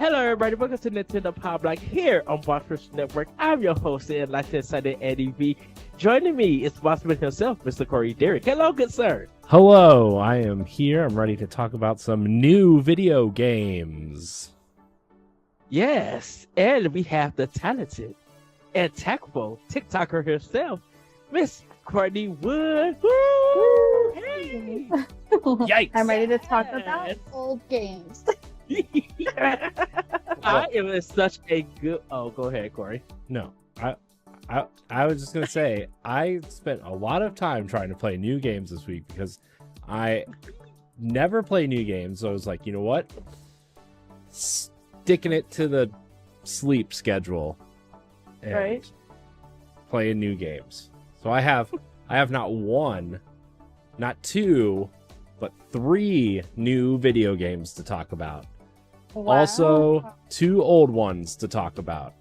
Hello, everybody. Welcome to Nintendo Pow Block here on Boss Network. I'm your host and License Sunday Eddie V. Joining me is Bossman himself, Mr. Courty Dirrig. Hello, good sir. Hello, I am here. I'm ready to talk about some new video games. Yes, and we have the talented and tactful TikToker herself, Miss Courtney Wood. Woo! Hey! Yikes! I'm ready to talk about old games. I am in such a good. Oh, go ahead, Corey. No, I was just gonna say I spent a lot of time trying to play new games this week because I never play new games. So I was like, you know what? Sticking it to the sleep schedule and Right. playing new games. So I have not one, not two, but 3 new video games to talk about. Wow. Also, 2 old ones to talk about.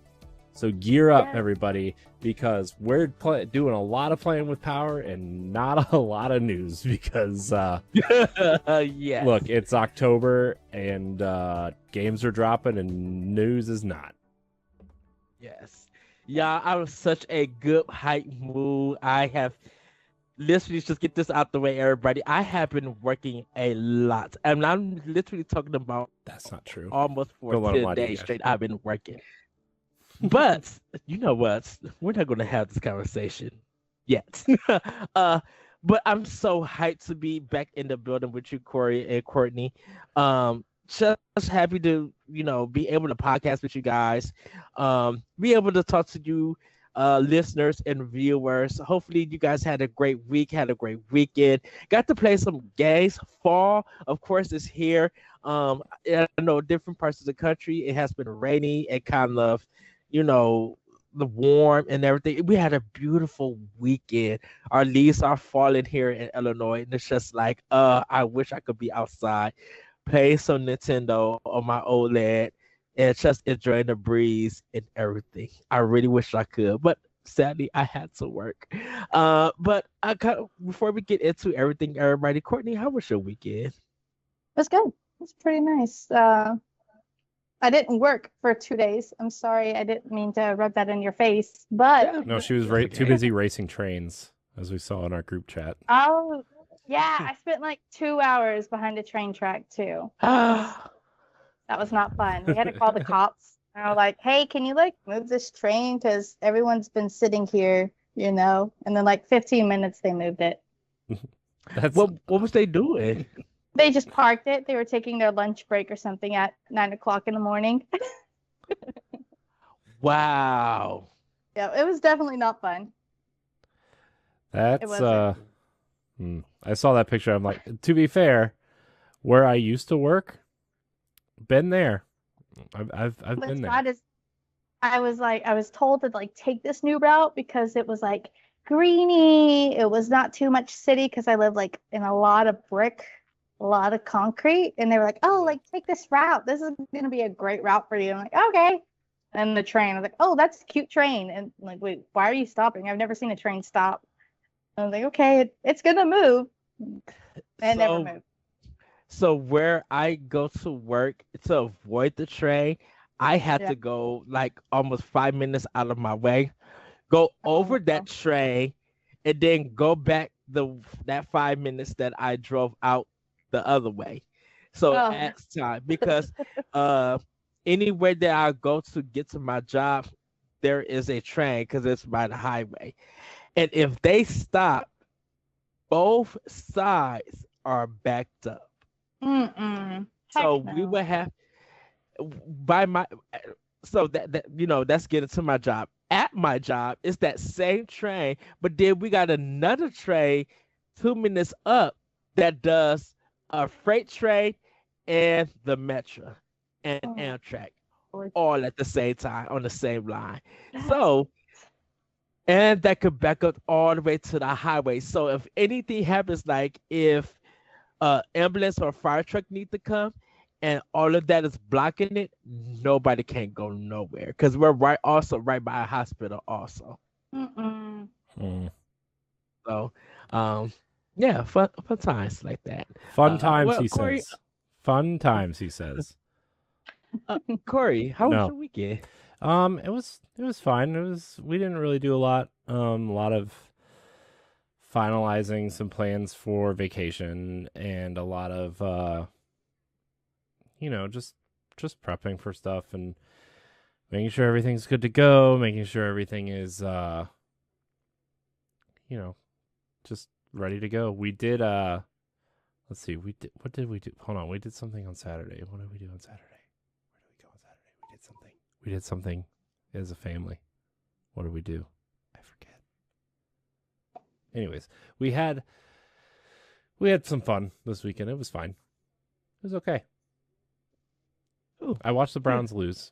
So gear up, Yeah. everybody, because we're doing a lot of playing with power and not a lot of news because, Yes. look, it's October and games are dropping and news is not. Yes. Yeah, I was such a good hype mood. I have literally just get this out the way, everybody. I have been working a lot. And I'm literally talking about That's not true. almost for Don't let 'em 10 lie to you days guys. straight. I've been working. But you know what? We're not gonna have this conversation yet. But I'm so hyped to be back in the building with you, Corey and Courtney. Just happy to, be able to podcast with you guys. Be able to talk to you listeners and viewers. Hopefully you guys had a great week, had a great weekend. Got to play some games. Fall, of course, is here. I know different parts of the country, it has been rainy and kind of, the warm and everything. We had a beautiful weekend. Our leaves are falling here in Illinois, and it's just like, I wish I could be outside, play some Nintendo on my OLED, and just enjoying the breeze and everything. I really wish I could, but sadly I had to work. But before we get into everything, everybody, Courtney, how was your weekend? It's good. It's pretty nice. I didn't work for 2 days. I'm sorry. I didn't mean to rub that in your face, but No, she was That's too okay. busy racing trains, as we saw in our group chat. oh, yeah, I spent like 2 hours behind a train track too. That was not fun. We had to call the cops. And I was like, hey, can you move this train? Because everyone's been sitting here, And then 15 minutes they moved it. That's What was they doing? They just parked it. They were taking their lunch break or something at 9 o'clock in the morning. Wow. Yeah, it was definitely not fun. That's wasn't. I saw that picture. I'm like, to be fair, where I used to work, been there. I've But been it's there. not as I was told to take this new route because it was greeny. It was not too much city because I live in a lot of brick, a lot of concrete, and they were like, "Oh, take this route. This is gonna be a great route for you." I'm like, "Okay." And the train, I was like, "Oh, that's a cute train." And wait, why are you stopping? I've never seen a train stop. I was like, "Okay, it's gonna move." And it never So moved. So where I go to work to avoid the train, I had Yeah. to go almost 5 minutes out of my way, go over that train, and then go back that 5 minutes that I drove out the other way. So Oh. it adds time because anywhere that I go to get to my job, there is a train because it's by the highway. And if they stop, both sides are backed up. Mm-mm. So Heck we no. would have by my so that's getting to my job. At my job, it's that same train, but then we got another train 2 minutes up that does a freight train and the metro and Oh, Amtrak Lord. all at the same time on the same line. So and that could back up all the way to the highway. So if anything happens, like if ambulance or fire truck need to come and all of that is blocking it, nobody can go nowhere because we're right by a hospital also. Mm-mm. Hmm. So yeah, fun times like that. Fun times, Well, he Corey, says. Fun times, he says. Corey, how was No. your weekend? It was fine. We didn't really do a lot. A lot of finalizing some plans for vacation and a lot of just prepping for stuff and making sure everything's good to go, making sure everything is just ready to go. We did let's see, what did we do? Hold on, we did something on Saturday. What did we do on Saturday? Where did we go on Saturday? We did something. We did something as a family. What did we do? I forget. Anyways, we had some fun this weekend. It was fine. It was okay. Ooh, I watched the Browns lose.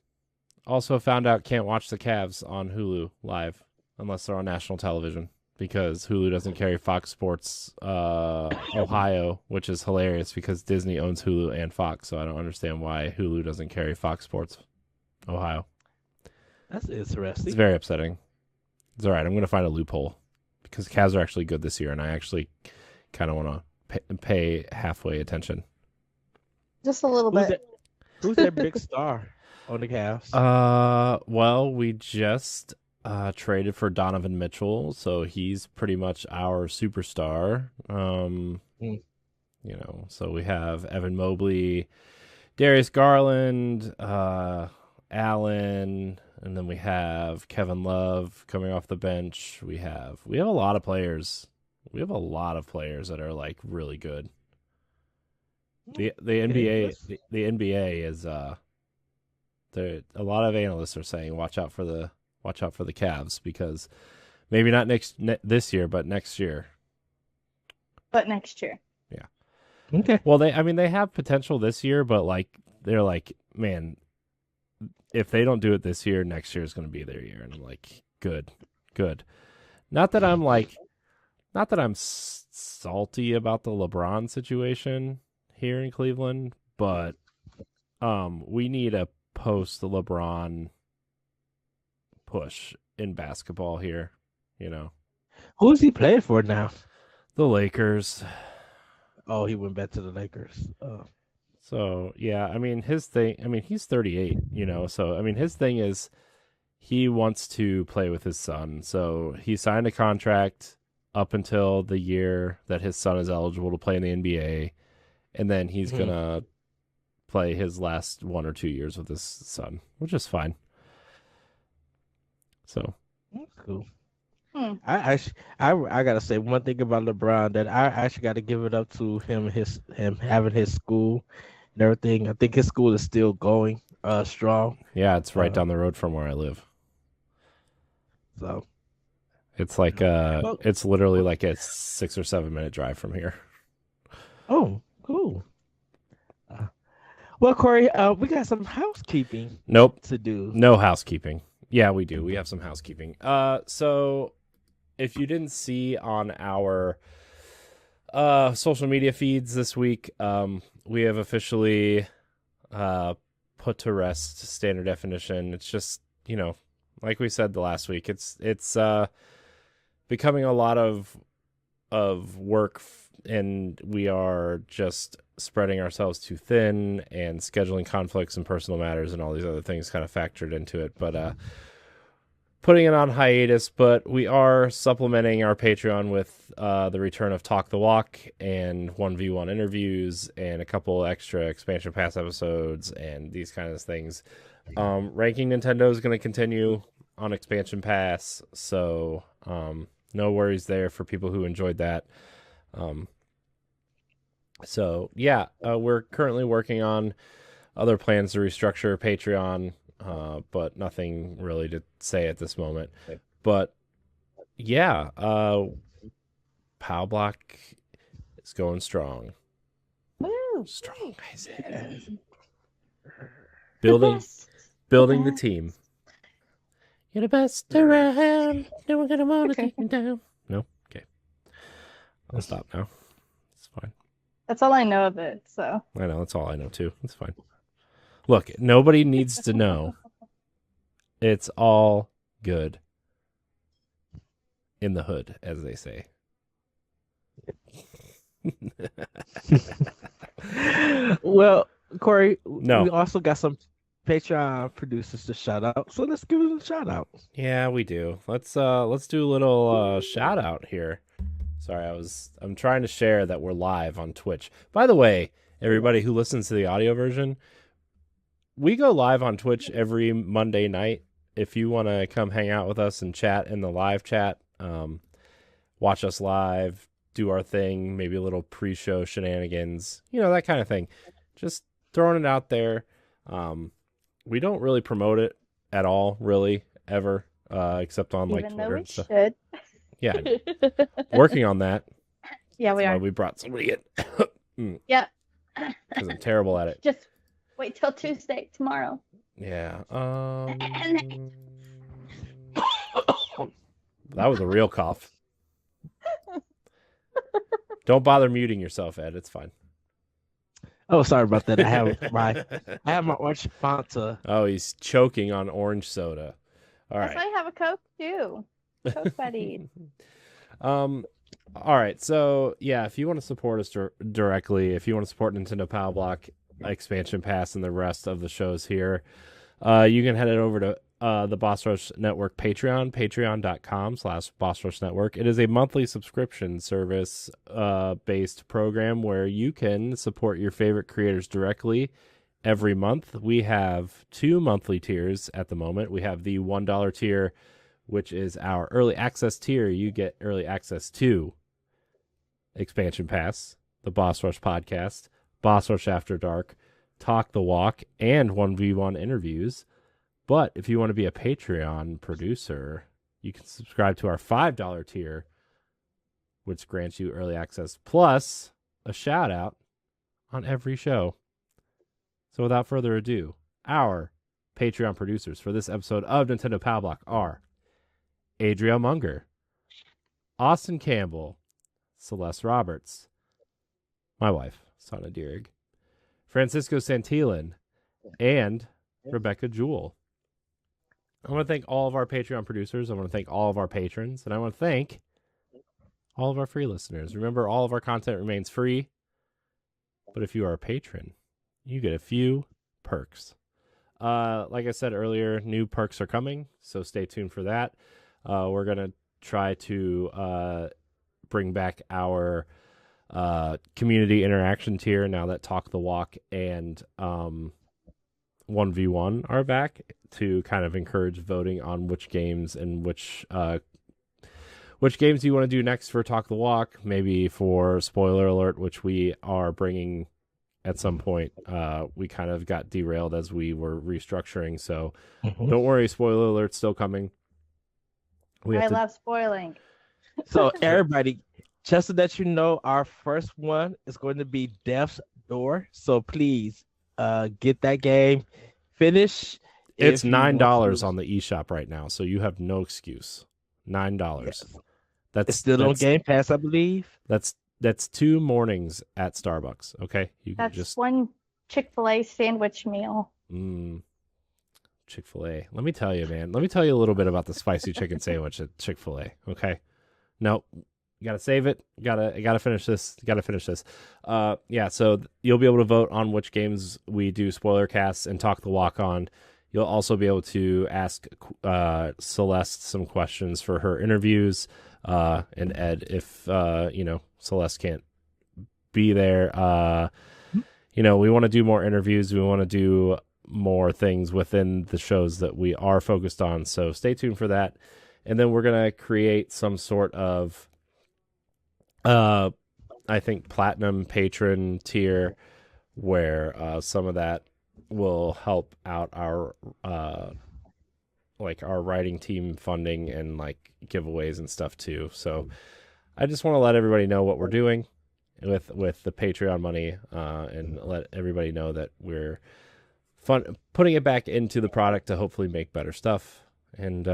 Also found out can't watch the Cavs on Hulu live unless they're on national television because Hulu doesn't carry Fox Sports Ohio, which is hilarious because Disney owns Hulu and Fox, so I don't understand why Hulu doesn't carry Fox Sports Ohio. that's interesting. It's very upsetting. It's all right. I'm going to find a loophole because Cavs are actually good this year, and I actually kind of want to pay halfway attention. Just a little Who's bit. Who's that big star on the Cavs? Well, we just traded for Donovan Mitchell, so he's pretty much our superstar. So we have Evan Mobley, Darius Garland, Allen, and then we have Kevin Love coming off the bench. We have a lot of players. We have a lot of players that are like really good. The NBA is a lot of analysts are saying watch out for the Cavs because maybe not this year, but next year. But next year. Yeah. Okay. Well, they have potential this year, but they're like, man, if they don't do it this year, next year is going to be their year, and I'm like, good. Not that I'm salty about the LeBron situation here in Cleveland, but we need a post LeBron push in basketball here, Who's he playing for now? The Lakers. Oh, he went back to the Lakers. So, yeah, he's 38, so, his thing is he wants to play with his son. So he signed a contract up until the year that his son is eligible to play in the NBA. And then he's going to play his last 1 or 2 years with his son, which is fine. So. That's cool. I gotta say one thing about LeBron that I actually got to give it up to him having his school and everything. I think his school is still going strong. Yeah, it's right down the road from where I live. So it's like it's literally like a 6 or 7 minute drive from here. Oh, cool. Well, Corey, we got some housekeeping. Nope. To do. No housekeeping. Yeah, we do. We have some housekeeping. So if you didn't see on our social media feeds this week, we have officially put to rest standard definition. It's just, like we said the last week, it's becoming a lot of work, and we are just spreading ourselves too thin, and scheduling conflicts and personal matters and all these other things kind of factored into it. But putting it on hiatus, but we are supplementing our Patreon with the return of Talk the Walk and 1v1 interviews and a couple extra expansion pass episodes and these kinds of things. Ranking Nintendo is going to continue on expansion pass, so no worries there for people who enjoyed that. So yeah, we're currently working on other plans to restructure Patreon, but nothing really to say at this moment. But yeah, Pow Block is going strong. Woo! Strong, I said. Building the team. You're the best around. No one gonna want to take me down. No? Okay. I'll stop now. It's fine. That's all I know of it, so. I know, that's all I know too. It's fine. Look, nobody needs to know. It's all good. In the hood, as they say. Well, Corey, No. we also got some. Patreon producers to shout out, so let's give them a shout out. Yeah, we do. Let's do a little shout out here. Sorry, I'm trying to share that we're live on Twitch. By the way, everybody who listens to the audio version, we go live on Twitch every Monday night. If you want to come hang out with us and chat in the live chat, watch us live, do our thing, maybe a little pre-show shenanigans, that kind of thing. Just throwing it out there. We don't really promote it at all, really, ever, except on Even Twitter though and we stuff. should. Yeah, working on that. Yeah, we That's are. why we brought somebody in. Yeah. Because I'm terrible at it. Just wait till Tuesday, tomorrow. Yeah. That was a real cough. Don't bother muting yourself, Ed. It's fine. Oh, sorry about that. I have my orange Fanta. Oh, he's choking on orange soda. All That's right. why I have a Coke too. Coke buddies. All right. So yeah, if you want to support us directly, if you want to support Nintendo Pow Block Expansion Pass and the rest of the shows here, you can head it over to the Boss Rush Network Patreon, patreon.com/Boss Rush Network. It is a monthly subscription service based program where you can support your favorite creators directly every month. We have 2 monthly tiers at the moment. We have the $1 tier, which is our early access tier. You get early access to Expansion Pass, the Boss Rush podcast, Boss Rush After Dark, Talk the Walk, and 1v1 interviews. But if you want to be a Patreon producer, you can subscribe to our $5 tier, which grants you early access plus a shout out on every show. So without further ado, our Patreon producers for this episode of Nintendo Pow Block are Adriel Munger, Austin Campbell, Celeste Roberts, my wife, Sana Dirrig, Francisco Santillan, and Rebecca Jewell. I want to thank all of our Patreon producers. I want to thank all of our patrons. And I want to thank all of our free listeners. Remember, all of our content remains free. But if you are a patron, you get a few perks. Like I said earlier, new perks are coming. So stay tuned for that. We're going to try to bring back our community interaction tier now that Talk the Walk and 1v1 are back, to kind of encourage voting on which games and which games you want to do next for Talk the Walk, maybe for Spoiler Alert, which we are bringing at some point. We kind of got derailed as we were restructuring, so don't worry, Spoiler Alert's still coming. I love spoiling. So everybody, just so that you know, our first one is going to be Death's Door. So please get that game. Finish. It's $9 on the eShop right now, so you have no excuse. $9. Yes. It's still on Game Pass, I believe. That's 2 mornings at Starbucks. Okay, you can That's just one Chick-fil-A sandwich meal. Chick-fil-A. Let me tell you, man. Let me tell you a little bit about the spicy chicken sandwich at Chick-fil-A. Okay, no, you gotta save it. Gotta finish this. Yeah. So you'll be able to vote on which games we do spoiler casts and Talk the Walk on. You'll also be able to ask Celeste some questions for her interviews, and Ed, if Celeste can't be there. We want to do more interviews. We want to do more things within the shows that we are focused on. So stay tuned for that. And then we're gonna create some sort of, I think, platinum patron tier where some of that will help out our our writing team funding and like giveaways and stuff too. So I just want to let everybody know what we're doing with the Patreon money, and let everybody know that we're putting it back into the product to hopefully make better stuff. And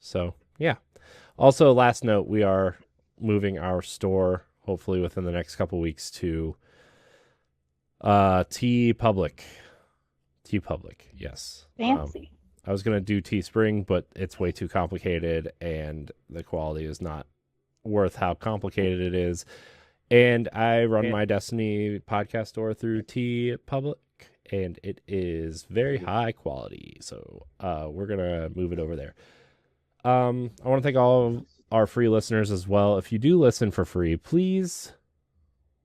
so yeah. Also, last note, we are moving our store hopefully within the next couple weeks to TeePublic. Yes. Fancy. I was gonna do Teespring, but it's way too complicated, and the quality is not worth how complicated it is. And I run my Destiny podcast store through TeePublic, and it is very high quality. So we're gonna move it over there. I want to thank all of our free listeners as well. If you do listen for free, please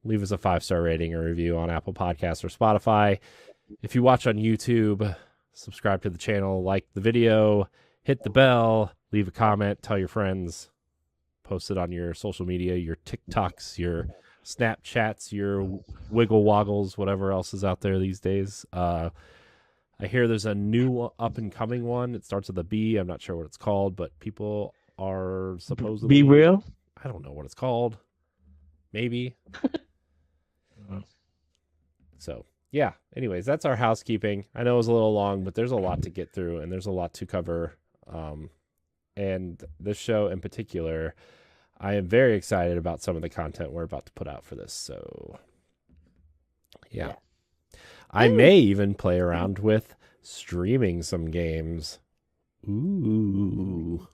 leave us a 5-star rating or review on Apple Podcasts or Spotify. If you watch on YouTube, subscribe to the channel, like the video, hit the bell, leave a comment, tell your friends, post it on your social media, your TikToks, your Snapchats, your Wiggle Woggles, whatever else is out there these days. I hear there's a new up-and-coming one. It starts with a B. I'm not sure what it's called, but people are supposedly... Be real? I don't know what it's called. Maybe. So, yeah. Anyways, that's our housekeeping. I know it was a little long, but there's a lot to get through, and there's a lot to cover. And this show in particular, I am very excited about some of the content we're about to put out for this. So, yeah. I may even play around with streaming some games. Ooh.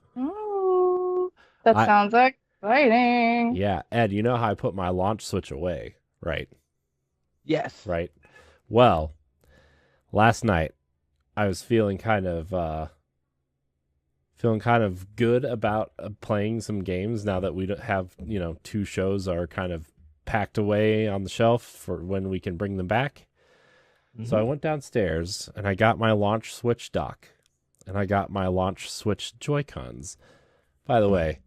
That sounds exciting. Yeah. Ed, you know how I put my launch switch away, right? Yes. Right. Well, last night I was feeling kind of good about playing some games now that we don't have, 2 shows are kind of packed away on the shelf for when we can bring them back. Mm-hmm. So I went downstairs and I got my launch switch dock and I got my launch switch Joy-Cons. By the way,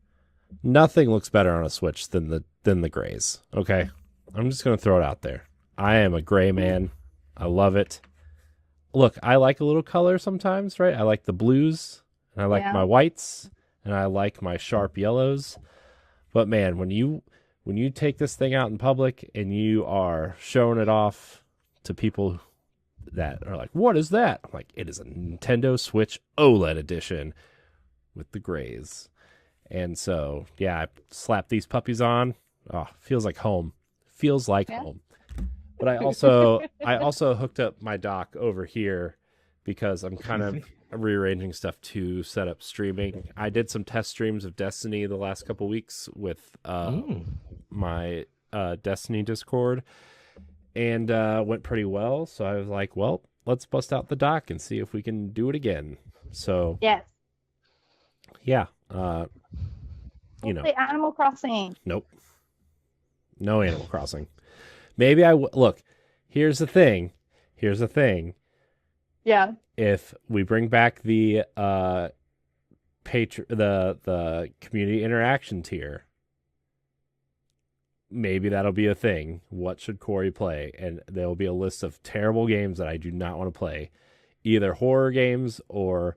nothing looks better on a Switch than the grays. Okay. I'm just going to throw it out there. I am a gray man. I love it. Look, I like a little color sometimes, right? I like the blues, and I like my whites, and I like my sharp yellows. But man, when you take this thing out in public and you are showing it off to people that are like, "What is that?" I'm like, "It is a Nintendo Switch OLED edition with the grays." And so, yeah, I slapped these puppies on. Oh, feels like home. Feels like home. But I also hooked up my dock over here because I'm kind of rearranging stuff to set up streaming. I did some test streams of Destiny the last couple weeks with my Destiny Discord, and went pretty well. So I was like, well, let's bust out the dock and see if we can do it again. So yes, yeah, Animal Crossing. Nope, no Animal Crossing. Maybe look. Here's the thing. Yeah. If we bring back the the community interaction tier, maybe that'll be a thing. What should Corey play? And there will be a list of terrible games that I do not want to play, either horror games or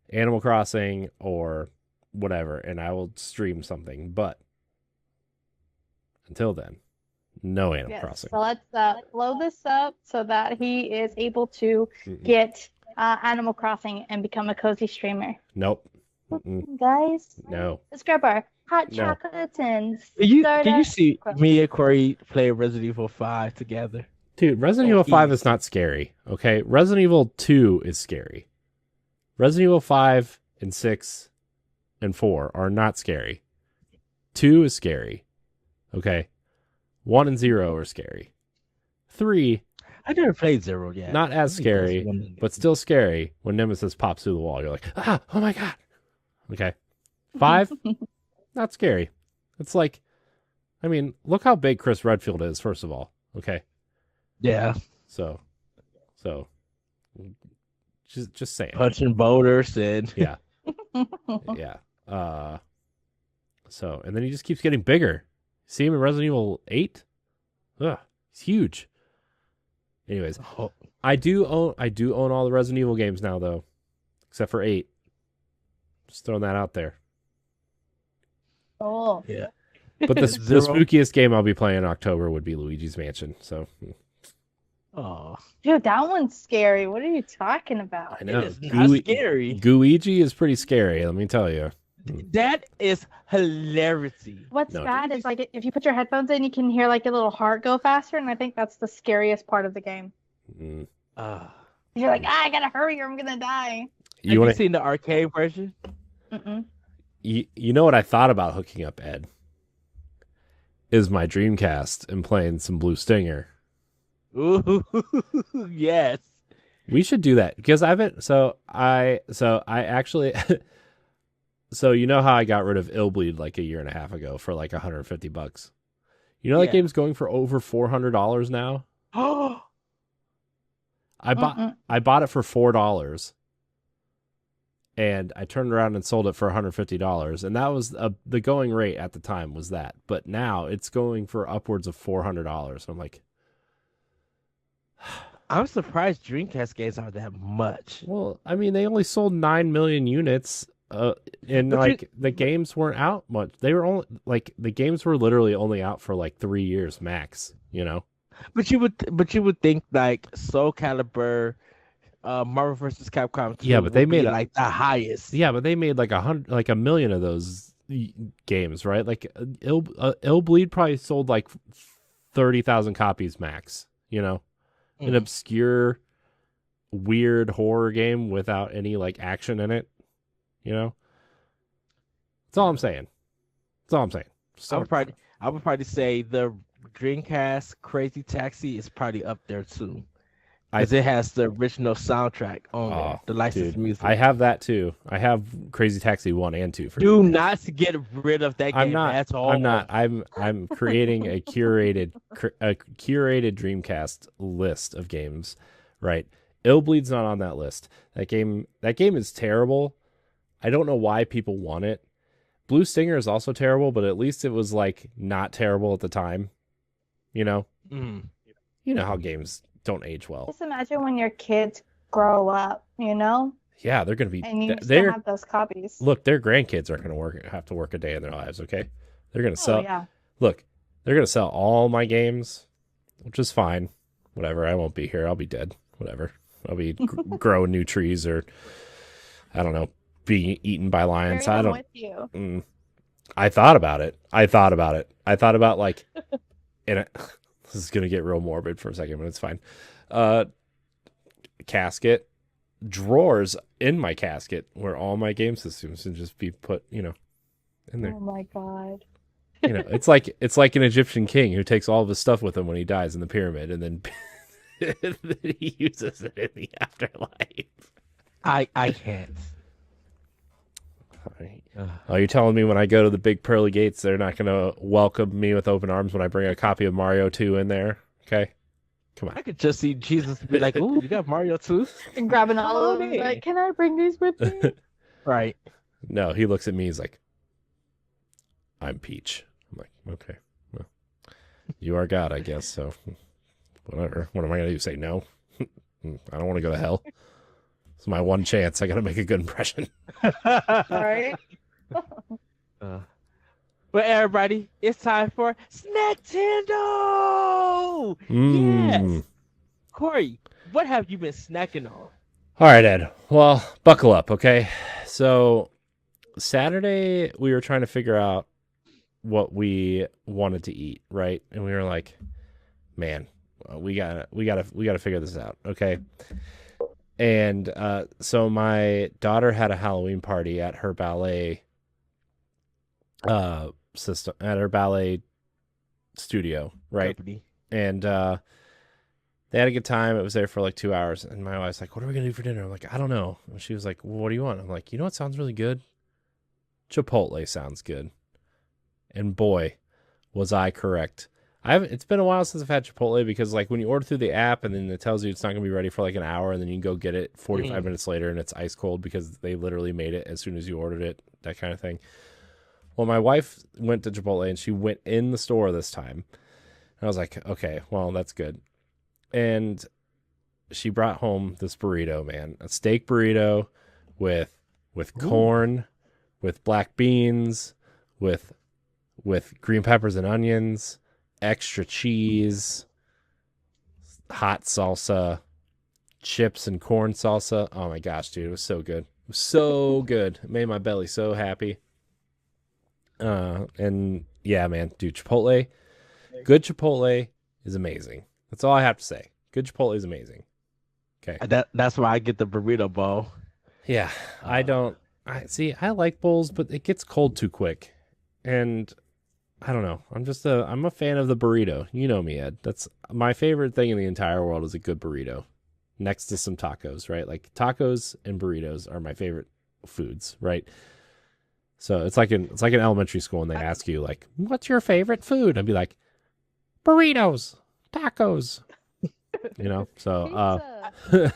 Animal Crossing or whatever, and I will stream something. But until then, no Animal Crossing. So let's blow this up so that he is able to get Animal Crossing and become a cozy streamer. Nope. Guys, no. Let's grab our hot chocolates and can you see me and Corey play Resident Evil 5 together? Dude, Resident Evil 5 is not scary, okay? Resident Evil 2 is scary. Resident Evil 5 and 6 and 4 are not scary. 2 is scary, okay? 1 and 0 are scary. 3... I never played 0 yet. Not as scary, but still scary when Nemesis pops through the wall. You're like, oh my god. Okay. 5, not scary. It's like, I mean, look how big Chris Redfield is, first of all. Okay. Yeah. So, just saying. Punching boulders and... Yeah. Yeah. So, and then he just keeps getting bigger. See him in Resident Evil 8? Ugh, he's huge. Anyways, I do own all the Resident Evil games now, though, except for 8. Just throwing that out there. Oh. Yeah. But the spookiest game I'll be playing in October would be Luigi's Mansion. So. Oh. Dude, that one's scary. What are you talking about? I know. It is not scary. Gooigi is pretty scary, let me tell you. That is hilarity. What's bad is like if you put your headphones in, you can hear like your little heart go faster, and I think that's the scariest part of the game. Mm. You're like, I gotta hurry or I'm gonna die. Have you seen the arcade version? Mm-mm. You know what I thought about hooking up, Ed? Is my Dreamcast and playing some Blue Stinger. Ooh, yes. We should do that because I've been I actually so you know how I got rid of Illbleed like a year and a half ago for like $150. You know that Yeah. game's going for over $400 now. Oh, I bought it for $4, and I turned around and sold it for $150, and that was the going rate at the time was that. But now it's going for upwards of $400. I'm like, I'm surprised Dreamcast games are that much. well, I mean, they only sold 9 million units. And But like the games weren't out much. They were only like the games were literally only out for like 3 years max. You know. but you would think like Soul Calibur, Marvel vs. Capcom 2 Yeah, but they would be made like the highest. Yeah, but they made like a million of those games, right? Like Illbleed probably sold like 30,000 copies max. You know, an obscure, weird horror game without any like action in it. You know, that's all I'm saying. That's all I'm saying. So I would probably say the Dreamcast Crazy Taxi is probably up there too. Because it has the original soundtrack on there, the licensed music. I have that too. I have Crazy Taxi 1 and 2 for Do not get rid of that game at all. I'm not. I'm creating a curated Dreamcast list of games, right? Illbleed's not on that list. That game is terrible. I don't know why people want it. Blue Stinger is also terrible, but at least it was like not terrible at the time. You know? You know how games don't age well. Just imagine when your kids grow up, you know? Yeah, they're going to be. And you still have those copies. Look, their grandkids aren't going to have to work a day in their lives. Okay, they're going to sell. Yeah. Look, they're going to sell all my games, which is fine. Whatever. I won't be here. I'll be dead. Whatever. I'll be growing new trees, or I don't know, being eaten by lions. I don't. With you. I thought about it. I thought about like, and this is going to get real morbid for a second, but it's fine. Casket, drawers in my casket where all my game systems can just be put, in there. Oh my god. It's like an Egyptian king who takes all of his stuff with him when he dies in the pyramid, and then he uses it in the afterlife. I can't. Oh, you're telling me when I go to the big pearly gates, they're not going to welcome me with open arms when I bring a copy of Mario 2 in there? Okay, come on. I could just see Jesus be like, "Ooh, you got Mario 2?" And grabbing all of them, like, "Can I bring these with me?" Right. No, he looks at me. He's like, "I'm Peach." I'm like, "Okay, well, you are God, I guess. So, whatever. What am I going to do? Say no? I don't want to go to hell. It's my one chance. I got to make a good impression." Right. Well, everybody, it's time for Snacktendo. Yes. Corey, what have you been snacking on? All right, Ed. Well, buckle up, okay? So, Saturday we were trying to figure out what we wanted to eat, right? And we were like, "Man, we gotta figure this out, okay?" And so my daughter had a Halloween party at her ballet system, at her ballet studio, right? Company. And they had a good time. It was there for like 2 hours, and my wife's like, "What are we gonna do for dinner?" I'm like, "I don't know." And she was like, "Well, what do you want?" I'm like, "You know what sounds really good? Chipotle sounds good." And boy, was I correct. It's been a while since I've had Chipotle, because like when you order through the app and then it tells you it's not going to be ready for like an hour, and then you can go get it 45 minutes later and it's ice cold because they literally made it as soon as you ordered it, that kind of thing. Well, my wife went to Chipotle and she went in the store this time. And I was like, okay, well, that's good. And she brought home this burrito, man, a steak burrito with corn, with black beans, with green peppers and onions, extra cheese, hot salsa, chips and corn salsa. Oh my gosh, dude, it was so good. It was so good. It made my belly so happy. And yeah, man, dude, Chipotle, good Chipotle is amazing. That's all I have to say. Good Chipotle is amazing. Okay. That's why I get the burrito bowl. Yeah, I like bowls, but it gets cold too quick. And I don't know. I'm a fan of the burrito. You know me, Ed. That's my favorite thing in the entire world is a good burrito. Next to some tacos, right? Like tacos and burritos are my favorite foods, right? So it's like an elementary school and they ask you like, "What's your favorite food?" I'd be like, "Burritos, tacos." So Pizza.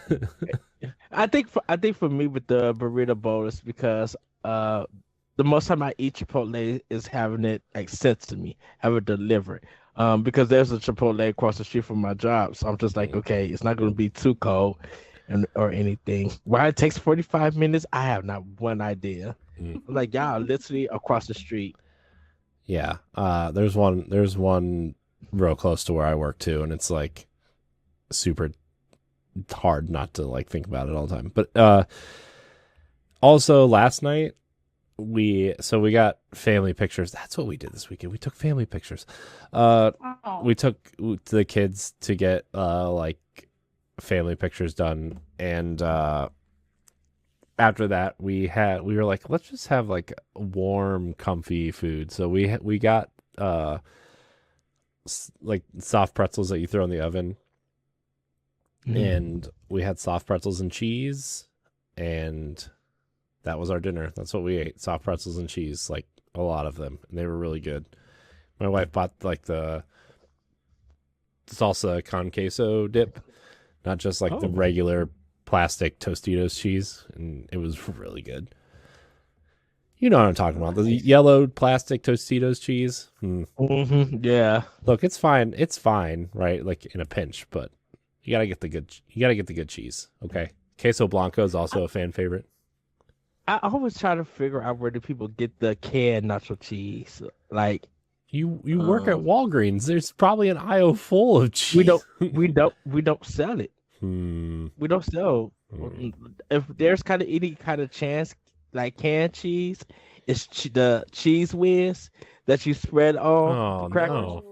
I think for me with the burrito bowl is because the most time I eat Chipotle is having it like sent to me, have it delivered. Because there's a Chipotle across the street from my job, so I'm just like, okay, it's not going to be too cold, or anything. Why it takes 45 minutes, I have not one idea. Mm. I'm like, y'all literally across the street. Yeah. There's one real close to where I work too, and it's like super hard not to like think about it all the time. But also last night we got family pictures. That's what we did this weekend. We took family pictures. We took the kids to get like family pictures done, and after that we were like, let's just have like warm, comfy food. So we got like soft pretzels that you throw in the oven. And we had soft pretzels and cheese, and that was our dinner. That's what we ate. Soft pretzels and cheese, like a lot of them, and they were really good. My wife bought like the salsa con queso dip, not just like the regular plastic Tostitos cheese, and it was really good. You know what I'm talking about. The yellow plastic Tostitos cheese. Yeah. Look, it's fine. It's fine, right? Like in a pinch, but you gotta get the good cheese. Okay. Queso Blanco is also a fan favorite. I always try to figure out where do people get the canned nacho cheese. Like you work at Walgreens. There's probably an aisle full of cheese. We don't sell it. We don't sell. If there's kind of any kind of chance, like canned cheese, it's the cheese whiz that you spread on the crackers. No.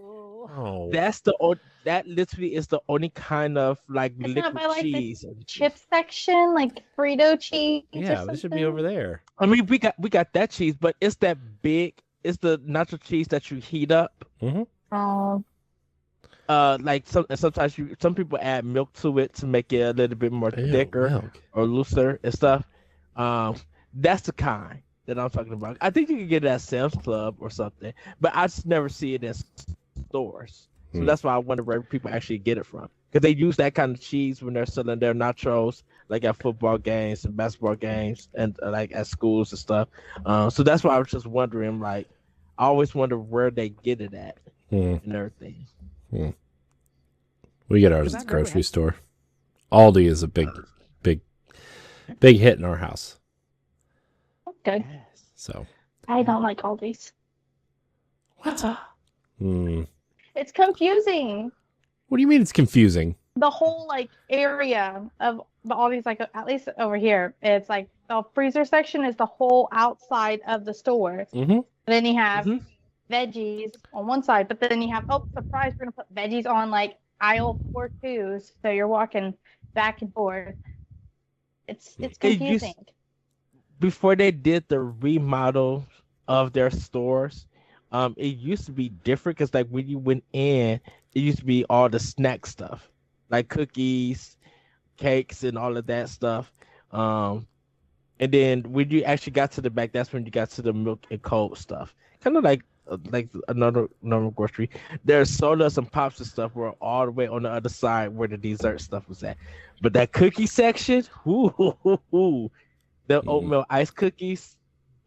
Oh. That literally is the only kind of like It's liquid not by like cheese. the chip section, like Frito cheese. Yeah, this should be over there. I mean, we got that cheese, but it's that big. It's the nacho cheese that you heat up. Oh. Like sometimes some people add milk to it to make it a little bit more thicker or looser and stuff. That's the kind that I'm talking about. I think you can get it at Sam's Club or something, but I just never see it in stores. So that's why I wonder where people actually get it from. Because they use that kind of cheese when they're selling their nachos, like at football games and basketball games, and like at schools and stuff. So that's why I was just wondering. Like, I always wonder where they get it at and everything. We get ours at the grocery store. Aldi is a big hit in our house. Okay. So I don't like all these. What? It's confusing. What do you mean it's confusing? The whole like area of all these, like at least over here, it's like the freezer section is the whole outside of the store. And then you have veggies on one side, but then you have, oh, surprise, we're gonna put veggies on like aisle 4 too. So you're walking back and forth. It's confusing. Before they did the remodel of their stores, it used to be different because like when you went in, it used to be all the snack stuff, like cookies, cakes, and all of that stuff. And then when you actually got to the back, that's when you got to the milk and cold stuff. Kind of like another normal grocery. There's sodas and pops and stuff were all the way on the other side where the dessert stuff was at. But that cookie section, the oatmeal ice cookies,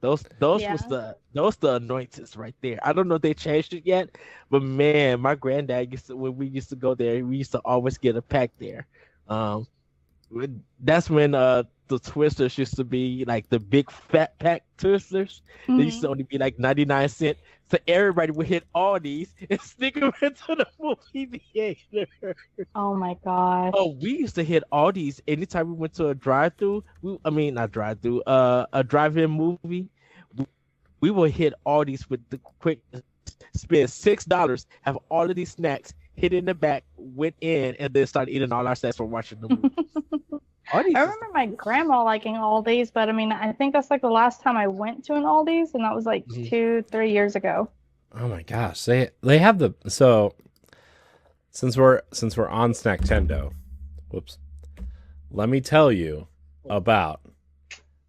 those the anointings right there. I don't know if they changed it yet, but man, my granddad when we used to go there, we used to always get a pack there. That's when the Twisters used to be like the big fat pack Twisters. They used to only be like 99 cents. So everybody would hit all these and stick them into the movie theater. Oh my gosh. Oh, we used to hit all these anytime we went to a drive-through. Not drive-through, a drive-in movie. We will hit all these with the quick spend $6, have all of these snacks, hit in the back, went in, and then started eating all our snacks for watching the movie. I remember my grandma liking Aldi's, but I mean, I think that's like the last time I went to an Aldi's, and that was like 2-3 years ago. Oh my gosh, they have the since we're on Snacktendo, whoops. Let me tell you about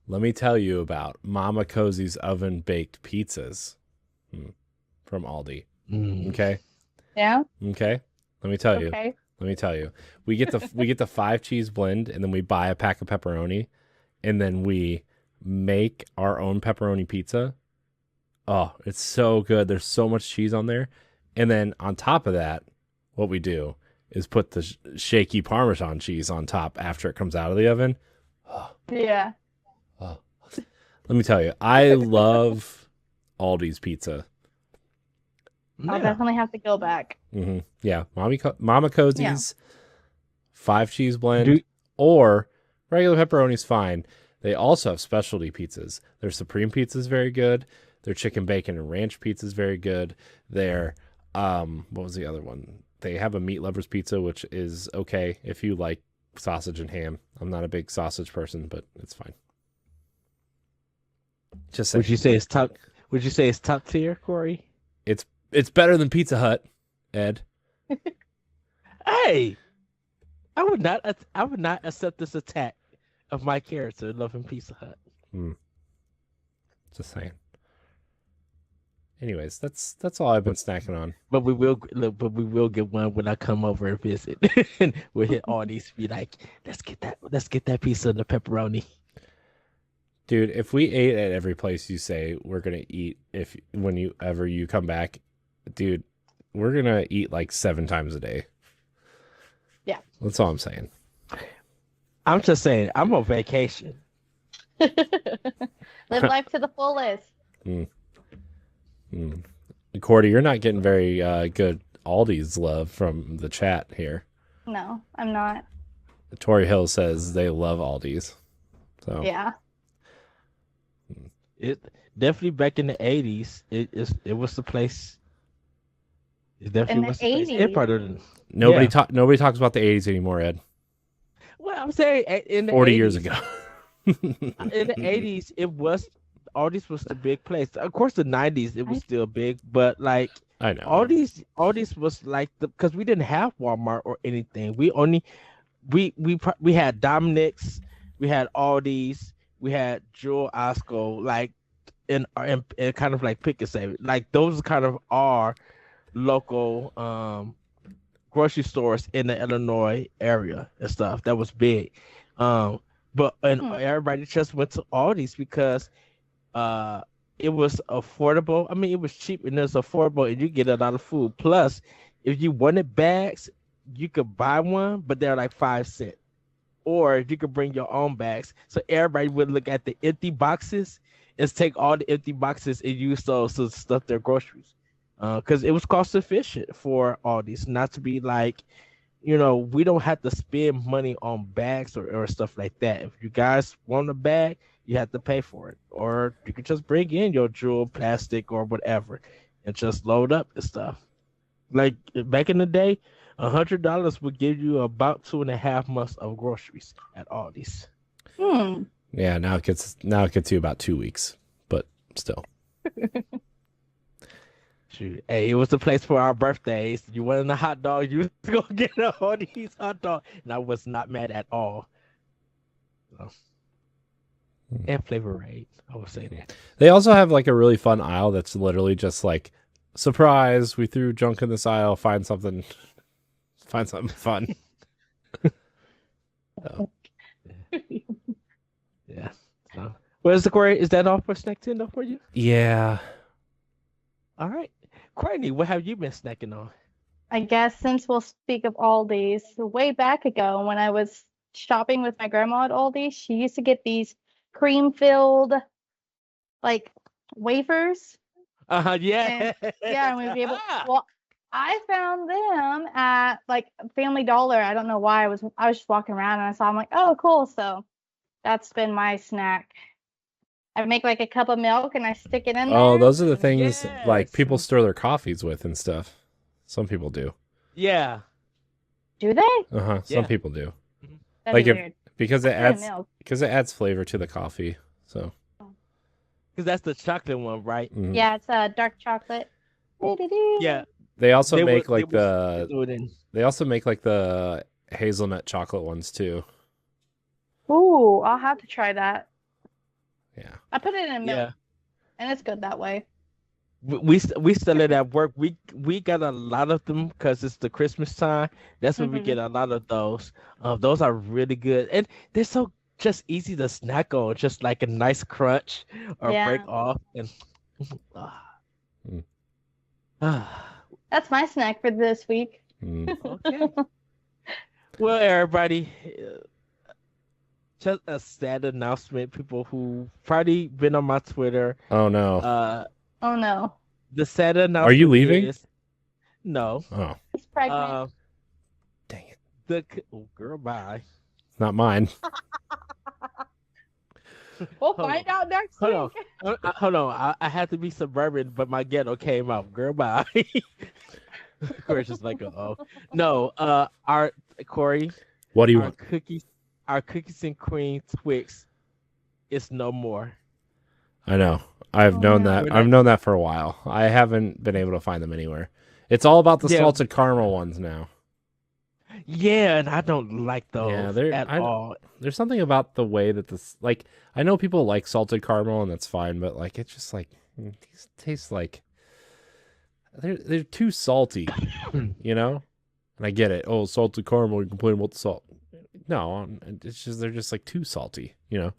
Mama Cozy's oven baked pizzas from Aldi. Okay. Yeah. Okay. Let me tell you. Okay. We get the 5 cheese blend, and then we buy a pack of pepperoni, and then we make our own pepperoni pizza. Oh, it's so good. There's so much cheese on there. And then on top of that, what we do is put the shaky Parmesan cheese on top after it comes out of the oven. Oh, Yeah. oh. Let me tell you, I love Aldi's pizza. I'll definitely have to go back. Mm-hmm. Yeah, Mama Cozy's 5 cheese blend Do- or regular pepperoni's fine. They also have specialty pizzas. Their Supreme pizza is very good. Their chicken bacon and ranch pizza is very good. Their what was the other one? They have a meat lovers pizza, which is okay if you like sausage and ham. I'm not a big sausage person, but it's fine. Just saying. Would you say it's top? Would you say it's top tier, Corey? It's better than Pizza Hut, Ed. Hey, I would not accept this attack of my character loving Pizza Hut. Just saying. Anyways, that's all I've been snacking on. But we will get one when I come over and visit. And we'll hit all these. Be like, let's get that pizza and the pepperoni. Dude, if we ate at every place you say we're gonna eat, whenever you come back, dude, we're gonna eat like 7 times a day. Yeah, that's all I'm saying. I'm just saying, I'm on vacation. Live life to the fullest. Courty, you're not getting very good Aldi's love from the chat here. No, I'm not. Tori Hill says they love Aldi's. So yeah. It definitely back in the 80s. It was the place. It definitely was the place. It probably nobody talks about the 80s anymore, Ed. Well, I'm saying in the 40 80s, years ago. in the 80s, Aldi's was the big place. Of course, the 90s it was still big, but like I know Aldi's was like because we didn't have Walmart or anything. We had Dominic's, we had Aldi's, we had Jewel Osco, like and kind of like Pick and Save. Like those kind of our local grocery stores in the Illinois area and stuff. That was big. But everybody just went to Aldi's because it was affordable. I mean, it was cheap and it was affordable, and you get a lot of food. Plus, if you wanted bags, you could buy one, but they're like 5 cents. Or you could bring your own bags. So everybody would look at the empty boxes and take all the empty boxes and use those to stuff their groceries. Because it was cost efficient for Aldi's, not to be like, we don't have to spend money on bags or stuff like that. If you guys want a bag, you have to pay for it. Or you could just bring in your jewel plastic or whatever and just load up the stuff. Like back in the day, $100 would give you about 2.5 months of groceries at Aldi's. Yeah, now it gets you about 2 weeks, but still. Shoot. Hey, it was the place for our birthdays. You wanted a hot dog, you was gonna get a Aldi's hot dog, and I was not mad at all. So. And Flavor Raid, I would say that. They also have like a really fun aisle that's literally just like, surprise, we threw junk in this aisle, find something fun. So. Yeah. So. Where's the Corey? Is that all for Snacktendo for you? Yeah. All right. Courtney, what have you been snacking on? I guess since we'll speak of Aldi's, way back ago when I was shopping with my grandma at Aldi's, she used to get these cream-filled like wafers. Yeah. And we'd be able. Well, I found them at like Family Dollar. I don't know why. I was just walking around and I saw them, like, oh, cool. So that's been my snack. I make like a cup of milk and I stick it in there. Oh, those are the things like people stir their coffees with and stuff. Some people do. Yeah. Do they? Some people do. That'd be weird. Because it adds flavor to the coffee. So. Because that's the chocolate one, right? Yeah, it's a dark chocolate. Yeah, They also they make would. They like would do it in. they also make like the hazelnut chocolate ones too. Ooh, I'll have to try that. Yeah. I put it in milk, Yeah, and it's good that way. we sell it at work. We got a lot of them because it's the Christmas time. That's when we Hmm. get a lot of those. Those are really good, and they're so just easy to snack on, just like a nice crunch or break Yeah, off. And ah, Mm. that's my snack for this week. Mm. okay. Well, everybody, just a sad announcement. People who probably been on my Twitter. Oh no. Oh no, The sad Are you announcement leaving? is no. Oh, he's pregnant. Uh, dang it. oh, girl, bye. It's not mine. We'll hold find out next Hold on. week. Hold on. I had to be suburban, but my ghetto came out. Girl, bye. Of course, just like, oh no. Our Corey, What do you our want? cookies and cream Twix is no more. I know. I've Oh, known no. that. We're I've not- known that for a while. I haven't been able to find them anywhere. It's all about the Yeah. salted caramel ones now. Yeah, and I don't like those Yeah, they're- at I- all. There's something about the way that this, like, I know people like salted caramel and that's fine, but like, it's just like these taste like they're too salty, you know. And I get it. Oh, salted caramel, you complain about the salt. No, it's just they're just like too salty, you know.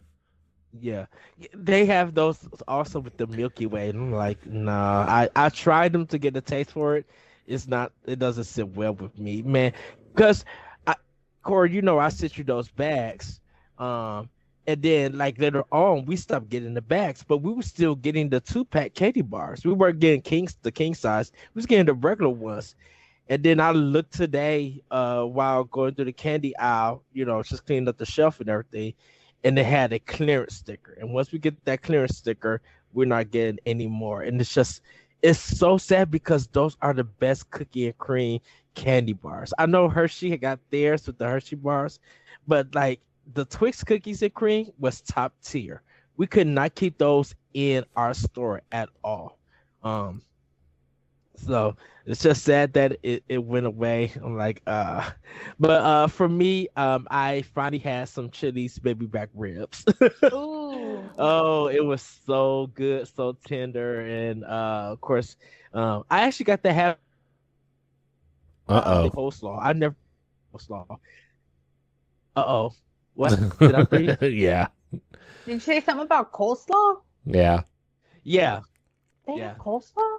Yeah, they have those also with the Milky Way. And I'm like, nah. I tried them to get a taste for it. It's not. It doesn't sit well with me, man. Because Corey, you know, I sent you those bags. And then like later on, we stopped getting the bags, but we were still getting the 2-pack candy bars. We weren't getting the king size. We was getting the regular ones. And then I looked today, while going through the candy aisle, you know, just cleaning up the shelf and everything, and they had a clearance sticker. And once we get that clearance sticker, we're not getting any more. And it's so sad because those are the best cookie and cream candy bars. I know Hershey got theirs with the Hershey bars, but like the Twix cookies and cream was top tier. We could not keep those in our store at all. So it's just sad that it went away. I'm like, but for me, I finally had some Chili's baby back ribs. Ooh. Oh, it was so good, so tender, and of course, I actually got to have Uh coleslaw. I never coleslaw. Uh-oh. What did I breathe? oh. Yeah. Did you say something about coleslaw? Yeah. Yeah, They Yeah. have coleslaw?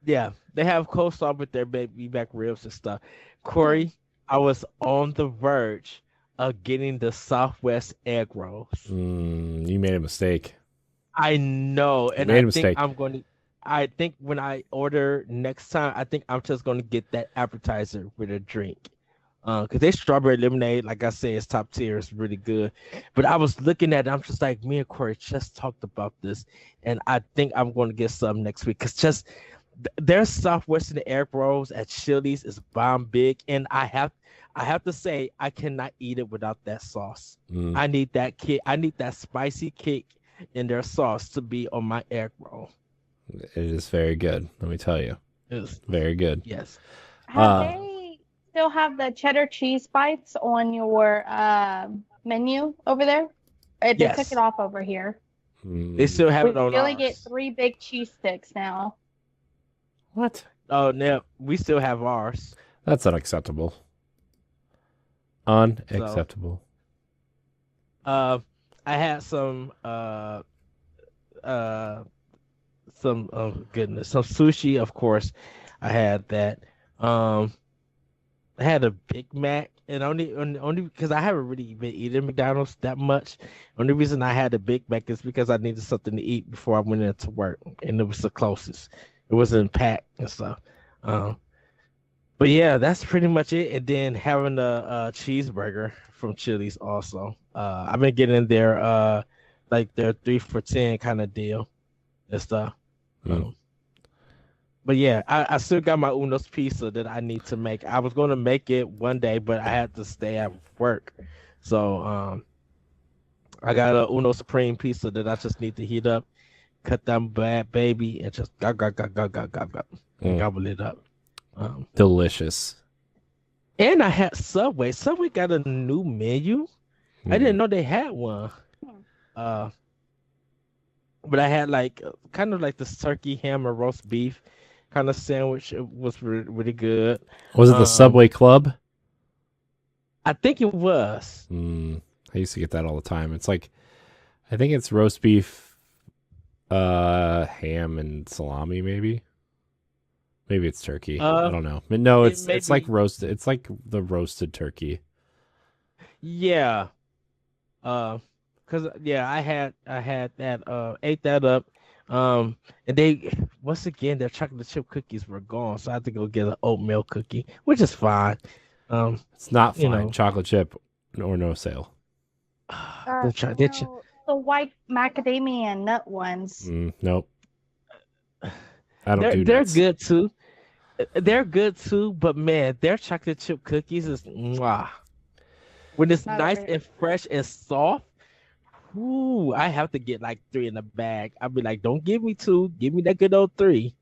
yeah. They have coleslaw with their baby back ribs and stuff. Corey, I was on the verge of getting the Southwest egg rolls. You made a mistake. I know, and made a I think mistake. I'm going to. I think when I order next time, I think I'm just going to get that appetizer with a drink. Because they strawberry lemonade, like I said, is top tier. It's really good. But I was looking at it, I'm just like, me and Corey just talked about this, and I think I'm going to get some next week. Because just their Southwestern egg rolls at Chili's is bomb big, and I have to say I cannot eat it without that sauce. Mm. I need that kick. I need that spicy kick in their sauce to be on my egg roll. It is very good. Let me tell you, Yes. very good. Yes. Have they still have the cheddar cheese bites on your menu over there? They Yes. took it off over here. They still have We it on only get ours. 3 big cheese sticks now. What? Oh, no, we still have ours. That's unacceptable. Unacceptable. I had some oh goodness, some sushi, of course. I had that. I had a Big Mac, and only because I haven't really been eating McDonald's that much. Only reason I had a Big Mac is because I needed something to eat before I went into work, and it was the closest. It wasn't packed and stuff. But yeah, that's pretty much it. And then having a cheeseburger from Chili's also. I've been getting their like their 3 for $10 kind of deal and stuff. Mm. But yeah, I still got my Uno's pizza that I need to make. I was going to make it one day, but I had to stay at work. So I got a Uno Supreme pizza that I just need to heat up cut that bad baby and just gobble it up. Delicious. And I had Subway. Subway got a new menu. I didn't know they had one. Uh, but I had like kind of like this turkey ham or roast beef kind of sandwich. It was really good. Was it the Subway Club? I think it was. I used to get that all the time. It's like, I think it's roast beef, ham and salami, maybe. Maybe it's turkey. I don't know. But no, it's like roasted. It's like the roasted turkey. Yeah. Cause I had that ate that up. And they once again their chocolate chip cookies were gone, so I had to go get an oatmeal cookie, which is fine. It's not fine. Chocolate chip or no sale. The white macadamia nut ones. Nope. I don't do they're nuts. good too. They're good too, but man, their chocolate chip cookies is mwah. When it's nice and fresh and soft. Ooh, I have to get like 3 in the bag. I'll be like, don't give me 2, give me that good old 3.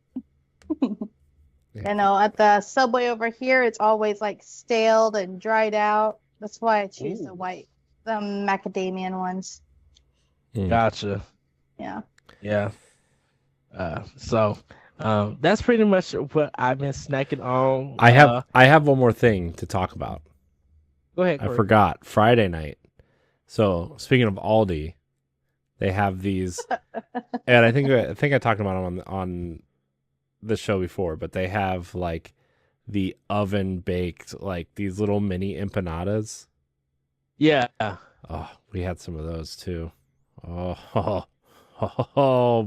You know, at the Subway over here, it's always like staled and dried out. That's why I choose the macadamia ones. Gotcha. Yeah. Yeah. So that's pretty much what I've been snacking on. I have one more thing to talk about. Go ahead, Corey. I forgot. Friday night. So speaking of Aldi, they have these, and I think I talked about them on the show before, but they have like the oven baked, like these little mini empanadas. Yeah. Oh, we had some of those too. Oh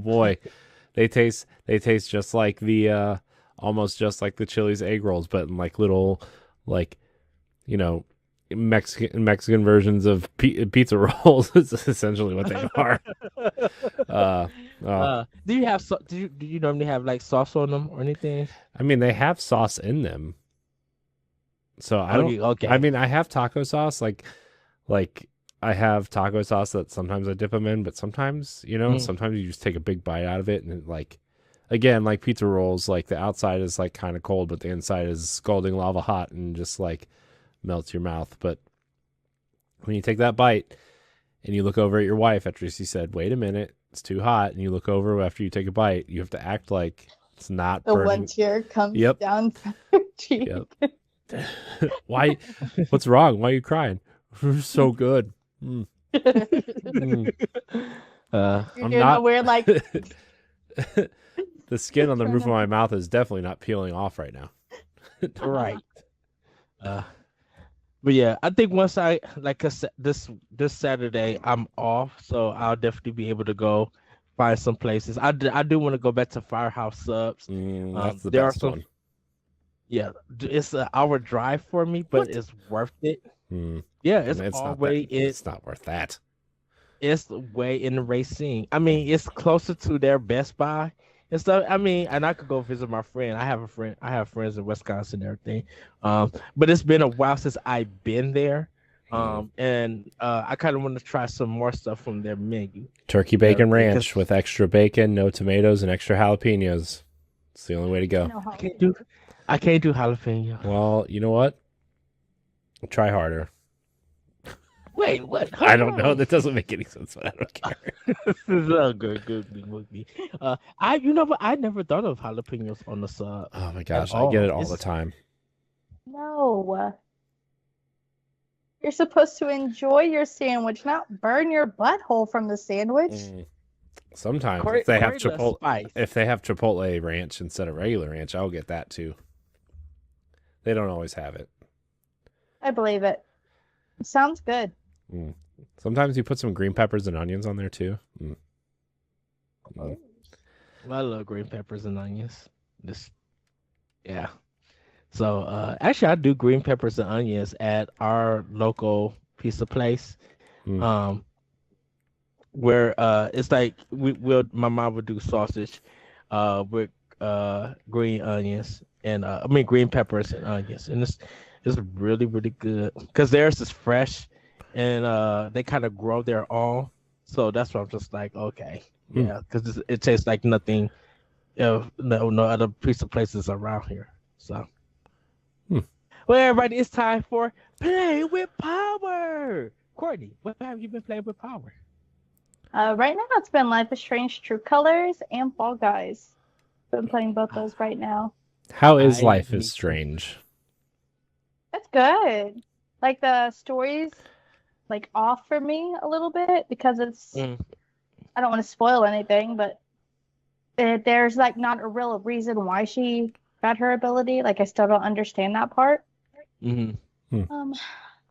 boy, they taste just like the almost just like the Chili's egg rolls, but in like little like Mexican versions of pizza rolls is essentially what they are. Do you normally have like sauce on them or anything? I mean, they have sauce in them. So I don't. Okay. I mean, I have taco sauce. Like I have taco sauce that sometimes I dip them in, but sometimes sometimes you just take a big bite out of it, and it, like again, like pizza rolls, like the outside is like kind of cold, but the inside is scalding lava hot, and just like melts your mouth. But when you take that bite and you look over at your wife after she said, wait a minute, it's too hot, and you look over after you take a bite, you have to act like it's not the burning. one tear comes down from your cheek. Why? What's wrong? Why are you crying? It's so good. You're I'm doing not a weird like the skin on the roof of my mouth is definitely not peeling off right now. Right. But yeah, I think once I this Saturday I'm off, so I'll definitely be able to go find some places. I do want to go back to Firehouse Subs. That's the there best are some, one. Yeah, it's an hour drive for me, but it's worth it. Yeah, it's not worth that. It's way in the Racine. I mean, it's closer to their Best Buy and stuff. I mean, and I could go visit my friend. I have friends in Wisconsin and everything. But it's been a while since I've been there. And I kind of want to try some more stuff from their menu. Turkey bacon ranch with extra bacon, no tomatoes, and extra jalapenos. It's the only way to go. I can't do jalapeno. Well, you know what? Try harder. Wait, what? I don't know. That doesn't make any sense, but I don't care. Good. You know what? I never thought of jalapenos on the sub. Oh my gosh, I get it all the time. No. You're supposed to enjoy your sandwich, not burn your butthole from the sandwich. Sometimes if they have Chipotle ranch instead of regular ranch, I'll get that too. They don't always have it. I believe it. It sounds good. Sometimes you put some green peppers and onions on there too. I love green peppers and onions. Yeah. So actually, I do green peppers and onions at our local pizza place, where it's like my mom would do sausage, with green onions and green peppers and onions, and it's really really good because theirs is fresh, and they kind of grow their own. So that's why I'm just like, okay. Yeah, because it tastes like nothing. No other pizza places around here. So, well, everybody, it's time for Play with Power. Courtney, what have you been playing with Power? Right now, it's been Life is Strange: True Colors and Fall Guys. Been playing both those right now. How is Life is Strange? It's good. Like the story's like off for me a little bit because it's. I don't want to spoil anything, but there's like not a real reason why she got her ability. Like I still don't understand that part. But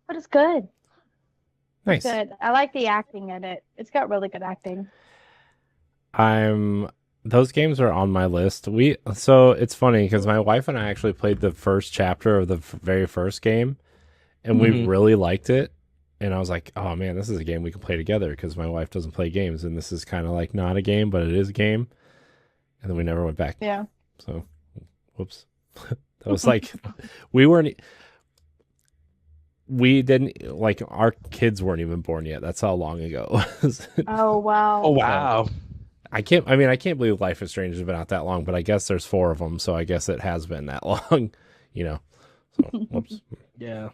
it's good. Nice. It's good. I like the acting in it. It's got really good acting. Those games are on my list. So it's funny because my wife and I actually played the first chapter of the very first game, and we really liked it. And I was like, oh man, this is a game we can play together because my wife doesn't play games, and this is kind of like not a game, but it is a game. And then we never went back. Yeah. So, whoops. That was like, we didn't, like, our kids weren't even born yet. That's how long ago it was. Oh, wow. Oh, wow. I can't believe Life is Strange has been out that long, but I guess there's 4 of them, so I guess it has been that long, So, whoops. Yeah.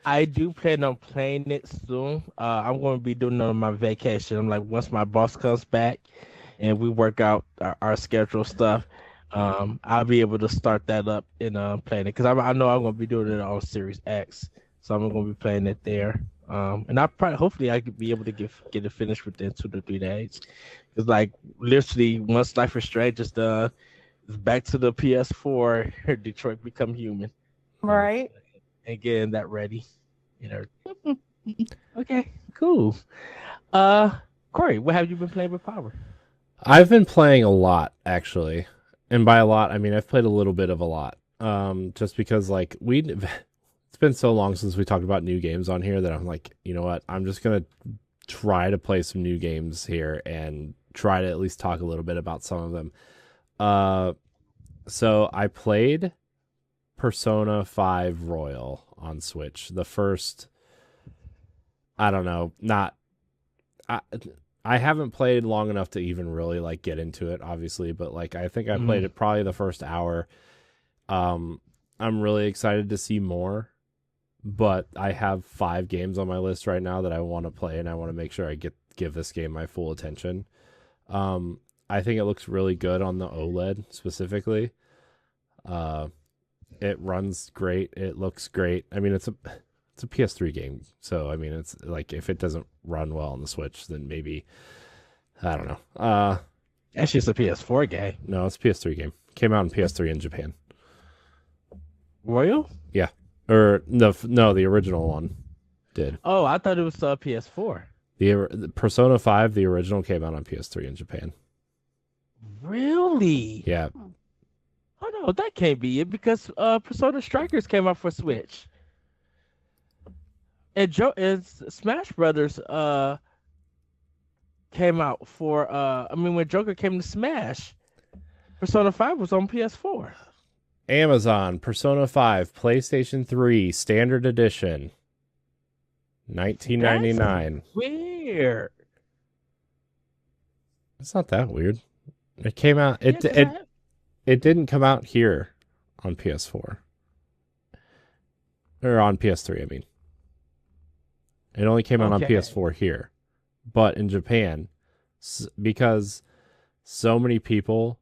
I do plan on playing it soon. I'm going to be doing it on my vacation. I'm like, once my boss comes back and we work out our schedule stuff, I'll be able to start that up and playing it because I know I'm going to be doing it on Series X, so I'm going to be playing it there. And hopefully I could be able to get it finished within 2 to 3 days. It's like literally once Life is Strange is done, it's back to the PS4. Detroit Become Human. Right. And getting that ready. Okay, cool. Corey, what have you been playing with Power? I've been playing a lot, actually. And by a lot, I mean I've played a little bit of a lot. Just because like it's been so long since we talked about new games on here that I'm like, you know what? I'm just gonna try to play some new games here and try to at least talk a little bit about some of them. So I played Persona 5 Royal on Switch. The first, I don't know, I haven't played long enough to even really like get into it, obviously, but like I think I played it probably the first hour. I'm really excited to see more, but I have 5 games on my list right now that I want to play, and I want to make sure I give this game my full attention. I think it looks really good on the OLED specifically. It runs great. It looks great. I mean, it's a PS3 game, so I mean, it's like if it doesn't run well on the Switch, then maybe I don't know. That's just a PS4 game. No, it's a PS3 game. Came out on PS3 in Japan. Royal? Yeah, or no, the original one did. Oh, I thought it was PS4. The Persona 5, the original, came out on PS3 in Japan. Really? Yeah. Oh no, that can't be it because Persona Strikers came out for Switch. And Smash Brothers came out for when Joker came to Smash, Persona 5 was on PS4. Amazon Persona 5 PlayStation 3 Standard Edition, $19.99. That's weird. It's not that weird. It came out. It didn't come out here on PS4 or on PS3. I mean, it only came out on PS4 here, but in Japan, because so many people.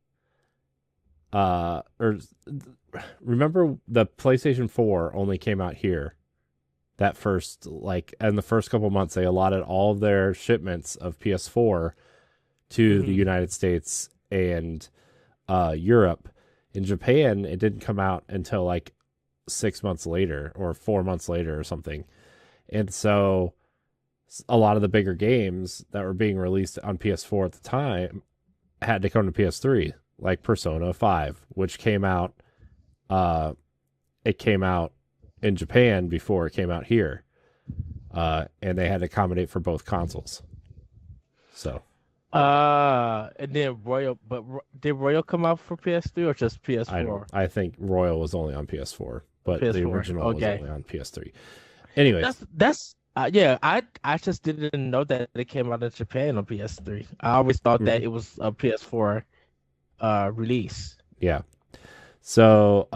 Remember the PlayStation 4 only came out here. That first, like, in the first couple months, they allotted all of their shipments of PS4 to the United States and Europe. In Japan, it didn't come out until like 6 months later or 4 months later or something. And so a lot of the bigger games that were being released on PS4 at the time had to come to PS3, like Persona 5, which came out, it came out in Japan before it came out here. And they had to accommodate for both consoles. So. And then Royal, but did Royal come out for PS3 or just PS4? I think Royal was only on PS4, but PS4. the original was only on PS3. Anyways, Yeah, I just didn't know that it came out in Japan on PS3. I always thought that Mhm. it was a PS4 release. Yeah. So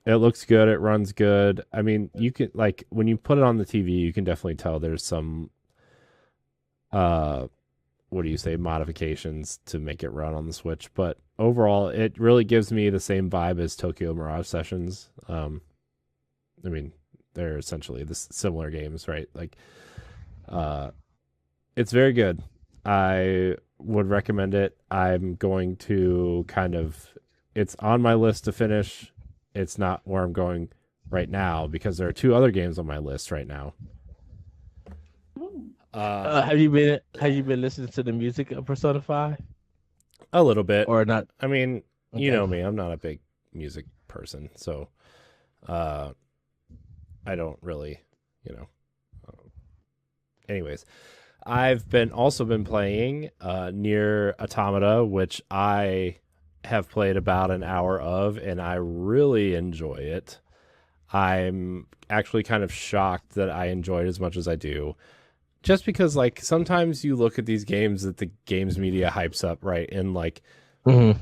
it looks good. It runs good. I mean, you can like when you put it on the TV, you can definitely tell there's some uh what do you say modifications to make it run on the Switch. But overall, it really gives me the same vibe as Tokyo Mirage Sessions. I mean, they're essentially the similar games, right? Like, it's very good. I would recommend it. I'm going to kind of, it's on my list to finish. It's not where I'm going right now because there are two other games on my list right now. Have you been listening to the music of Persona 5 A little bit. or not? I mean, you Okay. know me, I'm not a big music person, so I don't really, you know. Anyways, I've also been playing NieR Automata, which I have played about an hour of, and I really enjoy it. I'm actually kind of shocked that I enjoy it as much as I do. Just because, like, sometimes you look at these games that the games media hypes up, right? And, like, Mhm.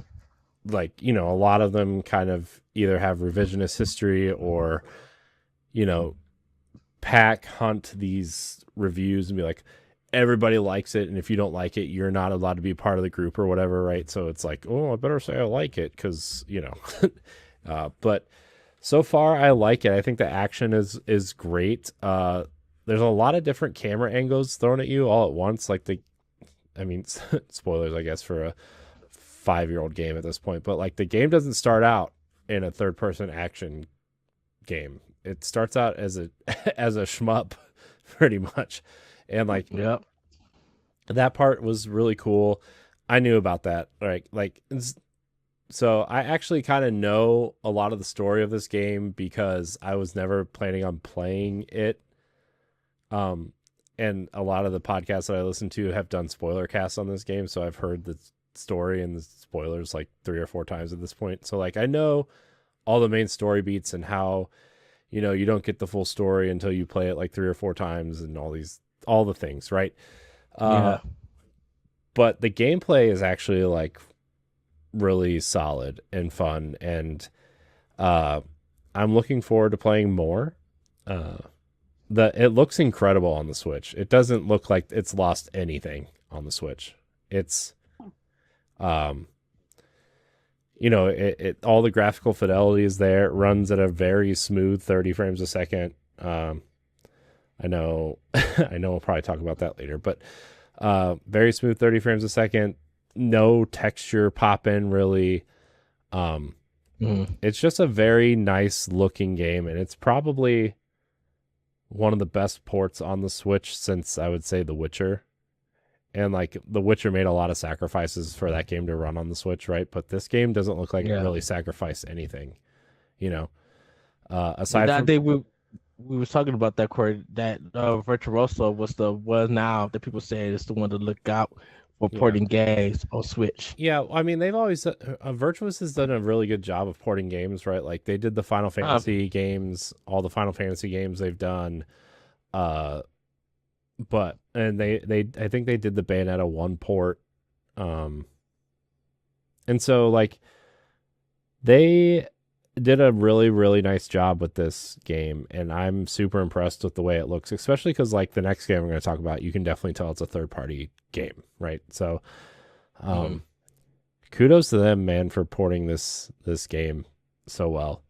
you know, a lot of them kind of either have revisionist history or, you know, pack hunt these reviews and be like, everybody likes it, and if you don't like it, you're not allowed to be part of the group or whatever, right? So it's like, oh, I better say I like it because, you know. But so far, I like it. I think the action is great. There's a lot of different camera angles thrown at you all at once. Like I mean, spoilers, I guess, for a 5-year-old game at this point. But like the game doesn't start out in a third-person action game. It starts out as a as a shmup, pretty much, and like Yep. that part was really cool. I knew about that, so I actually kind of know a lot of the story of this game because I was never planning on playing it. And a lot of the podcasts that I listen to have done spoiler casts on this game, so I've heard the story and the spoilers like 3 or 4 times at this point. So like I know all the main story beats and how, you know, you don't get the full story until you play it like 3 or 4 times and all the things, right? Yeah. But the gameplay is actually like really solid and fun, and I'm looking forward to playing more. It looks incredible on the Switch. It doesn't look like it's lost anything on the Switch. It's you know, it all the graphical fidelity is there. It runs at a very smooth 30 frames a second. I know we'll probably talk about that later, but very smooth 30 frames a second. No texture pop in really. It's just a very nice looking game, and it's probably one of the best ports on the Switch since I would say The Witcher. And like The Witcher made a lot of sacrifices for that game to run on the Switch, right? But this game doesn't look like it really sacrificed anything, you know. Aside I from think we was talking about that, Corey, that Virtuoso was now that people say is the one to look out for porting games on Switch. Yeah, I mean they've always Virtuos has done a really good job of porting games, right? Like they did the Final Fantasy games, all the Final Fantasy games they've done. But they I think they did the Bayonetta 1 port. And so like they did a really, really nice job with this game, and I'm super impressed with the way it looks, especially because like the next game I'm going to talk about, you can definitely tell it's a third-party game, right? So kudos to them, man, for porting this game so well.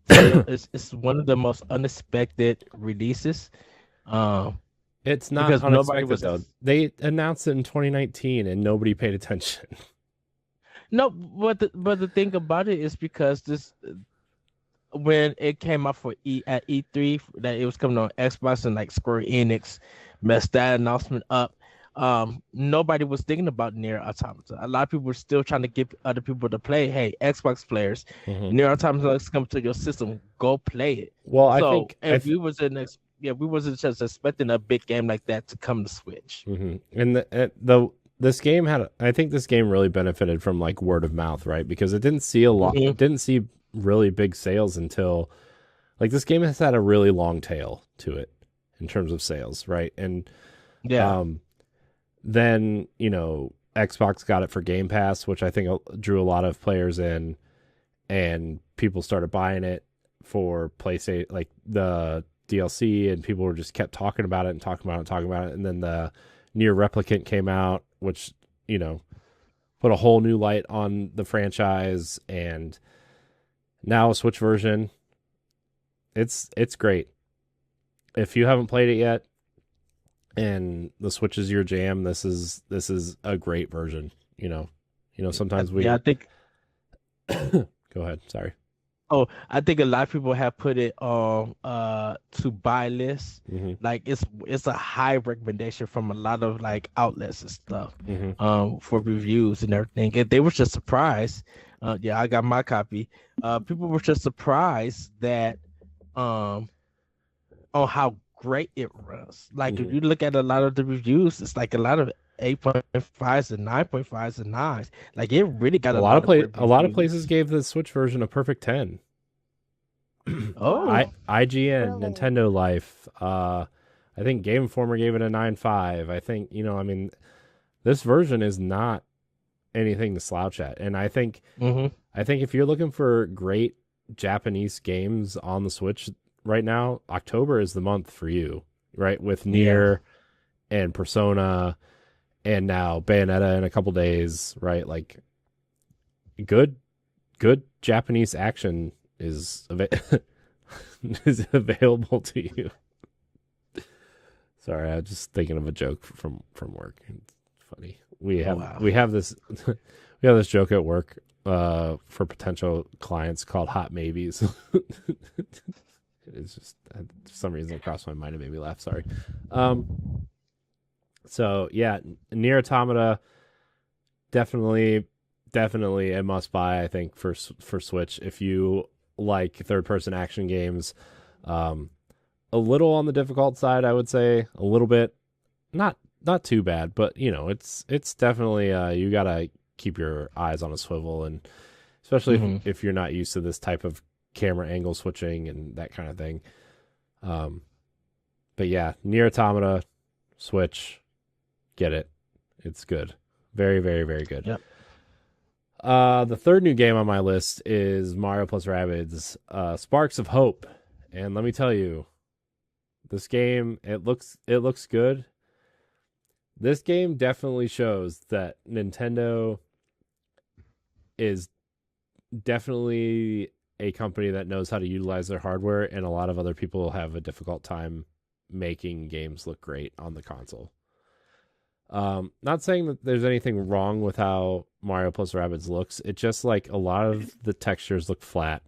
It's one of the most unexpected releases. It's not because nobody unexpected though. They announced it in 2019 and nobody paid attention. No, but the thing about it is because this, when it came out at E3 that it was coming on Xbox, and like Square Enix messed that announcement up. Nobody was thinking about NieR Automata. A lot of people were still trying to get other people to play. Hey, Xbox players, NieR Automata is coming to your system. Go play it. Well, we wasn't just expecting a big game like that to come to Switch. And this game I think this game really benefited from like word of mouth, right? Because it didn't see a lot. It didn't see really big sales until like this game has had a really long tail to it. in terms of sales, right? And Yeah. then, Xbox got it for Game Pass, which I think drew a lot of players in, and people started buying it for PlayStation, like the DLC, and people were just kept talking about it and talking about it and talking about it. And then the NieR Replicant came out, which, put a whole new light on the franchise, and now a Switch version. It's great. If you haven't played it yet and the Switch is your jam, this is a great version. Sometimes we Yeah, I think. go ahead. Sorry. Oh, I think a lot of people have put it on to buy list. Mm-hmm. Like it's a high recommendation from a lot of like outlets and stuff. Mm-hmm. For reviews and everything. And they were just surprised. Yeah, I got my copy. People were just surprised that on how great it runs. Like if you look at a lot of the reviews, it's like a lot of 8.5s and 9.5s and 9s. Like it really got a lot of places gave the Switch version a perfect 10. Oh, IGN, Really? Nintendo Life, I think Game Informer gave it a 9.5. I think, this version is not anything to slouch at. And I think if you're looking for great Japanese games on the Switch right now, October is the month for you, right? With NieR and Persona, and now Bayonetta in a couple days, right? Like good Japanese action is is available to you. Sorry, I was just thinking of a joke from work. It's funny. We have this joke at work for potential clients called hot maybes. It's just for some reason it crossed my mind and made me laugh. Sorry. So yeah, NieR Automata, definitely a must buy. I think for Switch if you like third person action games. A little on the difficult side, I would say. A little bit, not too bad, but it's definitely you gotta keep your eyes on a swivel, and especially if you're not used to this type of camera angle switching and that kind of thing. But yeah, NieR Automata, Switch, get it. It's good. Very, very, very good. Yep. The third new game on my list is Mario plus Rabbids, Sparks of Hope. And let me tell you, this game, it looks good. This game definitely shows that Nintendo is definitely a company that knows how to utilize their hardware, and a lot of other people have a difficult time making games look great on the console. Not saying that there's anything wrong with how Mario plus Rabbids looks. It's just like a lot of the textures look flat.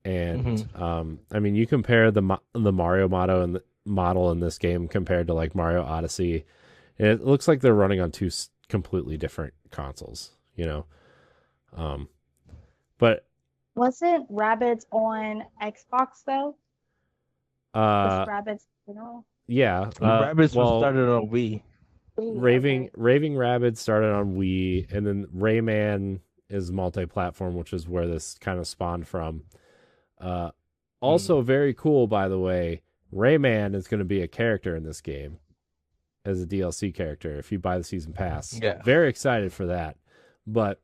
And I mean, you compare the Mario model in this game compared to like Mario Odyssey, and it looks like they're running on two completely different consoles, but Wasn't Rabbids on Xbox though? Was Rabbids, yeah, Rabbids was started on Wii. Raving Rabbids started on Wii, and then Rayman is multi-platform, which is where this kind of spawned from. Also very cool, by the way, Rayman is going to be a character in this game as a DLC character if you buy the season pass. Yeah. Very excited for that. But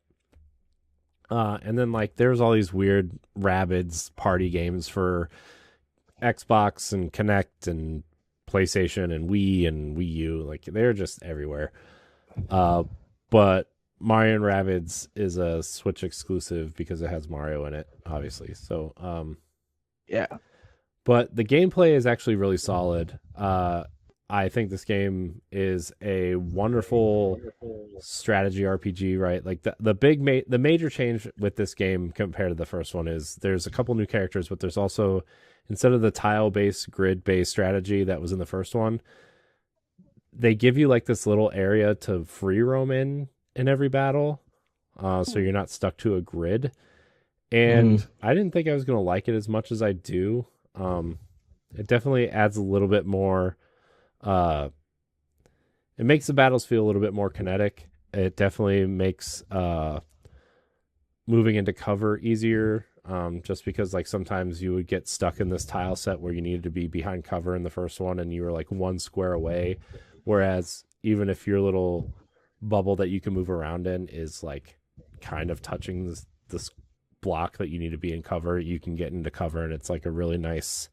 and then like there's all these weird Rabbids party games for Xbox and Kinect and PlayStation and Wii and Wii U. Like they're just everywhere. But Mario and Rabbids is a Switch exclusive because it has Mario in it, obviously. So, yeah. But the gameplay is actually really solid. I think this game is a wonderful strategy RPG, right? Like the major change with this game compared to the first one is there's a couple new characters, but there's also, instead of the tile-based, grid-based strategy that was in the first one, they give you like this little area to free roam in every battle, so you're not stuck to a grid. And I didn't think I was going to like it as much as I do. It definitely adds a little bit more. It makes the battles feel a little bit more kinetic. It definitely makes moving into cover easier. just because like sometimes you would get stuck in this tile set where you needed to be behind cover in the first one and you were like one square away, whereas even if your little bubble that you can move around in is like kind of touching this block that you need to be in cover, you can get into cover, and it's like a really nice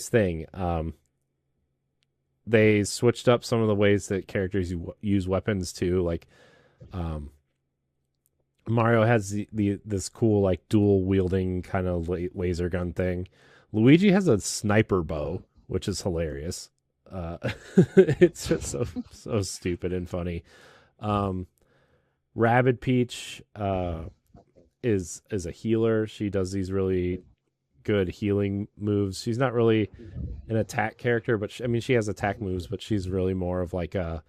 thing. They switched up some of the ways that characters use weapons too. Like, Mario has this cool like dual wielding kind of laser gun thing. Luigi has a sniper bow, which is hilarious. It's just so stupid and funny. Rabbid Peach is a healer. She does these really good healing moves. She's not really an attack character, but she has attack moves, but she's really more of like a,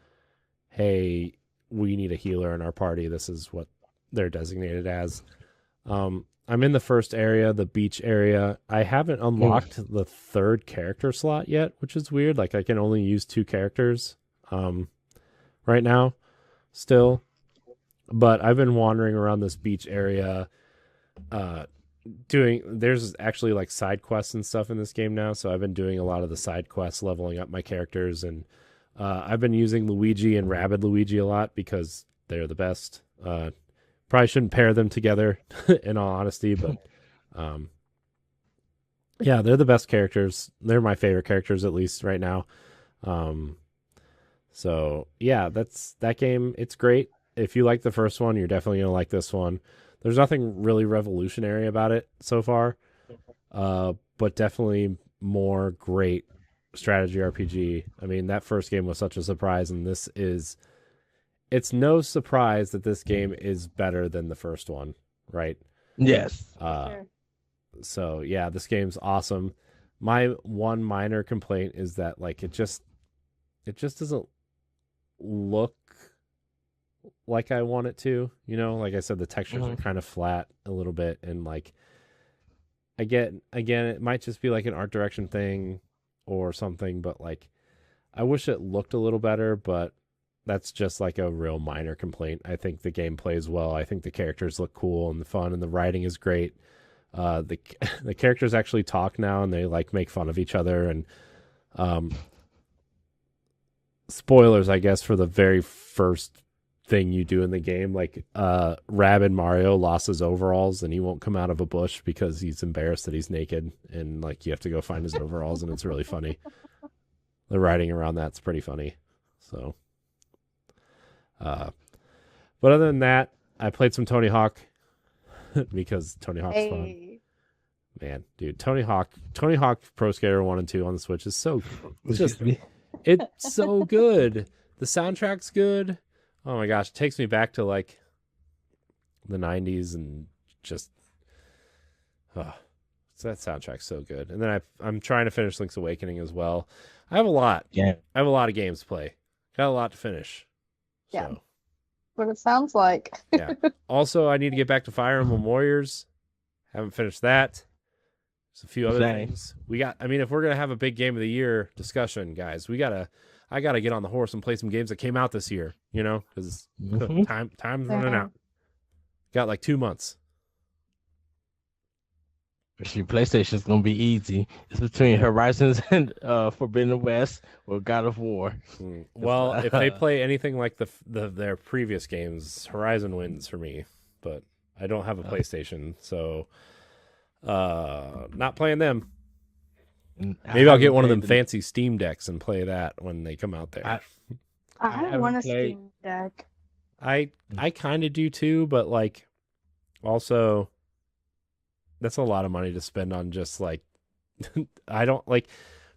hey, we need a healer in our party. This is what they're designated as. I'm in the first area, the beach area. I haven't unlocked the third character slot yet, which is weird. Like I can only use 2 characters right now still. But I've been wandering around this beach area there's actually like side quests and stuff in this game now, so I've been doing a lot of the side quests, leveling up my characters, and I've been using Luigi and Rabbid Luigi a lot because they're the best. Probably shouldn't pair them together in all honesty, but yeah, they're the best characters. They're my favorite characters, at least right now. So yeah, that's that game. It's great. If you like the first one, you're definitely going to like this one. There's nothing really revolutionary about it so far, but definitely more great strategy RPG. I mean, that first game was such a surprise, and it's no surprise that this game is better than the first one, right? Yes. Sure. So yeah, this game's awesome. My one minor complaint is that like it just doesn't look like I want it to, like I said, the textures are kind of flat a little bit, and like again, it might just be like an art direction thing or something, but like I wish it looked a little better, but that's just like a real minor complaint. I think the game plays well. I think the characters look cool and fun, and the writing is great. The characters actually talk now, and they like make fun of each other, and spoilers, I guess, for the very first thing you do in the game, like Rabbid Mario lost his overalls and he won't come out of a bush because he's embarrassed that he's naked, and like you have to go find his overalls, and it's really funny. The writing around that's pretty funny. So but other than that, I played some Tony Hawk because Tony Hawk's fun. Man, dude, Tony Hawk Pro Skater 1 and 2 on the Switch is so it's so good. The soundtrack's good. Oh my gosh, it takes me back to like the 90s, and just so that soundtrack's so good. And then I'm trying to finish Link's Awakening as well. I have a lot. Yeah. I have a lot of games to play. Got a lot to finish. Yeah. So, What it sounds like. yeah. Also, I need to get back to Fire Emblem Warriors. Haven't finished that. There's a few other things. If we're going to have a big game of the year discussion, guys, I got to get on the horse and play some games that came out this year, because time's running out. Got like 2 months. Your PlayStation's gonna be easy. It's between Horizons and Forbidden West or God of War. Well, if they play anything like their previous games, Horizon wins for me. But I don't have a PlayStation, so not playing them. Maybe I'll get one of them fancy Steam Decks and play that when they come out there. I want a Steam Deck. I kind of do too, but like also that's a lot of money to spend on just like I don't like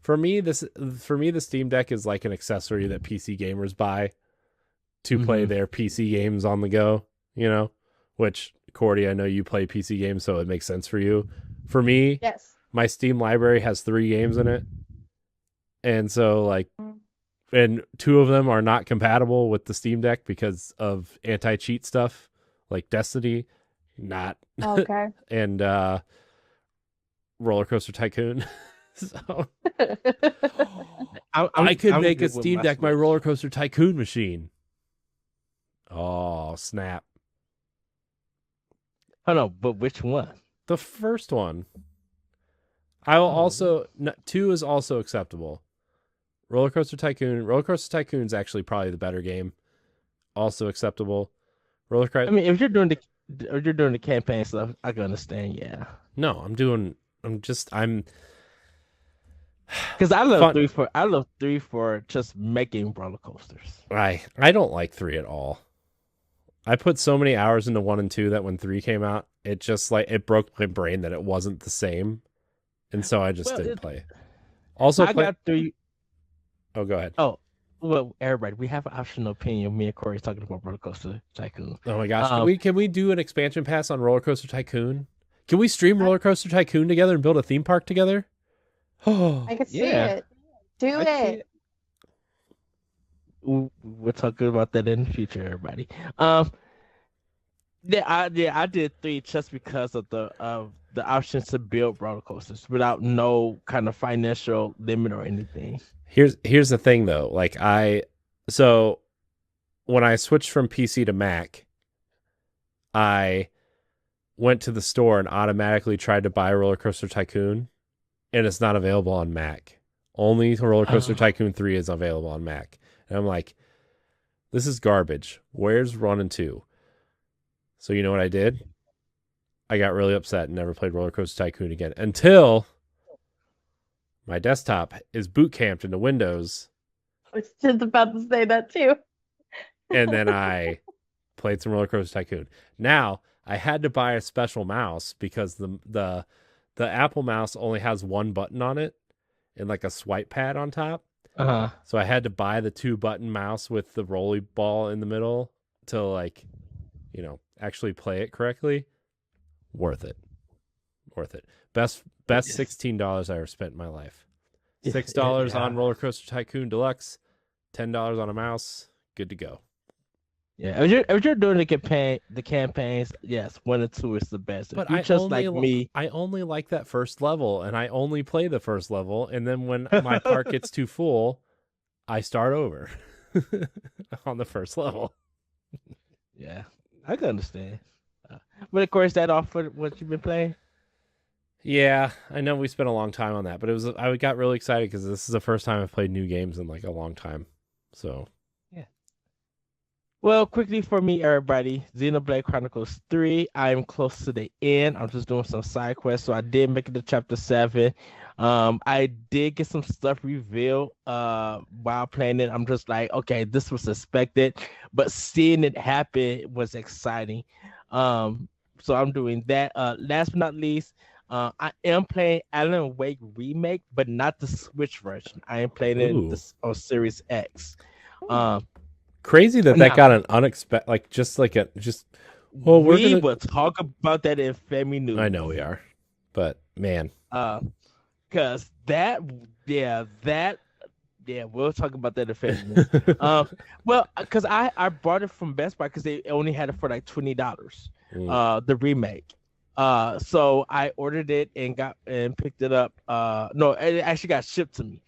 for me the Steam Deck is like an accessory that PC gamers buy to play their PC games on the go, which Courty, I know you play PC games, so it makes sense for you. For me, yes. My Steam library has 3 games in it. And so like and 2 of them are not compatible with the Steam Deck because of anti-cheat stuff, like Destiny, not Okay. and Roller Coaster Tycoon. So I could make a Steam Deck my Roller Coaster Tycoon machine. Oh, snap. Hold on, but which one? The first one. I will Oh. also 2 is also acceptable. Roller Coaster Tycoon. Roller Coaster Tycoon's actually probably the better game. Also acceptable. Roller I Coaster. mean, if you're doing the campaign stuff, I can understand. Yeah, No, I'm because fun. I love 3 for just making roller coasters. I don't like 3 at all. I put so many hours into 1 and 2 that when 3 came out, it just like it broke my brain that it wasn't the same, and so I just didn't play. Also, got 3. Oh, go ahead. Oh, well, everybody, we have an optional opinion. Me and Corey talking about Roller Coaster Tycoon. Oh my gosh, can we do an expansion pass on Roller Coaster Tycoon? Can we stream Roller Coaster Tycoon together and build a theme park together? I can see it. Do it. We'll talk about that in the future, everybody. I did 3 just because of the options to build roller coasters without no kind of financial limit or anything. Here's the thing though, so when I switched from PC to Mac, I went to the store and automatically tried to buy Roller Coaster Tycoon, and it's not available on Mac. Only Roller Coaster Tycoon 3 is available on Mac. And I'm like, this is garbage. Where's 1 and 2? So you know what I did? I got really upset and never played Roller Coaster Tycoon again until my desktop is boot camped into Windows. I was just about to say that too. And then I played some Roller Coaster Tycoon. Now, I had to buy a special mouse because the Apple mouse only has 1 button on it and like a swipe pad on top. So I had to buy the 2-button mouse with the rolly ball in the middle to actually play it correctly. Worth it. Best $16 I ever spent in my life. $6 on Roller Coaster Tycoon Deluxe, $10 on a mouse. Good to go. Yeah, if you're doing the campaigns, yes, 1 and 2 is the best. But I only like that first level, and I only play the first level, and then when my park gets too full, I start over on the first level. Yeah, I can understand. But of course, that off for what you've been playing. Yeah, I know we spent a long time on that, but I got really excited because this is the first time I've played new games in like a long time. So. Well, quickly for me, everybody, Xenoblade Chronicles 3. I'm close to the end. I'm just doing some side quests, so I did make it to chapter 7. I did get some stuff revealed while playing it. I'm just like, okay, this was expected, but seeing it happen was exciting. So I'm doing that. Last but not least, I am playing Alan Wake Remake, but not the Switch version. I am playing it on Series X. Crazy that got an unexpected, we will talk about that in Femi News. I know we are, but man, because we'll talk about that in Femi News. Well, because I bought it from Best Buy because they only had it for like $20. The remake. So I ordered it and picked it up. No, it actually got shipped to me.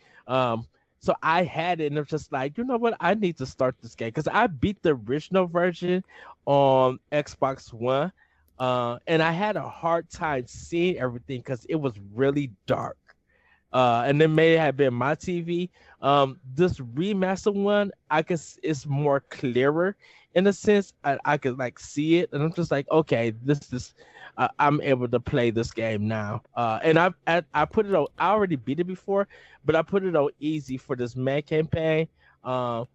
So I had it and it was just like, you know what? I need to start this game because I beat the original version on Xbox One. And I had a hard time seeing everything because it was really dark. And it may have been my TV. This remaster one, it's more clearer in a sense. I could like see it, and I'm just like, okay, this is. I'm able to play this game now. And I put it on. I already beat it before, but I put it on easy for this main campaign. I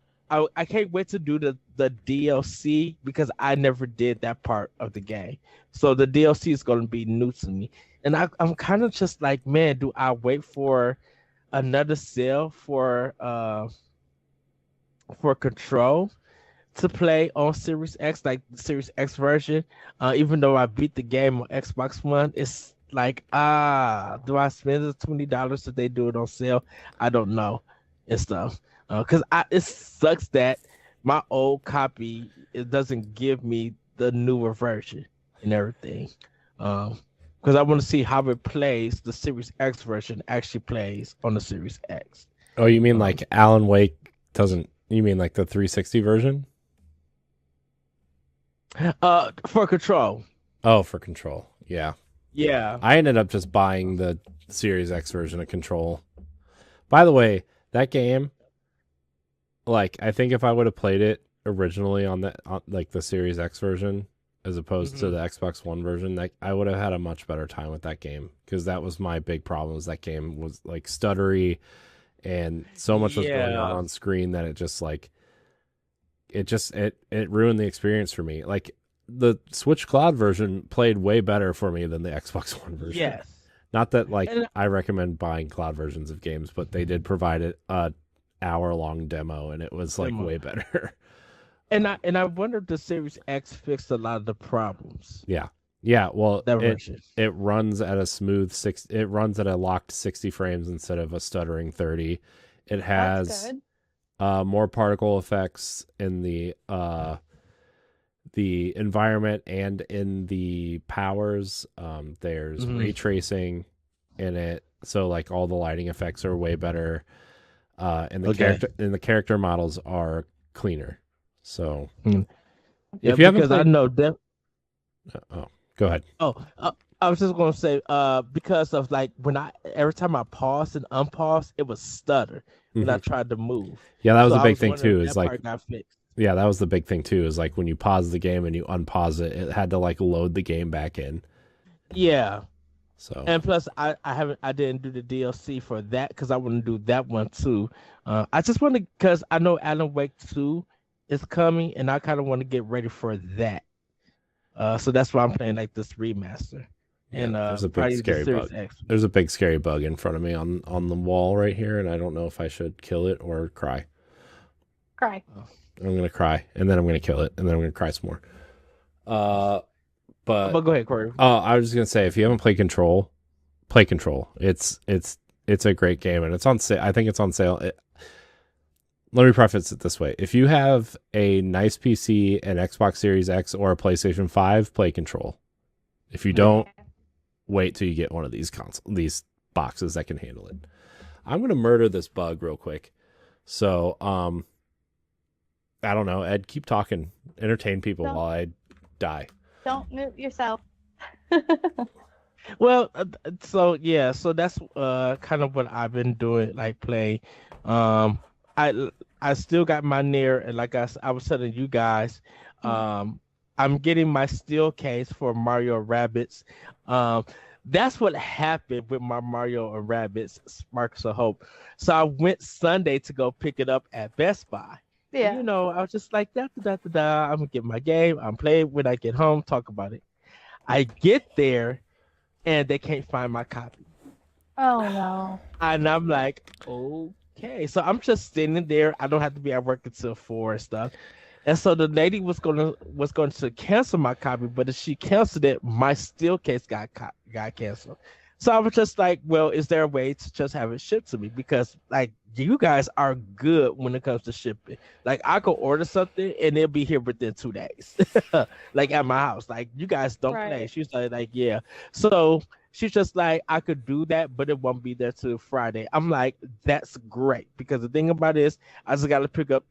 can't wait to do the DLC because I never did that part of the game. So the DLC is going to be new to me. And I'm kind of just like, man, do I wait for another sale for Control to play on Series X, like the Series X version? Even though I beat the game on Xbox One, it's like, do I spend the $20 that they do it on sale? I don't know and stuff. Because it sucks that my old copy, it doesn't give me the newer version and everything. Because I want to see how it plays. The Series X version actually plays on the Series X. Oh, you mean like Alan Wake doesn't? You mean like the 360 version? For Control. Oh, for Control. Yeah. Yeah. I ended up just buying the Series X version of Control. By the way, that game, like, I think if I would have played it originally on like the Series X version as opposed to the Xbox One version, like I would have had a much better time with that game, because that was my big problem. Was that game was like stuttery, and so much was going on screen that it just like it ruined the experience for me. Like the Switch Cloud version played way better for me than the Xbox One version. Yes. Not that like I recommend buying cloud versions of games, but they did provide a hour-long demo, and it was like way better. And I wonder if the Series X fixed a lot of the problems. Yeah. Well, it runs at a smooth it runs at a locked 60 frames instead of a stuttering 30. It has more particle effects in the environment and in the powers. There's ray tracing in it, so like all the lighting effects are way better. And the character models are cleaner. So if you haven't played... I know that. Go ahead. I was just gonna say, because of like every time I pause and unpause, it would stutter when I tried to move. Yeah, that was a big thing too. Is like fixed. Yeah, that was the big thing too. Is like when you pause the game and you unpause it, it had to like load the game back in. Yeah. So and plus, I didn't do the DLC for that because I want to do that one too. I just want to, because I know Alan Wake 2 is coming, and I kind of want to get ready for that. So that's why I'm playing like this remaster. Yeah, and there's a big scary bug. There's a big scary bug in front of me on the wall right here, and I don't know if I should kill it or cry. Cry. I'm gonna cry, and then I'm gonna kill it, and then I'm gonna cry some more. But go ahead, Corey. I was just gonna say, if you haven't played Control, play Control. It's a great game, and it's on sale. I think it's on sale. Let me preface it this way: if you have a nice PC, an Xbox Series X, or a PlayStation 5, play Control. If you don't, wait till you get one of these these boxes that can handle it. I'm gonna murder this bug real quick. So, I don't know, Ed, keep talking, entertain people while I die. Don't mute yourself. Well, so that's kind of what I've been doing, like play. I still got my NieR, and like I was telling you guys, I'm getting my steel case for Mario Rabbids. That's what happened with my Mario and Rabbids Sparks of Hope. So I went Sunday to go pick it up at Best Buy. Yeah. And, I was just like, I'm gonna get my game. I'm playing when I get home, talk about it. I get there and they can't find my copy. Oh no. And I'm like, okay. So I'm just standing there. I don't have to be at work until 4 and stuff. And so the lady was going to cancel my copy, but if she canceled it, my steel case got canceled. So I was just like, well, is there a way to just have it shipped to me? Because like you guys are good when it comes to shipping. Like I could order something and it'll be here within 2 days, like at my house. Like you guys don't play. She's like, yeah. So she's just like, I could do that, but it won't be there till Friday. I'm like, that's great, because the thing about it is, I gotta pick up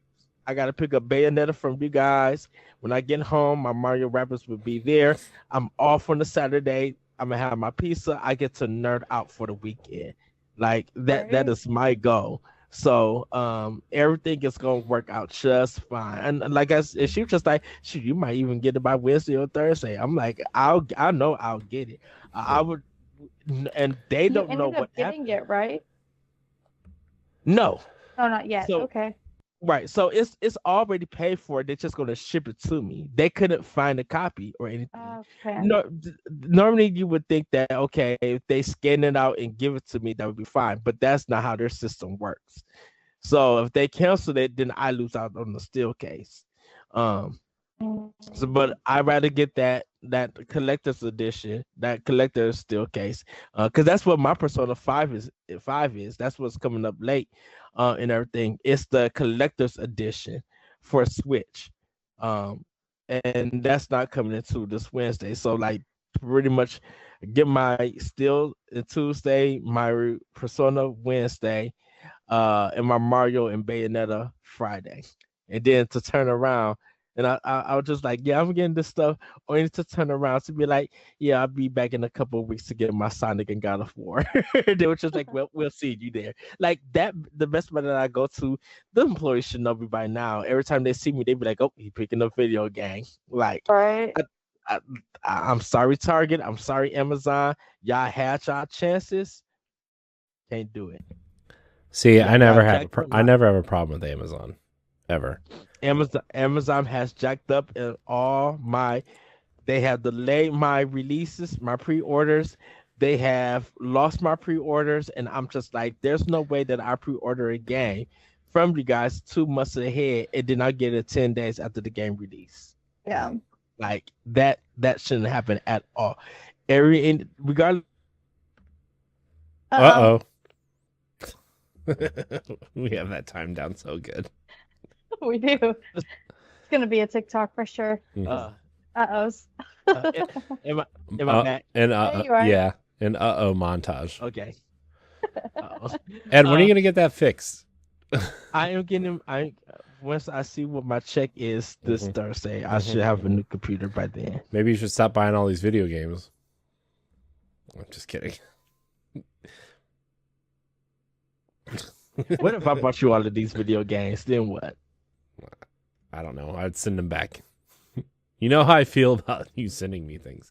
Bayonetta from you guys. When I get home, my Mario Rabbids will be there. I'm off on the Saturday. I'm gonna have my pizza. I get to nerd out for the weekend. Like that. That is my goal. So everything is gonna work out just fine. And like she was just like, shoot, you might even get it by Wednesday or Thursday. I'm like, I know I'll get it. I would, and they don't know what happened. Getting it right? No. Oh, not yet. So, okay. Right, so it's already paid for. They're just gonna ship it to me. They couldn't find a copy or anything. Okay. No, normally you would think that, okay, if they scan it out and give it to me, that would be fine. But that's not how their system works. So if they cancel it, then I lose out on the steel case. But I'd rather get that collector's edition, that collector's steel case, because that's what my Persona 5 is. That's what's coming up late. And everything. It's the collector's edition for Switch. And that's not coming into this Wednesday. So like pretty much get my Steel Tuesday, my Persona Wednesday, and my Mario and Bayonetta Friday. And then to turn around, And I was just like, yeah, I'm getting this stuff, only to turn around to be like, yeah, I'll be back in a couple of weeks to get my Sonic and God of War. They were just like, well, we'll see you there. Like that, the best part that I go to, the employees should know me by now. Every time they see me, they be like, oh, he picking up video game. Like, Right. I, I'm sorry, Target. I'm sorry, Amazon. Y'all had y'all chances. Can't do it. See, Yeah, I never have jacked up I never have a problem with Amazon, ever. Amazon has jacked up in all my. They have delayed my releases, my pre-orders. They have lost my pre-orders, and I'm just like, there's no way that I pre-order a game from you guys 2 months ahead and then I get it 10 days after the game release. Yeah. Like that shouldn't happen at all. Regardless. Uh-oh. We have that time down so good. We do. It's gonna be a TikTok for sure. Uh-ohs. Am I back? And There you are. yeah, an montage. Okay. Uh-oh. Ed, when are you gonna get that fixed? I am getting. Once I see what my check is this Thursday, I should have a new computer by then. Maybe you should stop buying all these video games. I'm just kidding. What if I bought you all of these video games? Then what? I don't know. I'd send them back. You know how I feel about you sending me things.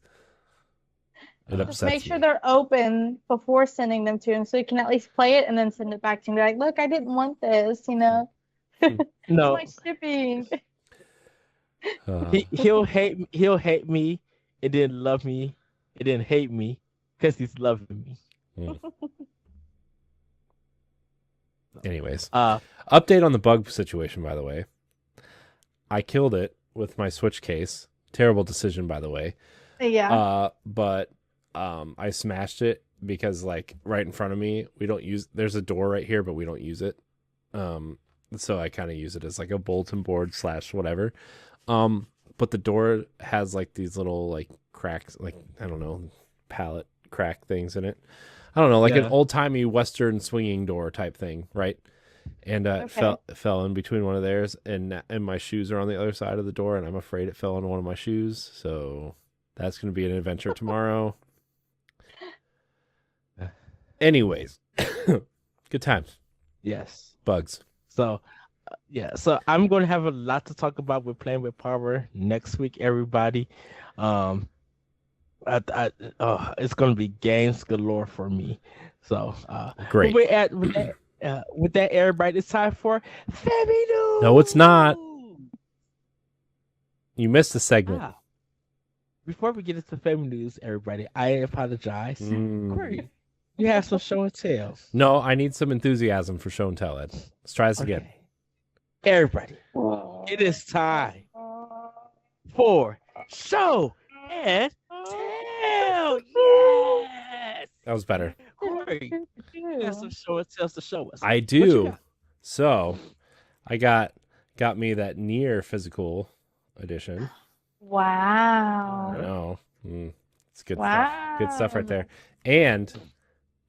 It Just upsets make sure me. they're open before sending them to him, so you can at least play it and then send it back to him. Be like, look, I didn't want this, you know. No, My shipping. he'll hate me, and then love me, and then hate me because he's loving me. Anyways, update on the bug situation, by the way. I killed it with my Switch case. Terrible decision, by the way. Yeah. But I smashed it because, like, right in front of me, there's a door right here, but we don't use it. So I kind of use it as like a bulletin board / whatever. But the door has like these little like cracks, like, I don't know, pallet crack things in it. I don't know, like an old timey Western swinging door type thing, right? And it fell in between one of theirs, and my shoes are on the other side of the door, and I'm afraid it fell on one of my shoes. So that's going to be an adventure tomorrow. Anyways, good times. Yes. Bugs. So, so I'm going to have a lot to talk about with Playing with Power next week, everybody. It's going to be games galore for me. So, great. With that, everybody, it's time for Family News. No, it's not. You missed a segment. Before we get into Family News, everybody, I apologize. Corey, you have some show and tell. No, I need some enthusiasm for show and tell, Ed. Let's try this again. Everybody, it is time for show and tell. Yes. That was better. Corey, you have some show and tells to show us. I do. So, I got me that NieR physical edition. Wow. I know. It's good stuff. Good stuff right there. And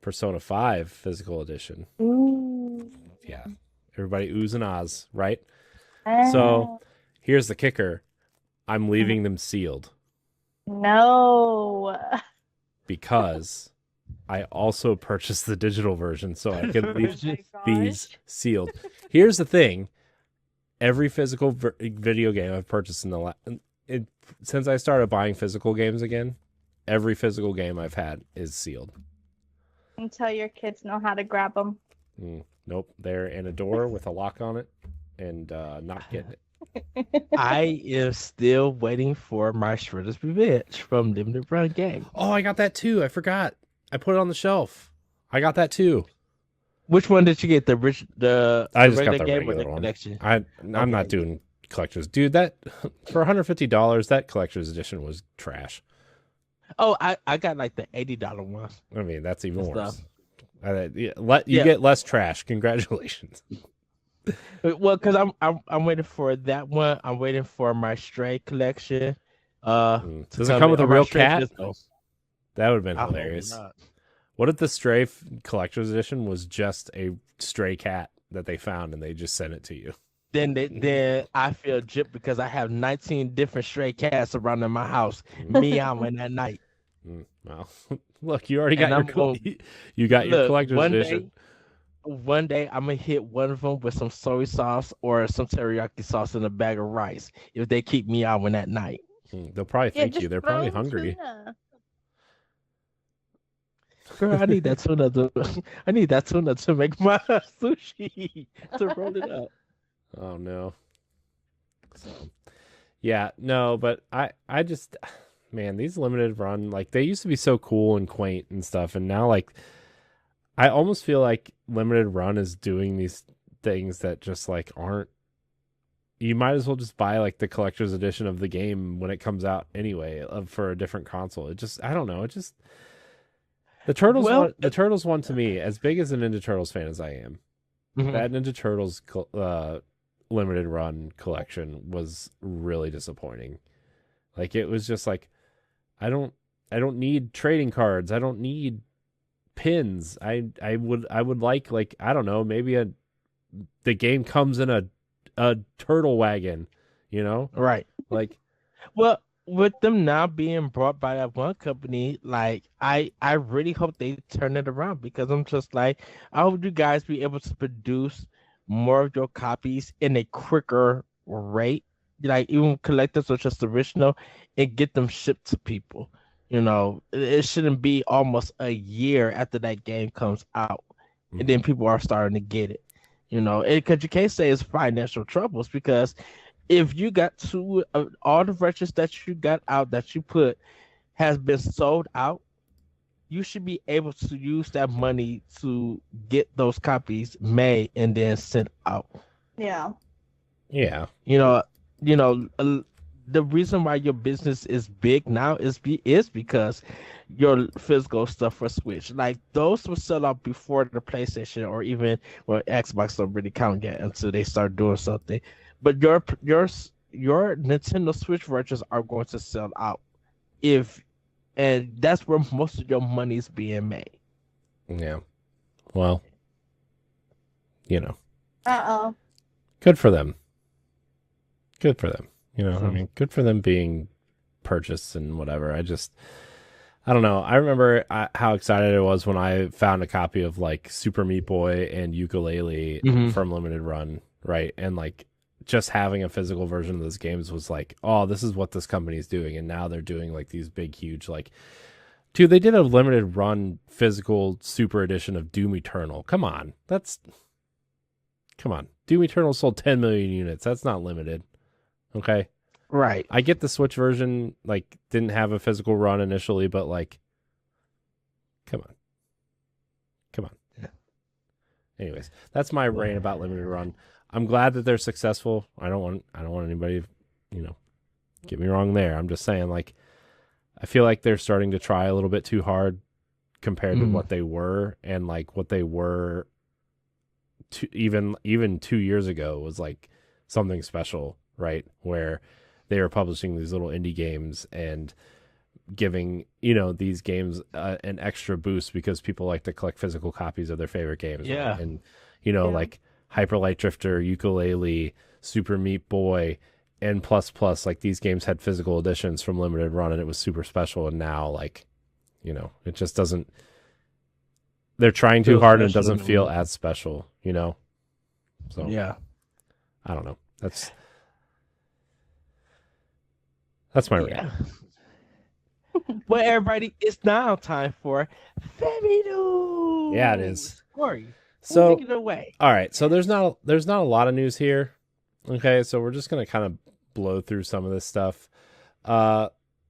Persona 5 physical edition. Ooh. Yeah. Everybody oohs and ahs, right? So, here's the kicker. I'm leaving them sealed. No. Because I also purchased the digital version so I could leave these sealed. Here's the thing. Every physical video game I've purchased since I started buying physical games again, every physical game I've had is sealed. Until your kids know how to grab them. Nope. They're in a door with a lock on it and not getting it. I am still waiting for my Shredder's Revenge from Limited Run game. Oh, I got that too. I forgot. I put it on the shelf. I got that too. Which one did you get? I just got the regular one. Collection? I'm not doing collectors. Dude, that for $150, that collector's edition was trash. Oh, I got like the $80 one. I mean, that's even worse. You get less trash. Congratulations. Well, because I'm waiting for that one. I'm waiting for my Stray collection. Does it come with a real cat? That would have been hilarious. What if the Stray collector's edition was just a stray cat that they found and they just sent it to you? then I feel gypped because I have 19 different stray cats around in my house meowing at night. Well, look, you already And got I'm going you got your look collector's edition. one day I'm gonna hit one of them with some soy sauce or some teriyaki sauce in a bag of rice if they keep meowing at night. They'll probably Yeah, thank you. just They're throw probably them hungry. tuna. Girl, I need that tuna to make my sushi to roll it up. Oh no. So, yeah, no, but I just, man, these limited run, like they used to be so cool and quaint and stuff, and now like I almost feel like limited run is doing these things that just like aren't. You might as well just buy like the collector's edition of the game when it comes out anyway, for a different console. It just, I don't know, it just the Turtles one to me, as big as a Ninja Turtles fan as I am, that Ninja Turtles limited run collection was really disappointing. Like it was just like I don't need trading cards. I don't need pins. I would like I don't know, maybe the game comes in a turtle wagon, you know? Right. Like Well, with them now being bought by that one company, like I really hope they turn it around because I'm just like, I hope you guys be able to produce more of your copies in a quicker rate, like even collectors or just original, and get them shipped to people. It shouldn't be almost a year after that game comes out, and then people are starting to get it. Because you can't say it's financial troubles because if you got all the retros that you got out that you put has been sold out, you should be able to use that money to get those copies made and then sent out. Yeah. Yeah. The reason why your business is big now is because your physical stuff for Switch. Like those will sell out before the PlayStation or even Xbox don't really count yet until they start doing something. But your Nintendo Switch virtuals are going to sell out and that's where most of your money is being made. Yeah. Well, Uh-oh. good for them. Good for them. I mean, good for them being purchased and whatever. I don't know. I remember how excited I was when I found a copy of like Super Meat Boy and Ukulele from Limited Run, right? And like just having a physical version of those games was like, oh, this is what this company is doing. And now they're doing like these big, huge, like, dude, they did a limited run physical super edition of Doom Eternal. Come on. Doom Eternal sold 10 million units. That's not limited. Okay. Right. I get the Switch version, like, didn't have a physical run initially, but like, come on. Yeah. Anyways, that's my rant about limited run. I'm glad that they're successful. I don't want anybody, get me wrong there. I'm just saying, like, I feel like they're starting to try a little bit too hard compared to what they were, and like what they were even 2 years ago was like something special, right? Where they were publishing these little indie games and giving these games an extra boost because people like to collect physical copies of their favorite games. Yeah. Right? And like Hyper Light Drifter, Ukulele, Super Meat Boy, and plus, like these games had physical editions from limited run and it was super special. And now, like, it just doesn't. They're trying too hard and it doesn't feel as special, So yeah, I don't know. That's my rant. Well, everybody, it's now time for Family News. Yeah, it is. Corey, so take it away. All right, so there's not a lot of news here. Okay, so we're just gonna kind of blow through some of this stuff.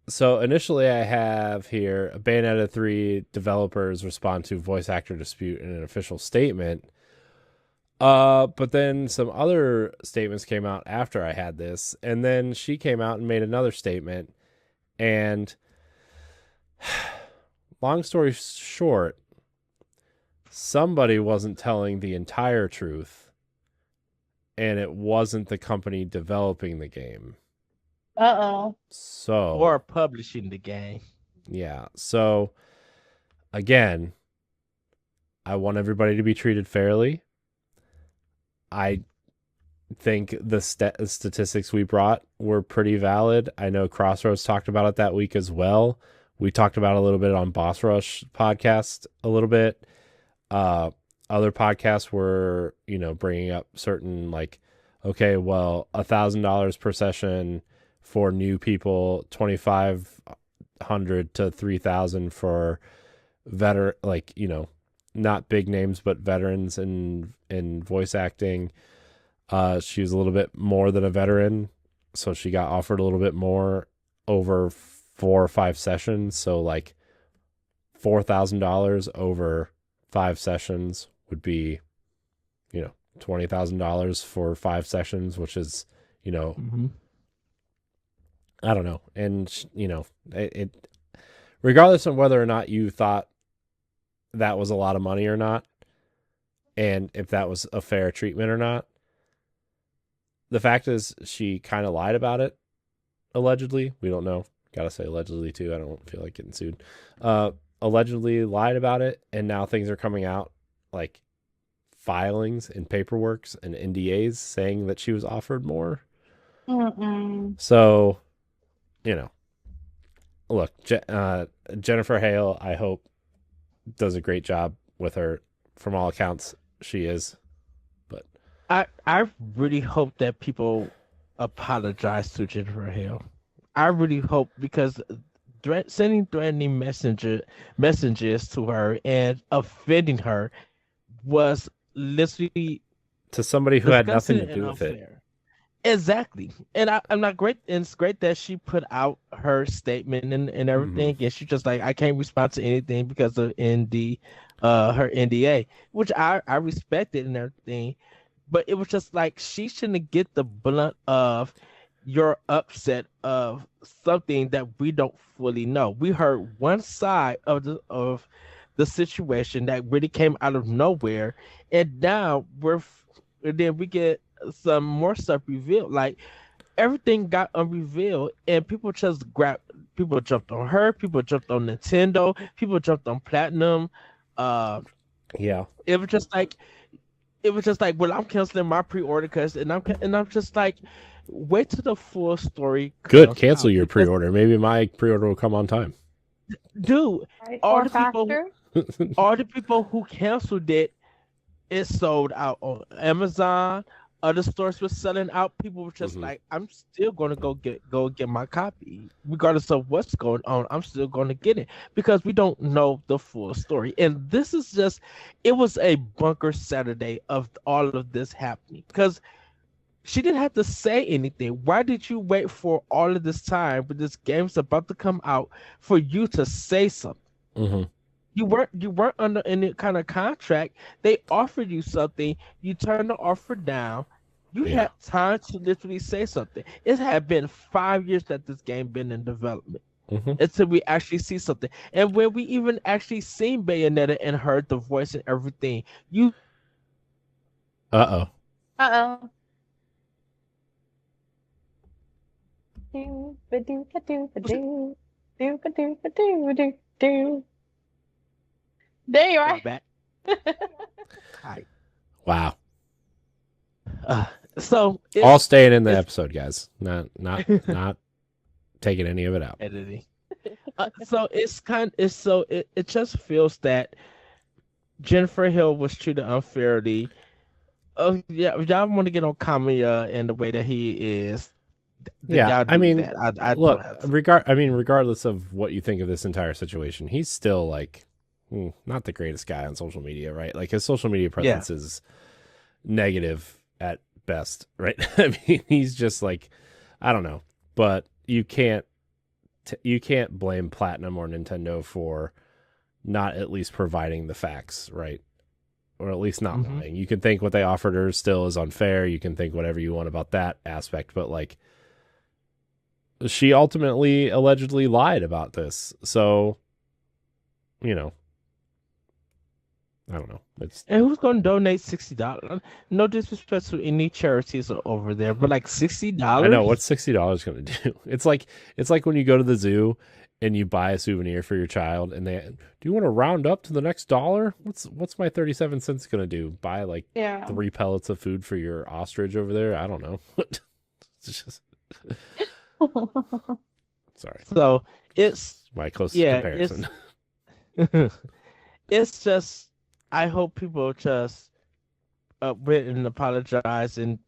So initially, I have here Bayonetta 3 developers respond to voice actor dispute in an official statement. But then some other statements came out after I had this, and then she came out and made another statement. And long story short, somebody wasn't telling the entire truth, and it wasn't the company developing the game. Uh-oh. Or publishing the game. Yeah. So, again, I want everybody to be treated fairly. I think the statistics we brought were pretty valid. I know Crossroads talked about it that week as well. We talked about it a little bit on Boss Rush podcast a little bit. Other podcasts were, bringing up certain like, okay, well, $1,000 per session for new people, 2,500 to 3,000 for veteran, like, not big names, but veterans in voice acting. She was a little bit more than a veteran, so she got offered a little bit more over 4 or 5 sessions. So like $4,000 over 5 sessions would be, $20,000 for 5 sessions, which is, Mm-hmm. I don't know. And, it regardless of whether or not you thought that was a lot of money or not, and if that was a fair treatment or not, the fact is she kind of lied about it, allegedly. We don't know. Gotta say allegedly, too. I don't feel like getting sued. Allegedly lied about it, and now things are coming out, like filings and paperworks and NDAs saying that she was offered more. Mm-mm. So, look, Jennifer Hale, I hope, does a great job with her. From all accounts, she is. But I really hope that people apologize to Jennifer Hale. I really hope, because sending threatening messages to her and offending her was literally to somebody who had nothing disgusting to and do with it. unfair. Exactly. And I'm not great. And it's great that she put out her statement and everything. And she just like, I can't respond to anything because of her NDA, which I respected and everything. But it was just like, she shouldn't get the blunt of your upset of something that we don't fully know. We heard one side of the situation that really came out of nowhere, and now and then we get some more stuff revealed. Like, everything got unrevealed, and people jumped on her, people jumped on Nintendo, people jumped on Platinum. Yeah, It was just like, well, I'm canceling my pre-order and I'm just like, wait till the full story good. comes Cancel out. your Because, pre-order. Maybe my pre-order will come on time. dude, Right? all Or the people faster. all the people who canceled it sold out on Amazon. Other stores were selling out. People were just Mhm. like, I'm still gonna go get my copy, regardless of what's going on. I'm still gonna get it because we don't know the full story. And this is just, it was a bunker Saturday of all of this happening, because she didn't have to say anything. Why did you wait for all of this time when this game's about to come out for you to say something? Mhm. You weren't under any kind of contract. They offered you something. You turned the offer down. You Yeah. had time to literally say something. It had been 5 years that this game been in development Mhm. until we actually see something. And when we even actually seen Bayonetta and heard the voice and everything, you Uh-oh. Uh-oh. Do ba do ba do ba do do ba do ba do do do. There you are. back. Hi. Wow. So All staying in the it's episode, guys. Not taking any of it out. editing. So it just feels that Jennifer Hill was treated unfairly. Oh yeah, if y'all want to get on Kamiya and the way that he is, then Yeah, y'all I do mean, that. I look, don't have to. regardless of what you think of this entire situation, he's still like not the greatest guy on social media, right? Like, his social media Yeah. presence is negative at best, right? I mean, he's just like, I don't know, but you can't blame Platinum or Nintendo for not at least providing the facts, right? Or at least not Mhm. lying. You can think what they offered her still is unfair. You can think whatever you want about that aspect, but like, she ultimately allegedly lied about this. So, I don't know. It's And who's gonna donate $60? No disrespect to any charities over there, but like I know, $60? what's $60 going to do? It's like when you go to the zoo and you buy a souvenir for your child, and do you want to round up to the next dollar? What's my 37 cents going to do? Buy like Yeah. 3 pellets of food for your ostrich over there? I don't know. It's just sorry, So it's my closest yeah, comparison. it's just I hope people just went and apologize and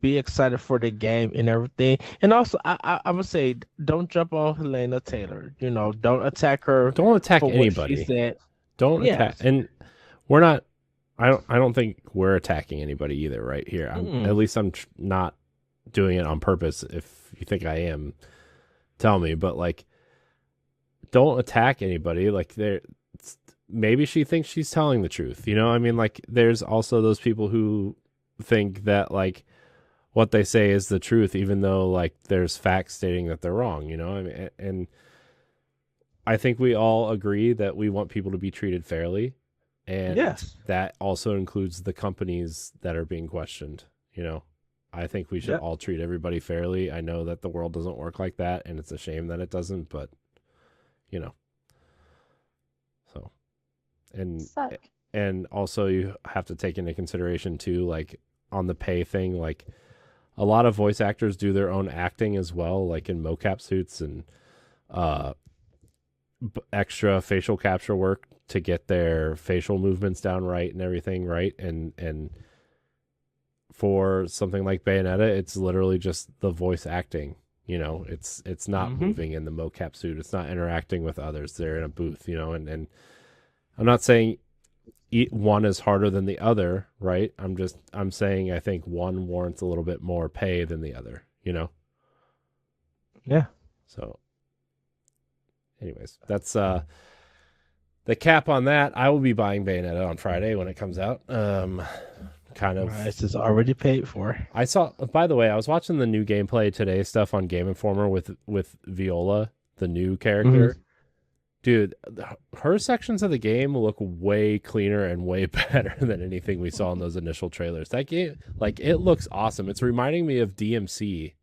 be excited for the game and everything. And also, I would say don't jump on Helena Taylor. Don't attack her Don't attack for what she anybody. said. Don't attack, Yes. and we're not. I don't think we're attacking anybody either, right here. At least I'm not doing it on purpose. If you think I am, tell me. But like, don't attack anybody. Like, maybe she thinks she's telling the truth. I mean, like, there's also those people who think that like what they say is the truth, even though like there's facts stating that they're wrong. I mean, and I think we all agree that we want people to be treated fairly. And Yes. that also includes the companies that are being questioned. I think we should Yep. all treat everybody fairly. I know that the world doesn't work like that, and it's a shame that it doesn't, but so Suck. and also you have to take into consideration too, like on the pay thing, like a lot of voice actors do their own acting as well, like in mocap suits and extra facial capture work to get their facial movements down right and everything right. And for something like Bayonetta, it's literally just the voice acting. It's not moving in the mocap suit. It's not interacting with others. They're in a booth, and I'm not saying one is harder than the other, right? I'm saying I think one warrants a little bit more pay than the other, Yeah. So anyways, that's the cap on that. I will be buying Bayonetta on Friday when it comes out. Kind of. This is already paid for. I saw. By the way, I was watching the new gameplay today stuff on Game Informer with Viola, the new character. Dude, her sections of the game look way cleaner and way better than anything we saw in those initial trailers. That game, like, it looks awesome. It's reminding me of DMC,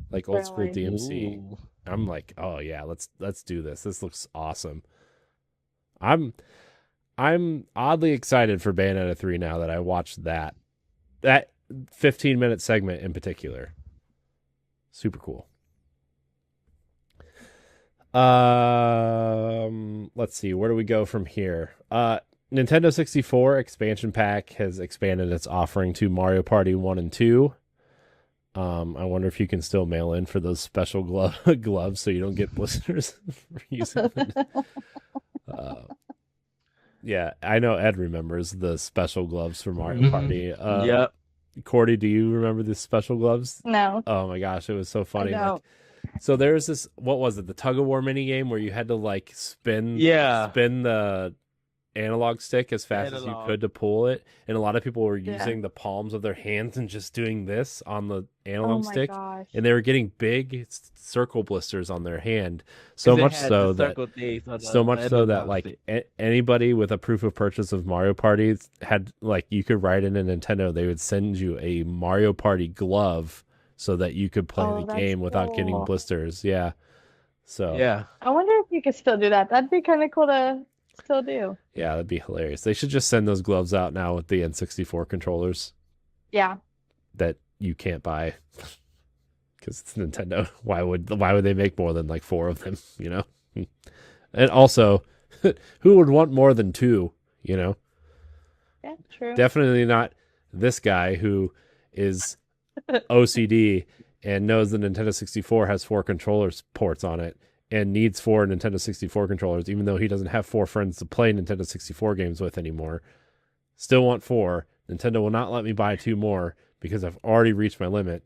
like old school Really? DMC. Ooh. I'm like, oh yeah, let's do this. This looks awesome. I'm oddly excited for Bayonetta 3 now that I watched that 15-minute segment in particular. Super cool. Let's see, where do we go from here? Nintendo 64 expansion pack has expanded its offering to Mario Party 1 and 2. I wonder if you can still mail in for those special gloves so you don't get blisters for using them. Yeah, I know Ed remembers the special gloves for Mario Party. Yep. Courty, do you remember the special gloves? No. Oh my gosh, it was so funny. I don't. Like, so there was this, what was it, the tug of war mini game where you had to like spin the analog stick as fast as you could to pull it, and a lot of people were using the palms of their hands and just doing this on the analog stick, Gosh. and they were getting big circle blisters on their hand, so much so that like anybody with a proof of purchase of Mario Party had, like, you could write in a Nintendo, they would send you a Mario Party glove so that you could play the game without getting blisters. Yeah. So yeah, I wonder if you could still do that. That'd be kind of cool to still do. yeah, that'd be hilarious. They should just send those gloves out now with the N64 controllers. Yeah. That you can't buy because it's Nintendo. Why would they make more than like 4 of them? And also, who would want more than 2? Yeah, true. Definitely not this guy who is OCD and knows the Nintendo 64 has 4 controllers ports on it and needs 4 Nintendo 64 controllers, even though he doesn't have 4 friends to play Nintendo 64 games with anymore. Still want 4. Nintendo will not let me buy 2 more because I've already reached my limit.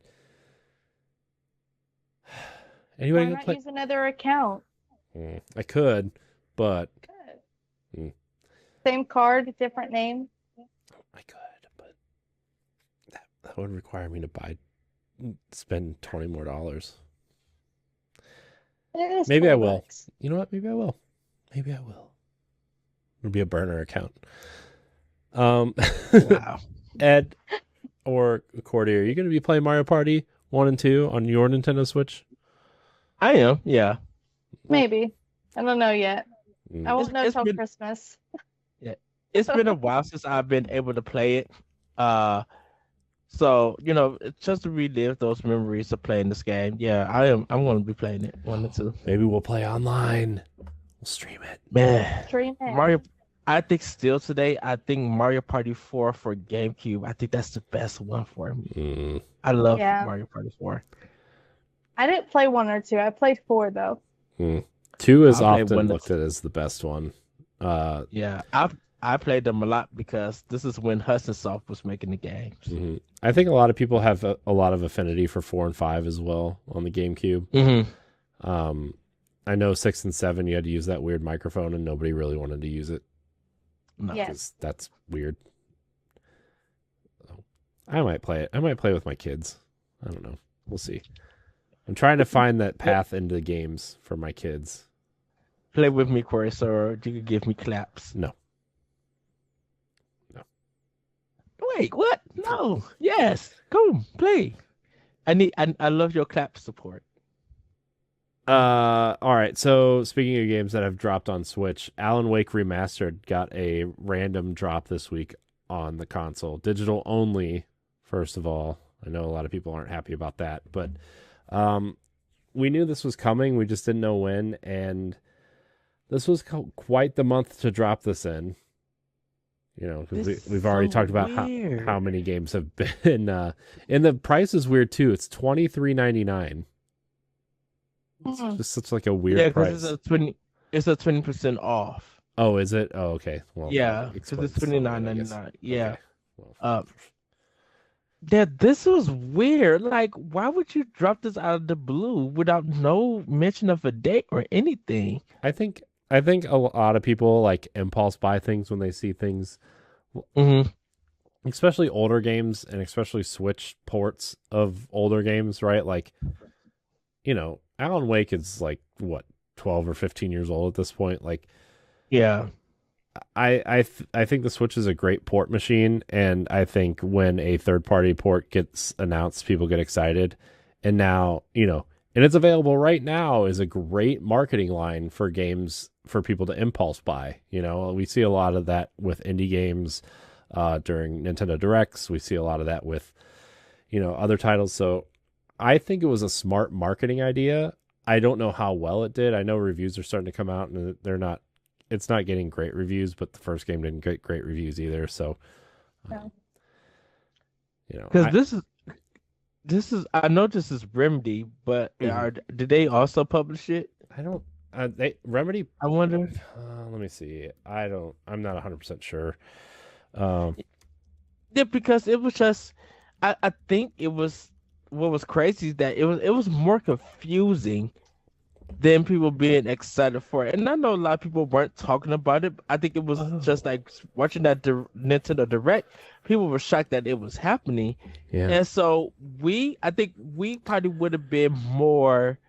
Anybody Why gonna not play? use another account? I could, but Same card, different name. I could, but that would require me to spend $20 more. It is Maybe I $20. will. You know what? Maybe I will. It'll be a burner account. Wow. Ed or Courty, are you going to be playing Mario Party 1 and 2 on your Nintendo Switch? I am, yeah. Maybe. I don't know yet. I won't know till Christmas. Yeah, it's been a while since I've been able to play it. So it's just to relive those memories of playing this game. Yeah, I'm going to be playing it 1 and 2. Maybe we'll play online. We'll stream it. Man, Stream it. Mario. I think still today, I think Mario Party 4 for GameCube. I think that's the best one for me. I love Mario Party 4. I didn't play 1 or 2. I played 4 though. 2 is often looked at as the best one. Yeah, I played them a lot because this is when Hudson Soft was making the games. Mm-hmm. I think a lot of people have a lot of affinity for 4 and 5 as well on the GameCube. Mm-hmm. I know 6 and 7 you had to use that weird microphone and nobody really wanted to use it. No. Yes. That's weird. I might play it. I might play with my kids. I don't know. We'll see. I'm trying to find that path into the games for my kids. Play with me, Corey, so you can give me claps. No. Wait, what? No. Yes. Come play. I love your clap support. All right. So speaking of games that have dropped on Switch, Alan Wake Remastered got a random drop this week on the console. Digital only, first of all. I know a lot of people aren't happy about that, but we knew this was coming. We just didn't know when, and this was quite the month to drop this in. Because we've already talked about how many games have been, and the price is weird too. It's $23.99. It's just such like a weird price. It's a 20% off. Oh, is it? Oh, okay. Well, yeah, because it's $29.99. Yeah. Okay. Well, yeah, this was weird. Like, why would you drop this out of the blue without no mention of a date or anything? I think a lot of people like impulse buy things when they see things, especially older games and especially Switch ports of older games, right? Like, Alan Wake is like what 12 or 15 years old at this point. Like, yeah, I think the Switch is a great port machine, and I think when a third-party port gets announced, people get excited. And now, and it's available right now is a great marketing line for games for people to impulse buy. We see a lot of that with indie games during Nintendo Directs. We see a lot of that with, other titles. So I think it was a smart marketing idea. I don't know how well it did. I know reviews are starting to come out and it's not getting great reviews, but the first game didn't get great reviews either. So, because this is I know this is Remedy, but did they also publish it? I don't. Remedy. I wonder. Let me see. I'm not 100% sure. Yeah, because it was just. I think it was. What was crazy is that it was more confusing than people being excited for it. And I know a lot of people weren't talking about it. I think it was just like watching that Nintendo Direct. People were shocked that it was happening. Yeah. And so I think we probably would have been more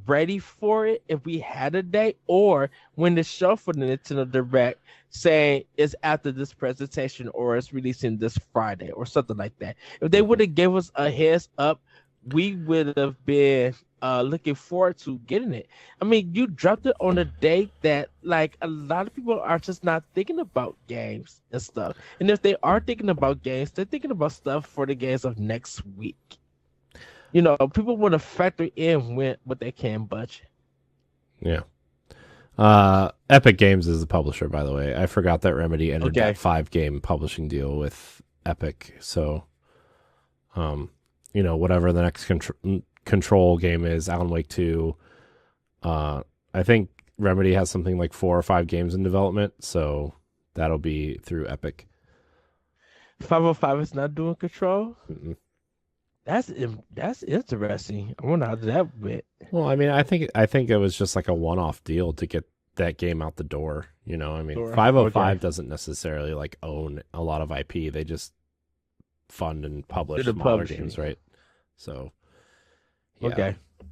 ready for it if we had a date, or when the show for the Nintendo Direct saying it's after this presentation or it's releasing this Friday or something like that. If they would have gave us a heads up, we would have been looking forward to getting it. I mean, you dropped it on a date that like a lot of people are just not thinking about games and stuff. And if they are thinking about games, they're thinking about stuff for the games of next week. People want to factor in what they can budget. Yeah. Epic Games is the publisher, by the way. I forgot that Remedy entered that 5-game publishing deal with Epic. So, whatever the next Control game is, Alan Wake 2. I think Remedy has something like 4 or 5 games in development, so that'll be through Epic. 505 is not doing Control? Mm-mm. That's interesting. I wonder how that went. Well, I mean, I think it was just like a one-off deal to get that game out the door. I mean, sure. 505 doesn't necessarily like own a lot of IP. They just fund and publish smaller games, right? So, yeah. Okay. I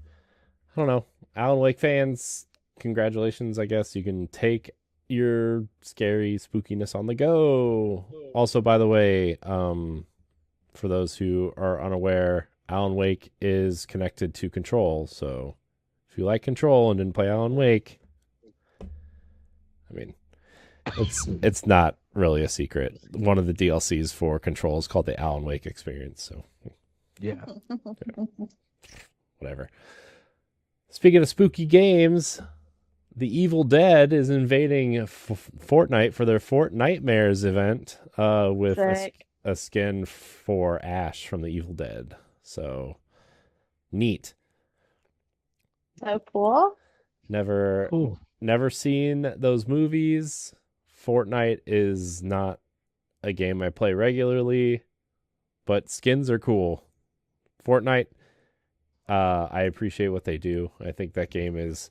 don't know. Alan Wake fans, congratulations. I guess you your scary spookiness on the go. Also, by the way, for those who are unaware, Alan Wake is connected to Control. So if you like Control and didn't play Alan Wake, I mean, it's not really a secret. One of the DLCs for Control is called the Alan Wake Experience. So Yeah. whatever. Speaking of spooky games, The Evil Dead is invading Fortnite for their Fort Nightmares event with a skin for Ash from The Evil Dead. So neat. So cool. Never seen those movies. Fortnite is not a game I play regularly, but skins are cool. Fortnite, I appreciate what they do. I think that game is...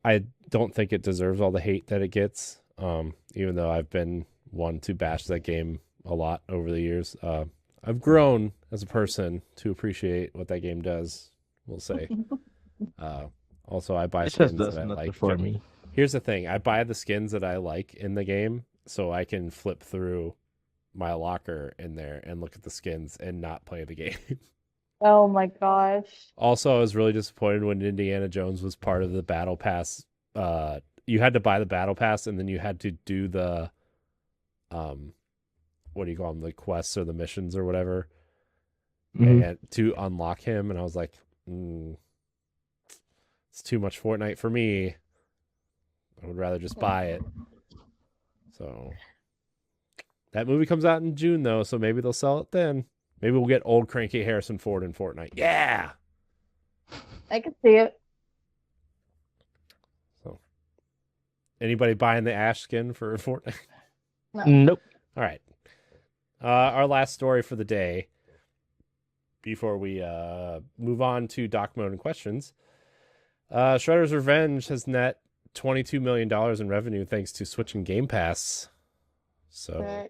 I don't think it deserves all the hate that it gets, even though I've been one to bash that game a lot over the years. I've grown as a person to appreciate what that game does, we'll say. Also, I buy skins that I like. For me. Here's the thing. I buy the skins that I like in the game so I can flip through my locker in there and look at the skins and not play the game. Oh my gosh. Also, I was really disappointed when Indiana Jones was part of the Battle Pass. You had to buy the Battle Pass and then you had to do the, what do you call them? The quests or the missions or whatever. Mm-hmm. And to unlock him. And I was like, it's too much Fortnite for me. I would rather just buy it. So that movie comes out in June though, so maybe they'll sell it then. Maybe we'll get old cranky Harrison Ford in Fortnite. Yeah. I can see it. So anybody buying the Ash skin for Fortnite? No. Nope. All right. Our last story for the day before we move on to doc mode and questions. Shredder's Revenge has net $22 million in revenue thanks to Switch and Game Pass. So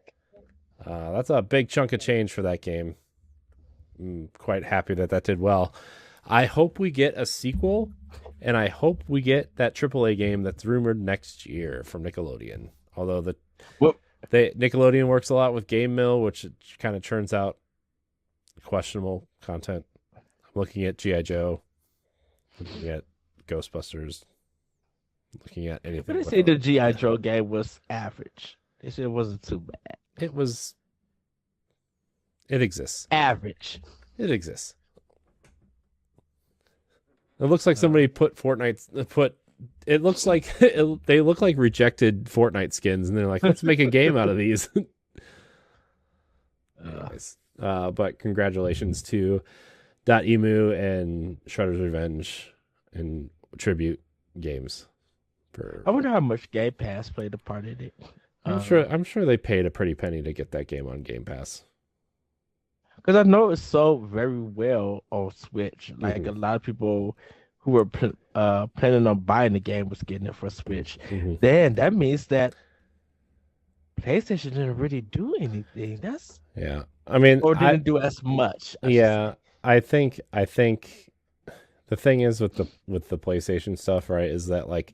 that's a big chunk of change for that game. I'm quite happy that did well. I hope we get a sequel, and I hope we get that AAA game that's rumored next year from Nickelodeon. Although Nickelodeon works a lot with Game Mill, which kind of churns out questionable content. I'm looking at G.I. Joe, looking at Ghostbusters, looking at anything. But they say the G.I. Joe game was average. They said it wasn't too bad. It exists. Average. It exists. It looks like somebody put it looks like they look like rejected Fortnite skins, and they're like, let's make a game out of these. Anyways, but congratulations to .emu and Shredder's Revenge and Tribute Games. I wonder how much Game Pass played a part in it. I'm sure they paid a pretty penny to get that game on Game Pass. Because I know it's sold very well on Switch. Like a lot of people who were planning on buying the game was getting it for Switch. Then that means that PlayStation didn't really do anything. I mean, or didn't do as much. I think the thing is with the PlayStation stuff, right, is that like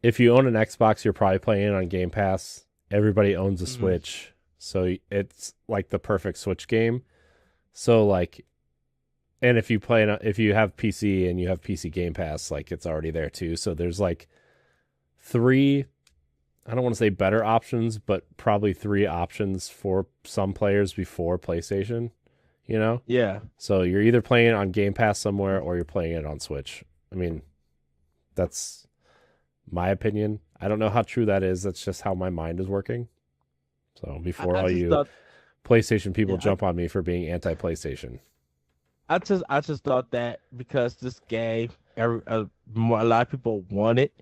if you own an Xbox, you're probably playing it on Game Pass. Everybody owns a Switch, so it's like the perfect Switch game. So like, and if you have PC and you have PC Game Pass, like it's already there too. So there's like three, I don't want to say better options, but probably three options for some players before PlayStation, you know? Yeah. So you're either playing it on Game Pass somewhere or you're playing it on Switch. I mean, that's my opinion. I don't know how true that is. That's just how my mind is working. So before PlayStation people jump on me for being anti-PlayStation. I just thought that because this game, a lot of people want it,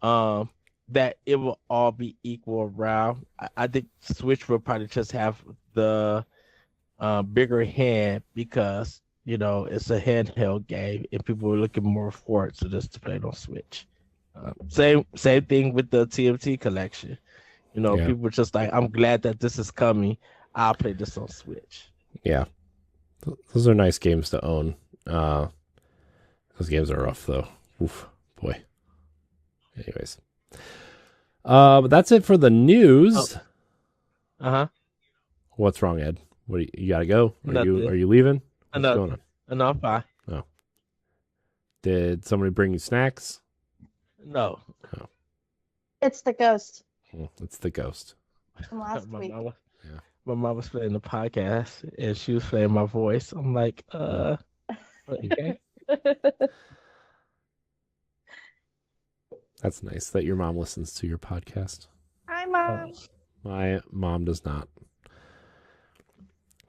that it will all be equal around. I think Switch will probably just have the bigger hand because, you know, it's a handheld game and people are looking more forward to this to play it on Switch. Same thing with the TMT collection. You know, people were just like, I'm glad that this is coming. I'll play this on Switch. Yeah. Those are nice games to own. Those games are rough, though. Oof, boy. Anyways. But that's it for the news. What's wrong, Ed? What you gotta go? Are you leaving? What's going on? No, I'm fine. Oh. Did somebody bring you snacks? No. Oh. It's the ghost. It's the ghost. From last week. My mom was playing the podcast and she was playing my voice. I'm like, okay. That's nice that your mom listens to your podcast. Hi, Mom. My mom does not.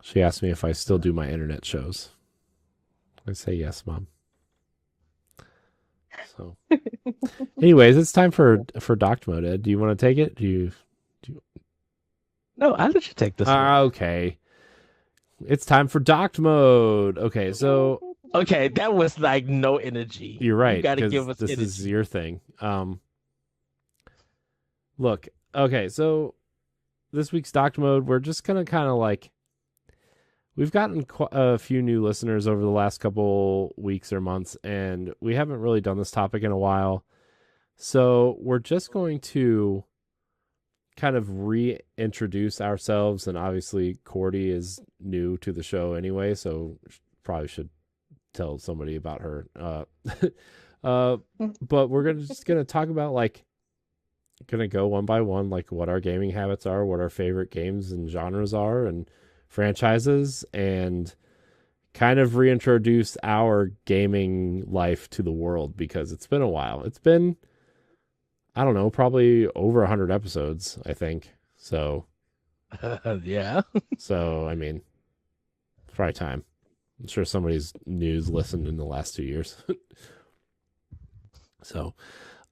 She asked me if I still do my internet shows. I say yes, Mom. So, anyways, it's time for docked mode. Ed, do you want to take it? Do you? No, I'll let you take this one. Okay. It's time for docked mode. Okay, so okay, that was like no energy. You're right. You gotta give us this energy. is your thing. Look, okay, so this week's docked mode, we're just gonna kind of like, we've gotten a few new listeners over the last couple weeks or months, and we haven't really done this topic in a while. So we're just going to kind of reintroduce ourselves, and obviously Courty is new to the show anyway, so probably should tell somebody about her. But we're just gonna talk about, like, gonna go one by one, like what our gaming habits are, what our favorite games and genres are, and franchises, and kind of reintroduce our gaming life to the world, because it's been a while. It's been, I don't know, probably over 100 episodes, I think. So, yeah. So, I mean, it's probably time. I'm sure somebody's news listened in the last 2 years. So,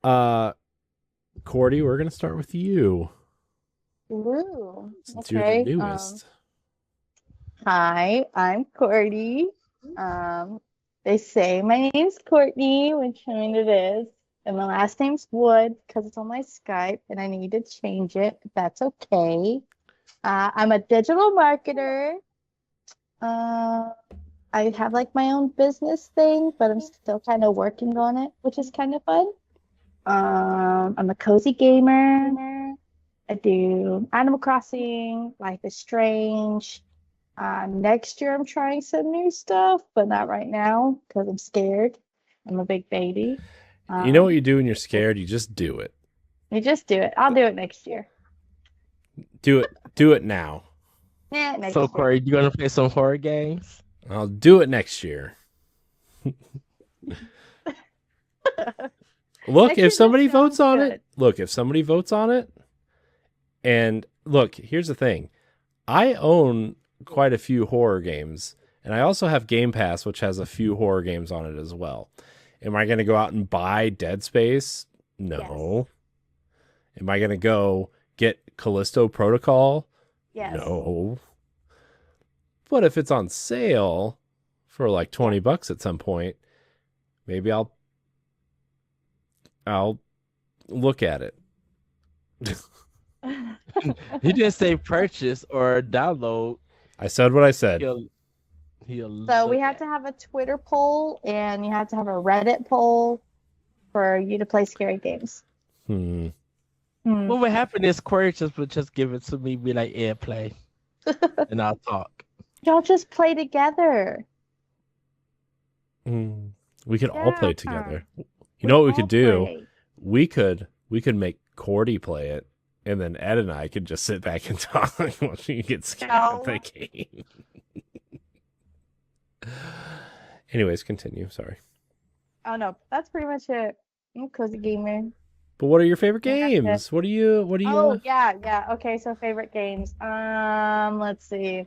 Courty, we're going to start with you. Ooh, Since okay. you're the newest. Hi, I'm Courty. They say my name's Courtney, which I mean it is. And my last name's Wood because it's on my Skype and I need to change it, if that's okay. I'm a digital marketer. I have like my own business thing, but I'm still kind of working on it, which is kind of fun. I'm a cozy gamer. I do Animal Crossing, Life is Strange. Next year I'm trying some new stuff, but not right now because I'm scared. I'm a big baby. You know what you do when you're scared? You just do it. You just do it. I'll do it next year. Do it now. Yeah, next So, year. Corey, you gonna play some horror games? I'll do it next year. Look, if somebody votes on it, and look, here's the thing. I own quite a few horror games, and I also have Game Pass, which has a few horror games on it as well. Am I going to go out and buy Dead Space? No. Yes. Am I going to go get Callisto Protocol? Yes. No. But if it's on sale for like $20 at some point, maybe I'll look at it. You didn't say purchase or download. I said what I said. So we have to have a Twitter poll and you have to have a Reddit poll for you to play scary games. What would happen is Corey would just give it to me, be like, yeah, play. And I'll talk. Y'all just play together. We could all play together. You know what we could do? We could make Courty play it, and then Ed and I could just sit back and talk while she gets scared of the game. Anyways, continue. Sorry. Oh no, that's pretty much it. I'm a cozy gamer. But what are your favorite games? What do you? Oh yeah. Okay, so favorite games. Let's see.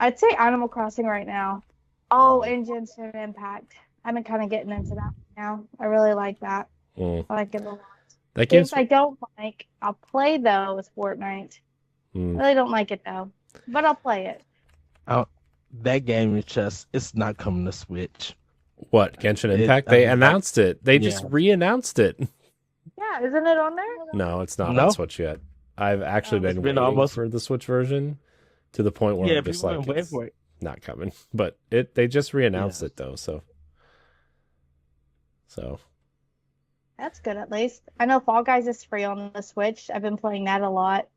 I'd say Animal Crossing right now. Oh, Genshin Impact. I've been kind of getting into that now. I really like that. I like it a lot. That games I don't like, I'll play though, is Fortnite. I really don't like it though, but I'll play it. Oh, that game is it's not coming to Switch. What, Genshin Impact? They announced it. They just re-announced it. Yeah, isn't it on there? No, it's not on Switch yet. I've actually been waiting almost for the Switch version to the point where I'm just like, it's not coming. But they just re-announced it though, so So That's good at least. I know Fall Guys is free on the Switch. I've been playing that a lot.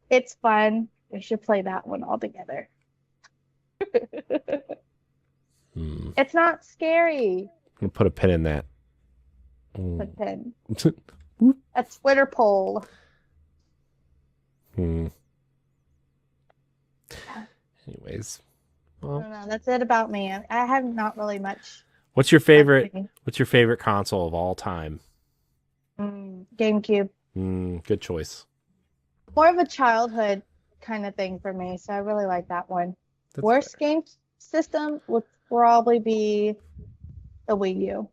It's fun. We should play that one all together. It's not scary. I'm gonna put a pin in that. Put pin. A Twitter poll. Anyways, I don't know. That's it about me. I have not really much. What's your favorite console of all time? GameCube. Good choice. More of a childhood kind of thing for me, so I really like that one. Worst game system would probably be the Wii U.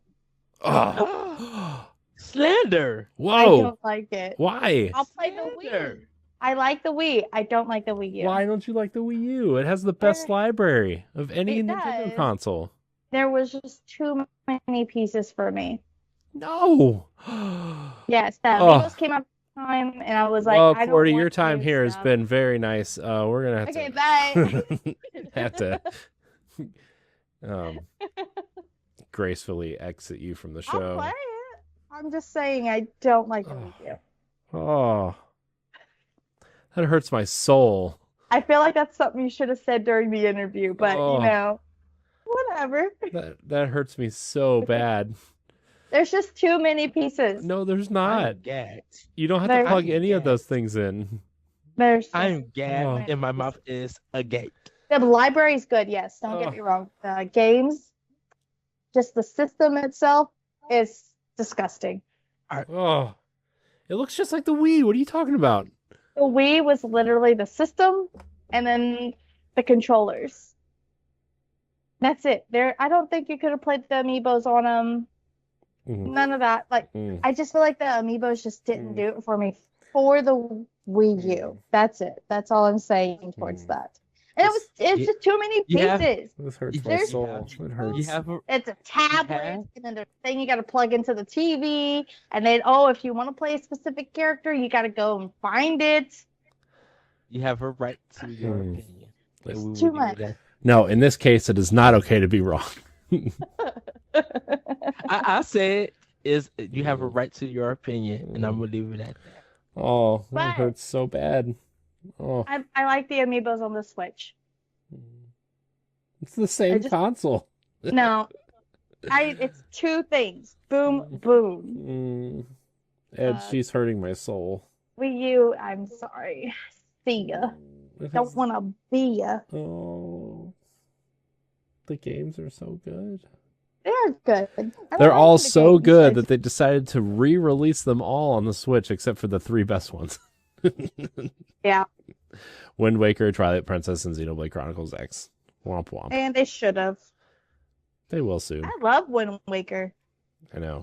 Oh. Slander. Whoa. I don't like it. Why? I'll play the Wii. I like the Wii. I don't like the Wii U. Why don't you like the Wii U? It has the best library of any Nintendo console. There was just too many pieces for me. No. Yes, the Amiibos came out time, and I was like, I don't Courty, want your time here stuff. has been very nice. We're gonna have to gracefully exit you from the show. I'll play it. I'm just saying I don't like the Wii U. Oh, that hurts my soul. I feel like that's something you should have said during the interview, but whatever. That hurts me so bad. There's just too many pieces. No, there's not. I'm gagged. You don't have to plug any of those things in. I'm gagged, and my mouth is agape. The library's good, yes. Don't get me wrong. The games, just the system itself, is disgusting. Oh, it looks just like the Wii. What are you talking about? The Wii was literally the system, and then the controllers. That's it. I don't think you could have played the Amiibos on them. None of that. I just feel like the Amiibos just didn't do it for me for the Wii U. That's it. That's all I'm saying towards that. And it's just too many pieces. This hurts my soul. It hurts. It's a tablet, and then there's a thing you got to plug into the TV, and then if you want to play a specific character, you got to go and find it. You have a right to your opinion. It's too much. No, in this case, it is not okay to be wrong. I said you have a right to your opinion, and I'm gonna leave it at that. Oh, that hurts so bad. Oh, I like the Amiibos on the Switch. It's the same console. No, it's two things. Boom, boom. Ed, she's hurting my soul. Wii U, I'm sorry. See ya. Don't want to be ya. Oh, the games are so good. They're good. They're all so good that they decided to re-release them all on the Switch, except for the three best ones. Yeah. Wind Waker, Twilight Princess, and Xenoblade Chronicles X. Womp womp. And they should have. They will soon. I love Wind Waker. I know.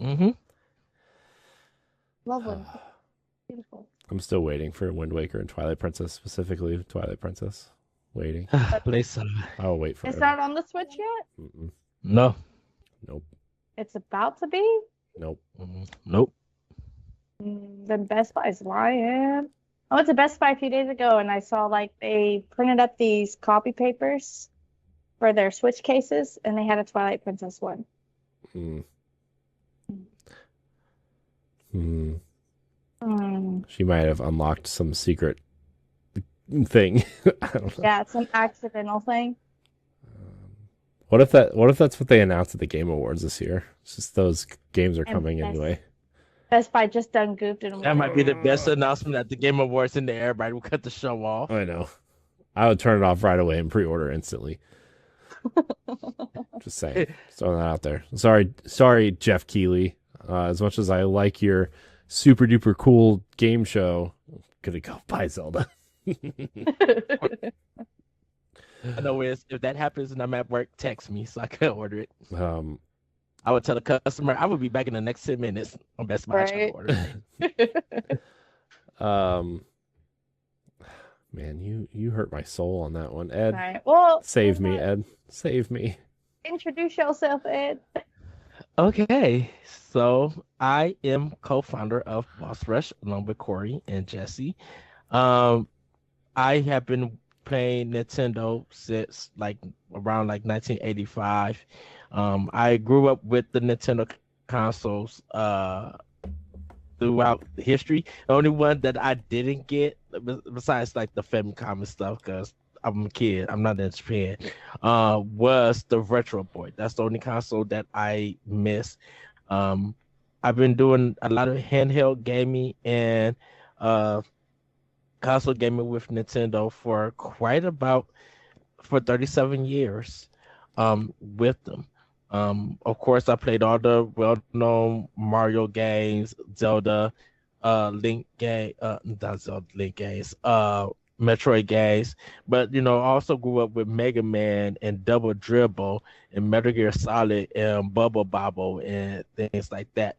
Love Wind Waker. Beautiful. I'm still waiting for Wind Waker and Twilight Princess, specifically Twilight Princess. Waiting. I'll wait for it. It's not on the Switch yet? No. Nope. It's about to be? Nope. Nope. Then Best Buy's lying. I went to Best Buy a few days ago, and I saw they printed up these copy papers for their Switch cases, and they had a Twilight Princess one. She might have unlocked some secret thing. I don't know. Yeah, it's an accidental thing. What if that's what they announced at the Game Awards this year? It's just those games are coming anyway. Best Buy just done goofed it. That might be the best announcement at the Game Awards, and everybody will cut the show off. I know. I would turn it off right away and pre-order instantly. Just saying. Just throwing that out there. Sorry, Jeff Keighley. As much as I like your super duper cool game show, I'm gonna go buy Zelda. I know if that happens and I'm at work, text me so I can order it. I would tell the customer I will be back in the next 10 minutes on Best Buy to order it. Man, you hurt my soul on that one, Ed. Right. Well, save me, Ed. Save me. Introduce yourself, Ed. Okay, so I am co-founder of Boss Rush along with Corey and Jesse. I have been playing Nintendo since around 1985. I grew up with the Nintendo consoles throughout history. The only one that I didn't get, besides like the Famicom and stuff, because I'm a kid, I'm not in Japan, was the Retro Boy. That's the only console that I missed. Um, I've been doing a lot of handheld gaming and uh, console gaming with Nintendo for quite about for 37 years with them. Of course, I played all the well-known Mario games, Zelda, Link game, not Zelda Link games, Metroid games. But I also grew up with Mega Man and Double Dribble and Metal Gear Solid and Bubble Bobble and things like that.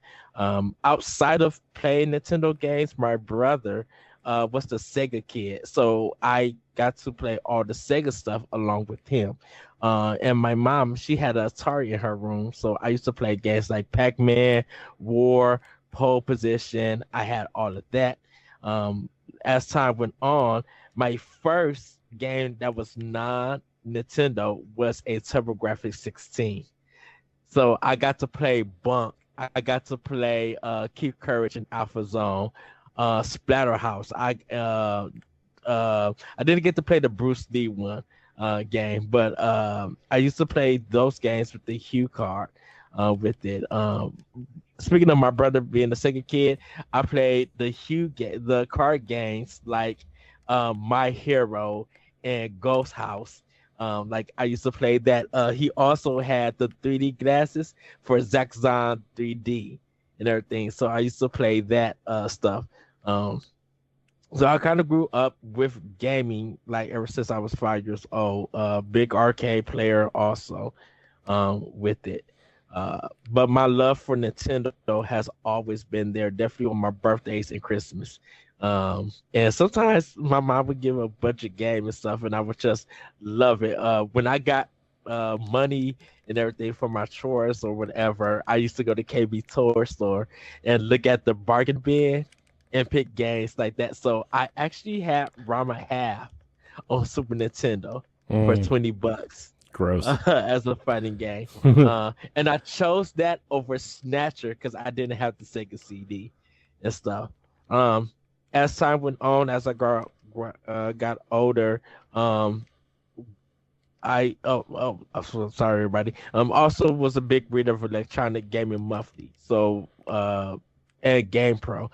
Outside of playing Nintendo games, my brother was the Sega kid, so I got to play all the Sega stuff along with him. And my mom, she had an Atari in her room, so I used to play games like Pac-Man, War, Pole Position. I had all of that. As time went on, my first game that was non-Nintendo was a TurboGrafx 16. So I got to play Bunk. I got to play Keep Courage and Alpha Zone, Splatterhouse. I didn't get to play the Bruce Lee one game, but I used to play those games with the Hue card with it. Speaking of my brother being a Sega kid, I played the card games like My Hero and Ghost House. Like I used to play that. He also had the 3D glasses for Zaxxon 3D and everything. So I used to play that stuff. So I kind of grew up with gaming like ever since I was 5 years old. Big arcade player also with it. But my love for Nintendo has always been there, definitely on my birthdays and Christmas. And sometimes my mom would give a bunch of game and stuff, and I would just love it. When I got money and everything for my chores or whatever, I used to go to KB Toy Store and look at the bargain bin and pick games like that. So I actually had Rama Half on Super Nintendo for $20 Gross. as a fighting game. And I chose that over Snatcher because I didn't have the Sega CD and stuff. As time went on, as I got older, I'm so sorry everybody. Also was a big reader of Electronic Gaming Monthly. So and GamePro.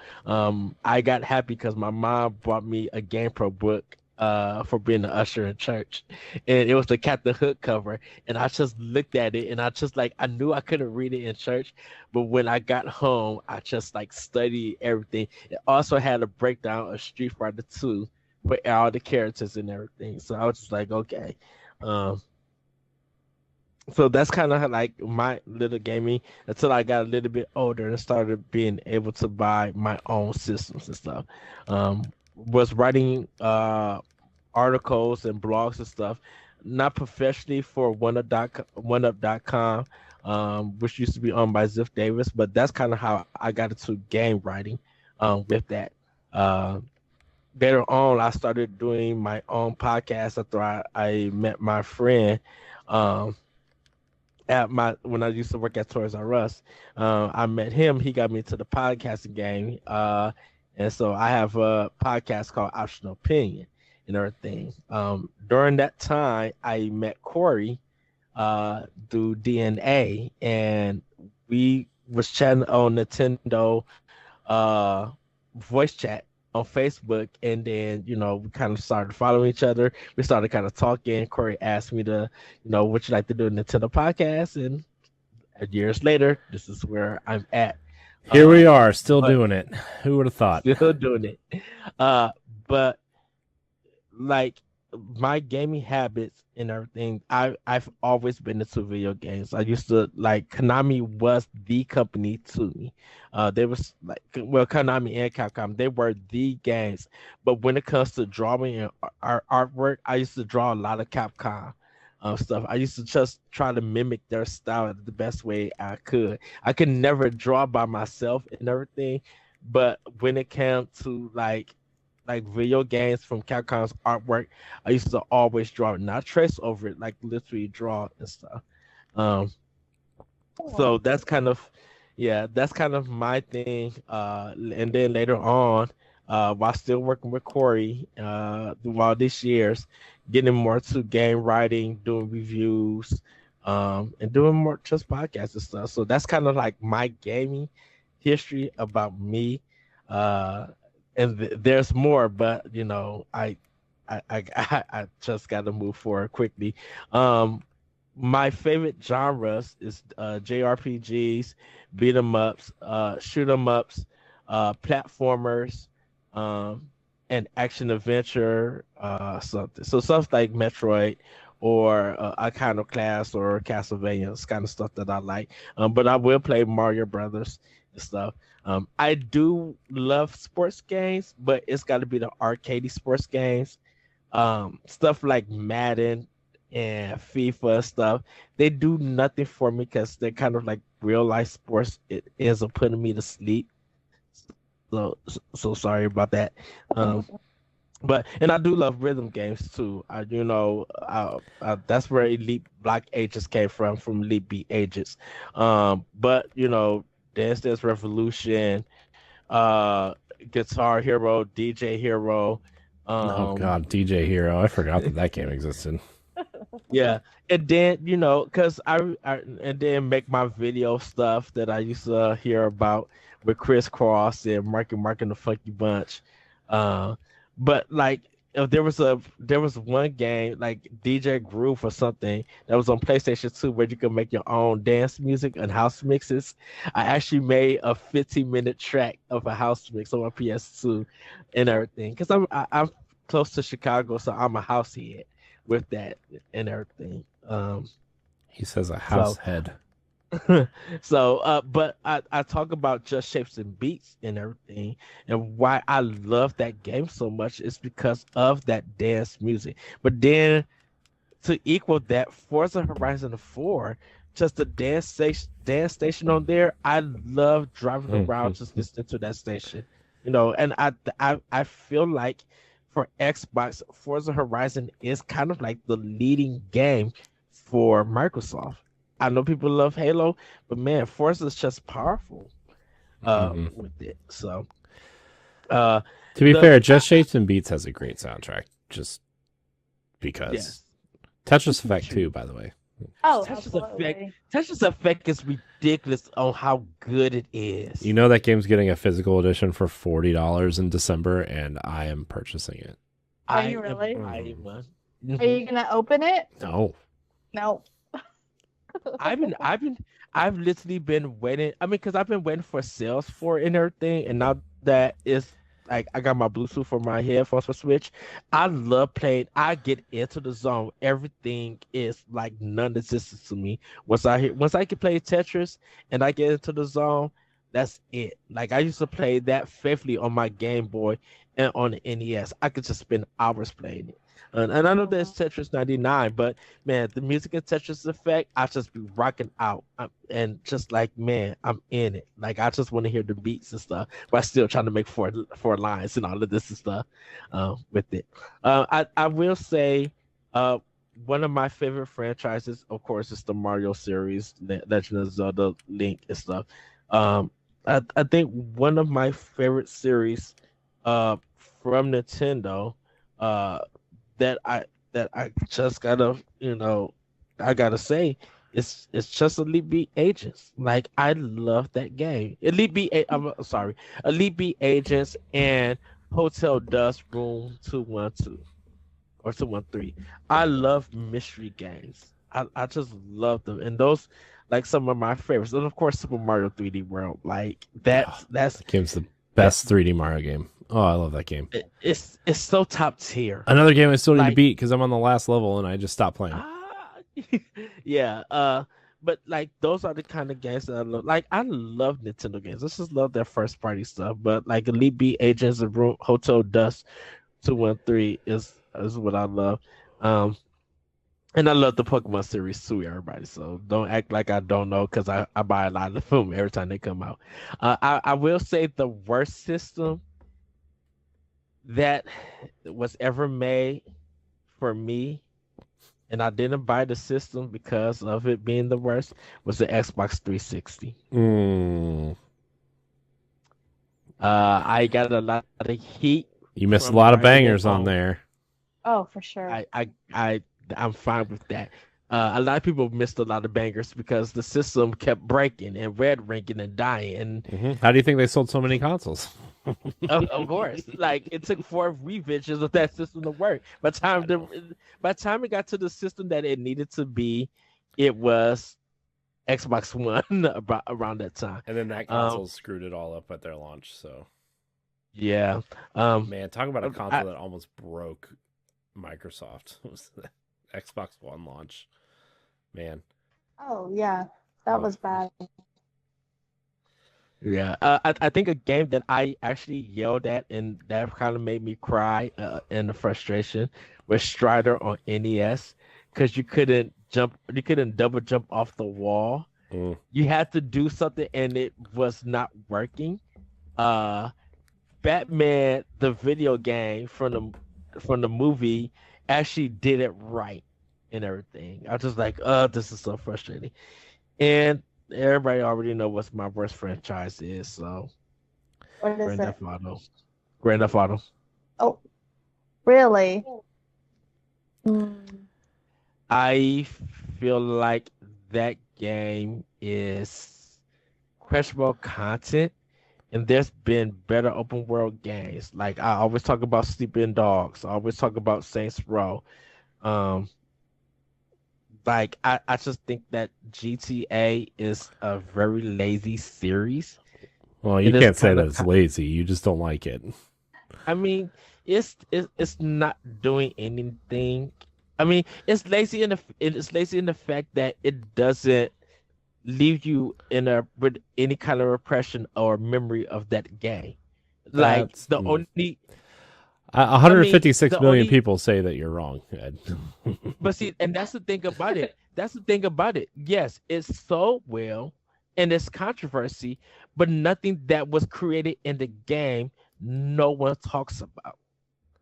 I got happy because my mom bought me a GamePro book for being an usher in church, and it was the Captain Hook cover. And I just looked at it, and I knew I couldn't read it in church, but when I got home, I just like studied everything. It also had a breakdown of Street Fighter 2 for all the characters and everything. So I was just like, okay. Um, so that's kind of like my little gaming until I got a little bit older and started being able to buy my own systems and stuff. Was writing articles and blogs and stuff, not professionally for OneUp.com, which used to be owned by Ziff Davis, but that's kind of how I got into game writing with that. Uh, Later on, I started doing my own podcast after I met my friend. Um, at my when I used to work at Toys R Us. I met him. He got me into the podcasting game. And so I have a podcast called Optional Opinion and everything. During that time, I met Corey through DNA, and we was chatting on Nintendo voice chat on Facebook, and then we kind of started following each other. We started kind of talking. Corey asked me to, what you like to do in Nintendo podcast, and years later, this is where I'm at. Here we are, still doing it. Who would have thought? Still doing it. But like my gaming habits and everything, I've always been into video games. I used to like Konami was the company to me. They was like Konami and Capcom, they were the games. But when it comes to drawing and artwork, I used to draw a lot of Capcom stuff. I used to just try to mimic their style the best way I could. I could never draw by myself and everything, but when it came to like video games from Capcom's artwork, I used to always draw it, not trace over it, like literally draw and stuff. So that's kind of, Yeah, that's kind of my thing. And then later on, while still working with Corey, while this year's getting more to game writing, doing reviews, and doing more just podcasts and stuff. So that's kind of like my gaming history about me. Uh, and there's more, but I just got to move forward quickly. Um, my favorite genres is JRPGs, beat 'em ups, shoot 'em ups, platformers, um, and action adventure, something. So stuff like Metroid or Iconoclast or Castlevania, it's kind of stuff that I like. But I will play Mario Brothers and stuff. I do love sports games, but it's got to be the arcadey sports games. Stuff like Madden and FIFA stuff, they do nothing for me because they're kind of like real life sports. It ends up putting me to sleep. So sorry about that. Um, but and I do love rhythm games too. That's where Elite Block Agents came from Elite Beat Agents. But Dance Dance Revolution, uh, Guitar Hero, DJ Hero. Oh Um, God, DJ Hero. I forgot that game existed. Yeah, and then cause and then make my video stuff that I used to hear about with Chris Cross and Mark and the Funky Bunch. Uh, but like, if there was one game like DJ Groove or something that was on PlayStation 2 where you could make your own dance music and house mixes. I actually made a 15-minute track of a house mix on my PS2 and everything because I'm close to Chicago, so I'm a house head with that and everything. He says a So house head. but I talk about just shapes and beats and everything, and why I love that game so much is because of that dance music. But then to equal that, Forza Horizon 4, just the dance station on there, I love driving around just listening to that station. And I feel like for Xbox, Forza Horizon is kind of like the leading game for Microsoft. I know people love Halo, but man, Forza is just powerful with it. So uh To be the fair, Just Shapes and Beats has a great soundtrack. Just because. yes. Tetris Effect too, by the way. Oh, Tetris Effect is ridiculous on how good it is. You know that game's getting a physical edition for $40 in December, and I am purchasing it. Are you really? One. Are you gonna open it? No. No. I've literally been waiting. I mean, because I've been waiting for sales for it and everything, and now that it's like I got my Bluetooth for my headphones for Switch. I love playing. I get into the zone. Everything is like non-existent to me. Once I can play Tetris and I get into the zone, that's it. Like I used to play that faithfully on my Game Boy and on the NES. I could just spend hours playing it. And I know there's Tetris 99, but man, the music in Tetris Effect, I just be rocking out. And just like, man, I'm in it. Like, I just want to hear the beats and stuff, but I still trying to make four lines and all of this and stuff with it. I will say one of my favorite franchises, of course, is the Mario series, Legend of Zelda, Link, and stuff. I think one of my favorite series from Nintendo that I just I gotta say it's just Elite Beat Agents. Like I love that game. I'm sorry, Elite Beat Agents and Hotel Dust Room 212 or 213. I love mystery games. I just love them, and those like some of my favorites. And of course, Super Mario 3D World. Like that's That game's the best 3D Mario game. Oh, I love that game. It's so top tier. Another game I still need to beat because I'm on the last level and I just stopped playing. Yeah. But like those are the kind of games that I love. Like I love Nintendo games. I just love their first party stuff. But like Elite Beat Agents and Hotel Dust 213 is what I love. And I love the Pokemon series too, everybody. So don't act like I don't know because I buy a lot of them every time they come out. I will say the worst system that was ever made for me and I didn't buy the system because of it being the worst, was the Xbox 360. Mm. I got a lot of heat. You missed a from lot of buying it bangers on there. Oh, for sure. I'm fine with that. A lot of people missed a lot of bangers because the system kept breaking and red ringing and dying. And How do you think they sold so many consoles? of course, like it took 4 revisions of that system to work. By the time it got to the system that it needed to be, it was Xbox One about around that time. And then that console screwed it all up at their launch. So yeah, man, talk about a console that almost broke Microsoft. It was the Xbox One launch. Man. Oh yeah, that was bad. Yeah, I think a game that I actually yelled at and that kind of made me cry in the frustration was Strider on NES, because you couldn't double jump off the wall. You had to do something and it was not working. Batman, the video game from the movie, actually did it right and everything. I was just like, this is so frustrating. And everybody already know what my worst franchise is, so What is Grand it? Theft Auto. Grand Theft Auto. Oh, really? Mm. I feel like that game is questionable content, and there's been better open world games. Like I always talk about Sleeping Dogs. I always talk about Saints Row. Like I just think that GTA is a very lazy series. Well, you can't say that it's lazy. You just don't like it. I mean, it's not doing anything. I mean, it's lazy in the fact that it doesn't leave you with any kind of impression or memory of that game. Like That's the only 156 million people say that you're wrong, Ed. But see, and that's the thing about it. Yes, it's so well, and it's controversy, but nothing that was created in the game, no one talks about.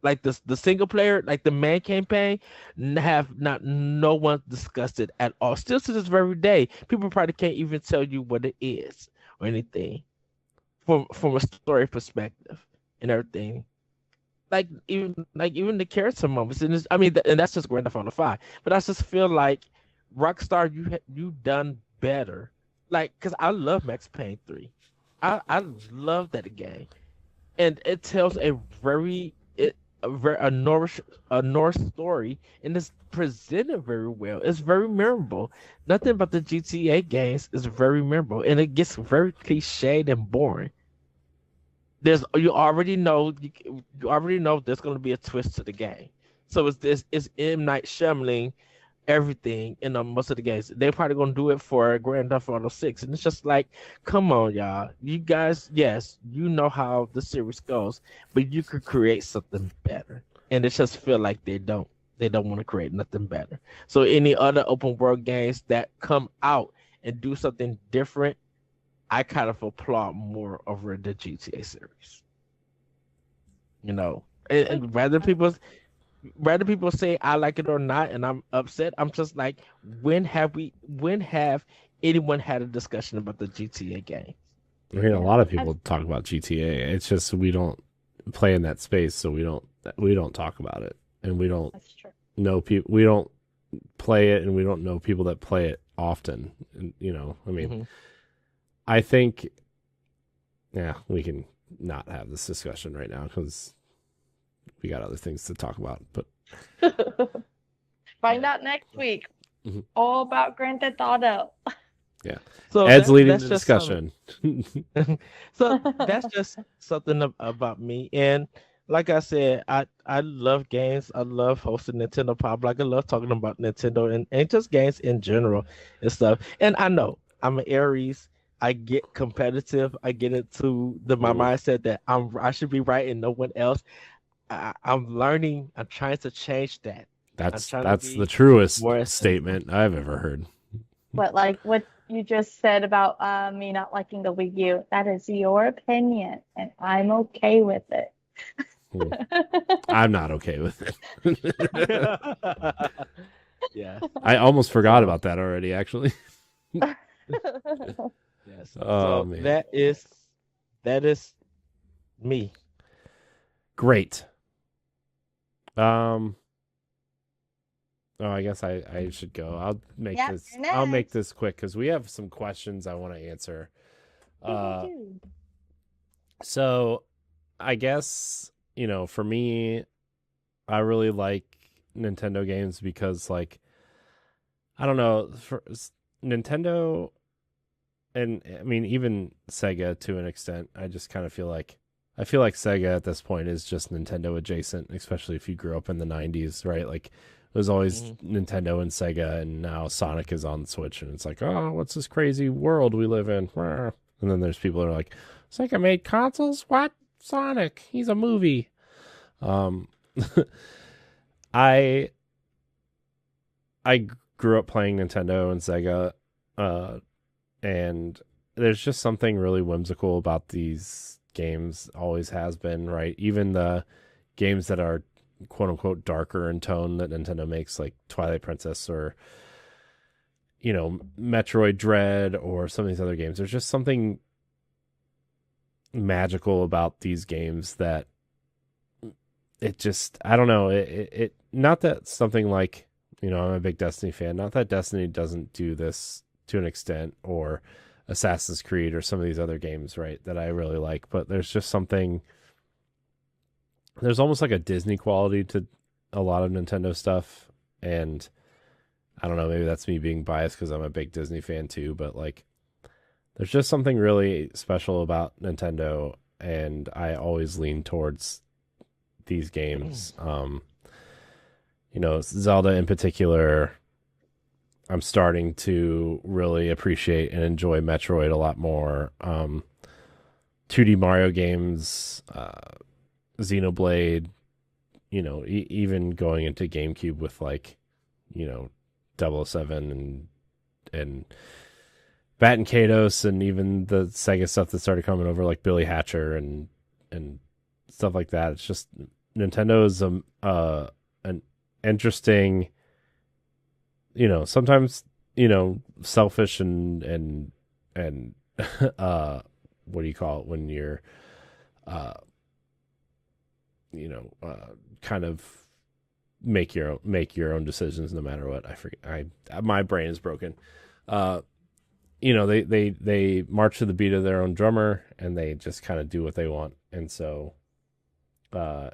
Like the single player, like the main campaign, no one discussed it at all. Still to this very day, people probably can't even tell you what it is or anything from a story perspective and everything. Even the character moments, and and that's just Grand Theft Auto 5. But I just feel like Rockstar, you done better. Like, cause I love Max Payne 3, I love that game, and it tells a Norse story, and it's presented very well. It's very memorable. Nothing about the GTA games is very memorable, and it gets very cliched and boring. You already know there's going to be a twist to the game. So it's M. Night Shyamalan everything in most of the games. They're probably going to do it for Grand Theft Auto 6, and it's just like, come on, y'all. You guys, yes, you know how the series goes, but you could create something better. And it just feel like they don't want to create nothing better. So any other open world games that come out and do something different, I kind of applaud more over the GTA series. You know, and rather people say I like it or not, and I'm upset. I'm just like, when have anyone had a discussion about the GTA game? I mean, a lot of people talk about GTA. It's just we don't play in that space, so we don't talk about it, and we don't know people. We don't play it, and we don't know people that play it often. And, I mean, I think, we can not have this discussion right now because we got other things to talk about. But find out next week. All about Grand Theft Auto. Yeah. So Ed's leading the discussion. So that's just something about me. And like I said, I love games. I love hosting Nintendo Pow Block. I love talking about Nintendo and just games in general and stuff. And I know I'm an Aries. I get competitive. I get into my mindset that I should be right and no one else. I'm learning. I'm trying to change that. That's the truest statement I've ever heard. What you just said about me not liking the Wii U? That is your opinion, and I'm okay with it. I'm not okay with it. Yeah. I almost forgot So, about that already, actually. yeah. So, Oh so man. that is me. Great. Um oh, I guess I should go. Yep, you're I'll make next. this quick because we have some questions I want to answer. Uh Doo-doo-doo. so I guess, for me, I really like Nintendo games because, like, I don't know, Nintendo, and I mean even Sega to an extent, I just kind of I feel like Sega at this point is just Nintendo adjacent, especially if you grew up in the 90s, right? Like it was always Mhm. Nintendo and Sega, and now Sonic is on Switch, and it's like, oh, what's this crazy world we live in? And then there's people that are like, Sega made consoles? What? Sonic, he's a movie. Um, I I grew up playing Nintendo and Sega, uh, and there's just something really whimsical about these games. Always has been, right? Even the games that are quote unquote darker in tone that Nintendo makes, like Twilight Princess or Metroid Dread or some of these other games. There's just something magical about these games that it just, I don't know, it not that something like, I'm a big Destiny fan, not that Destiny doesn't do this to an extent, or Assassin's Creed or some of these other games, right, that I really like, but there's just something, there's almost like a Disney quality to a lot of Nintendo stuff. And I don't know, maybe that's me being biased because I'm a big Disney fan too, but like there's just something really special about Nintendo, and I always lean towards these games. Zelda in particular, I'm starting to really appreciate and enjoy Metroid a lot more. 2D Mario games, Xenoblade, even going into GameCube with like, you know, 007 and Bat and Kados, and even the Sega stuff that started coming over, like Billy Hatcher and stuff like that. It's just Nintendo is an interesting, sometimes selfish and what do you call it when you're uh kind of make your own decisions no matter what. I forget. My brain is broken. Uh, they march to the beat of their own drummer, and they just kind of do what they want. And so, uh,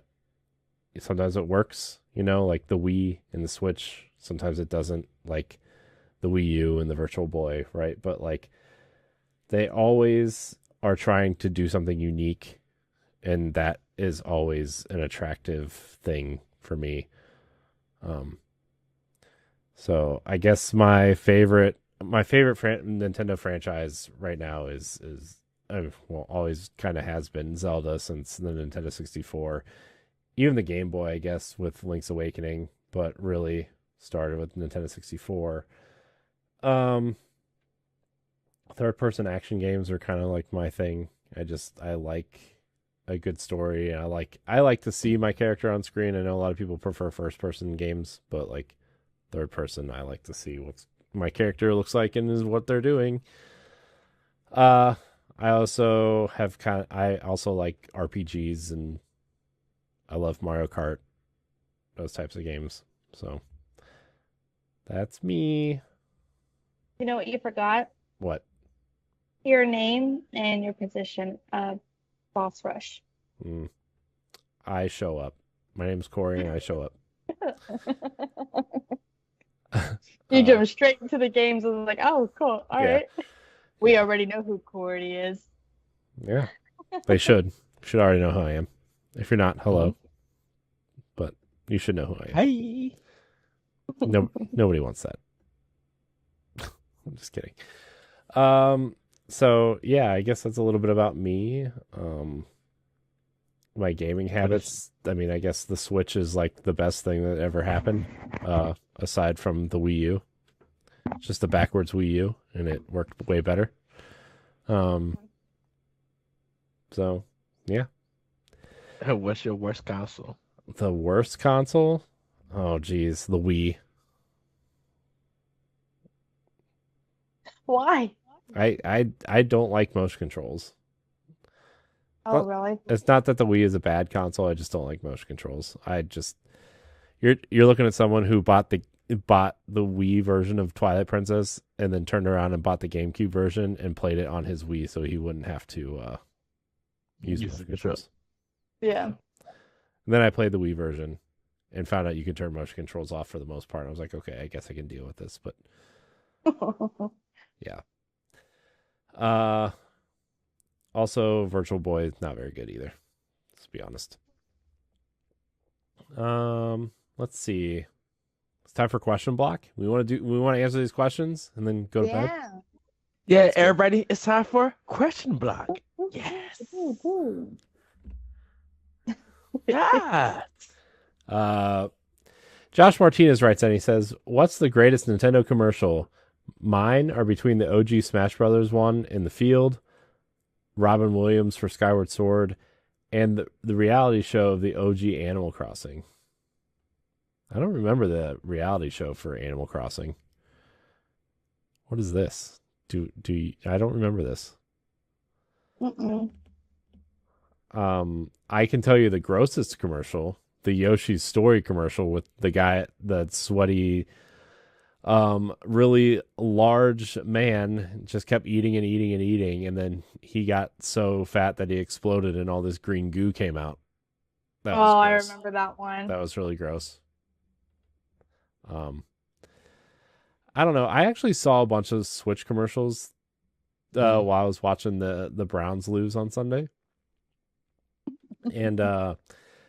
sometimes it works. Like the Wii and the Switch. Sometimes it doesn't. Like the Wii U and the Virtual Boy, right? But like they always are trying to do something unique, and that is always an attractive thing for me. So I guess my favorite Nintendo franchise right now is always kind of has been Zelda since the Nintendo 64, even the Game Boy, I guess, with Link's Awakening, but really started with Nintendo 64. Um, Third person action games are kind of like my thing. I like a good story. I like to see my character on screen. I know a lot of people prefer first person games, but like third person, I like to see what my character looks like and is what they're doing. Uh I also like RPGs, and I love Mario Kart, those types of games. So that's me. You know what you forgot? What? Your name and your position of Boss Rush. Mm, I show up. My name's Corey, and I show up. You uh, jump straight into the games and was like, oh, cool. All yeah, right. We yeah, already know who Courty is. yeah. They should already know who I am. If you're not, Mhm. hello, but you should know who I am. Hey. No, nobody wants that. I'm just kidding. So yeah, I guess that's a little bit about me. My gaming habits. I mean, I guess the Switch is like the best thing that ever happened, aside from the Wii U. It's just a backwards Wii U, and it worked way better. Um, so yeah, What's your worst console? the worst console. Oh geez, the Wii. Why? I don't like motion controls. Oh, But really? it's not that the Wii is a bad console. I just don't like motion controls. You're looking at someone who bought the Wii version of Twilight Princess and then turned around and bought the GameCube version and played it on his Wii so he wouldn't have to use motion controls. Yeah. And then I played the Wii version and found out you could turn motion controls off for the most part. I was like, okay, I guess I can deal with this. But yeah. Also, Virtual Boy is not very good either. Let's be honest. Let's see. It's time for question block. We want to answer these questions and then go to bed. Yeah, everybody, it's time for question block. Yes. Yeah. Josh Martinez writes and he says, "What's the greatest Nintendo commercial? Mine are between the OG Smash Brothers one in the field, Robin Williams for Skyward Sword, and the reality show of the OG Animal Crossing." I don't remember the reality show for Animal Crossing. What is this? I don't remember this. I can tell you the grossest commercial, the Yoshi's Story commercial with the guy, the sweaty, really large man just kept eating and eating and eating, and then he got so fat that he exploded and all this green goo came out. That was gross. I remember that one. That was really gross. I don't know. I actually saw a bunch of Switch commercials while I was watching the Browns lose on Sunday. And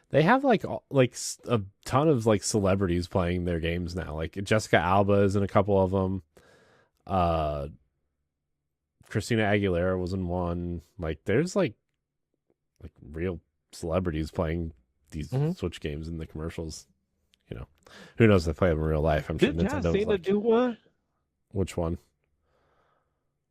they have like a ton of like celebrities playing their games now. Like Jessica Alba is in a couple of them. Christina Aguilera was in one. Like there's like real celebrities playing these Switch games in the commercials. You know, who knows if they play them in real life? I'm sure Nintendo. John Cena do one? Which one?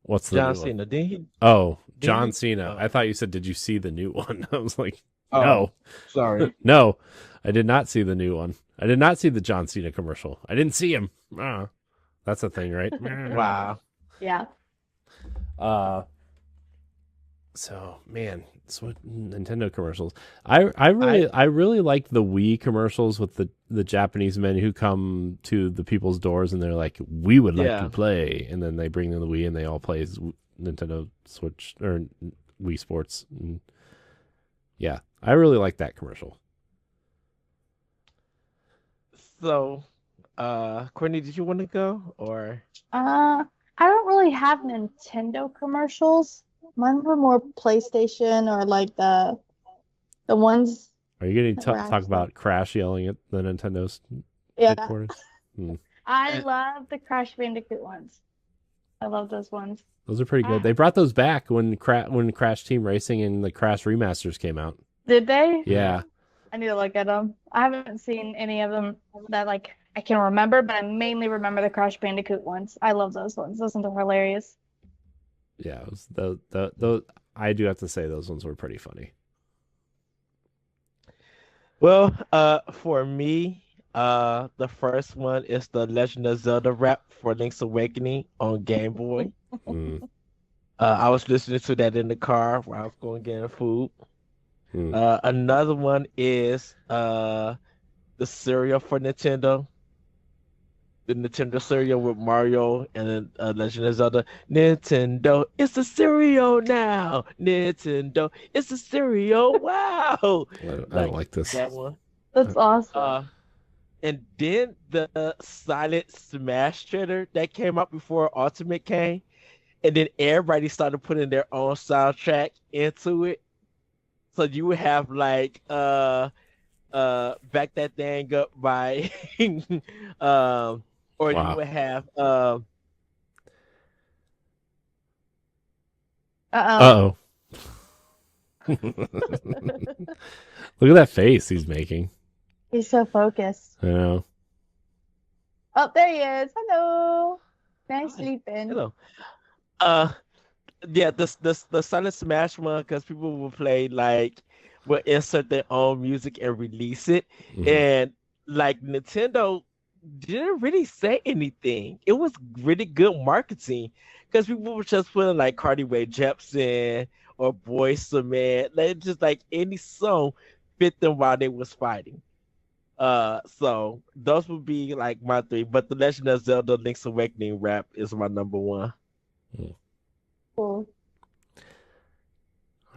What's the John Cena? Did he? Oh, John Cena. I thought you said, "Did you see the new one?" I was like, "No, oh, sorry, no, I did not see the new one. I did not see the John Cena commercial. I didn't see him." That's a thing, right? Wow. Yeah. So man, so Nintendo commercials. I really like the Wii commercials with the Japanese men who come to the people's doors and they're like, "We would like to play," and then they bring them the Wii and they all play Nintendo Switch or Wii Sports. And yeah, I really like that commercial. So, Courtney, did you want to go or? I don't really have Nintendo commercials. Mine were more PlayStation or like the ones. Are you going to talk about Crash yelling at the Nintendo's headquarters? I love the Crash Bandicoot ones. I love those ones. Those are pretty good. They brought those back when Crash Team Racing and the Crash remasters came out. Did they? Yeah. I need to look at them. I haven't seen any of them that like I can remember, but I mainly remember the Crash Bandicoot ones. I love those ones. Those ones are hilarious. Yeah, it was the I do have to say those ones were pretty funny. Well, for me, the first one is the Legend of Zelda rap for Link's Awakening on Game Boy. I was listening to that in the car while I was going getting food. Another one is the cereal for Nintendo. The Nintendo cereal with Mario and Legend of Zelda. Nintendo, it's a cereal now. Nintendo, it's a cereal. Wow. I don't like this. That one. That's awesome. And then the Silent Smash trailer that came out before Ultimate came. And then everybody started putting their own soundtrack into it. So you would have like Back That Thing Up by or wow. You would have Uh-oh. Look at that face he's making. He's so focused. I know. Oh, there he is. Hello. Nice sleeping. Hello. Yeah, the Silent Smash one, because people will play will insert their own music and release it. And like Nintendo didn't really say anything. It was really good marketing because people were just putting like Cardi Rae Jepsen or Boyz II Men, like just like any song fit them while they was fighting. So those would be like my three. But The Legend of Zelda: Link's Awakening rap is my number one. Cool.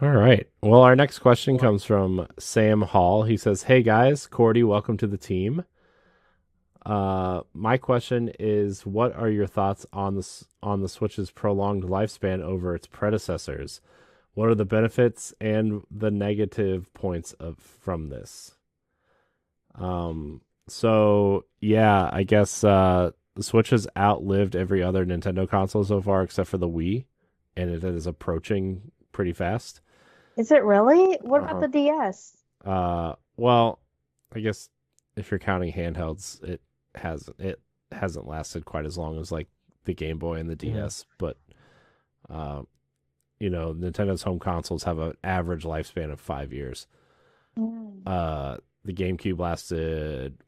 All right. Well, our next question comes from Sam Hall. He says, "Hey guys, Courty, welcome to the team. My question is, what are your thoughts on the Switch's prolonged lifespan over its predecessors? What are the benefits and the negative points from this?" So yeah, I guess the Switch has outlived every other Nintendo console so far except for the Wii, and it is approaching pretty fast. Is it really? What Uh-huh. about the DS? Well, I guess if you're counting handhelds, it hasn't lasted quite as long as like the Game Boy and the DS, but Nintendo's home consoles have an average lifespan of 5 years. The GameCube lasted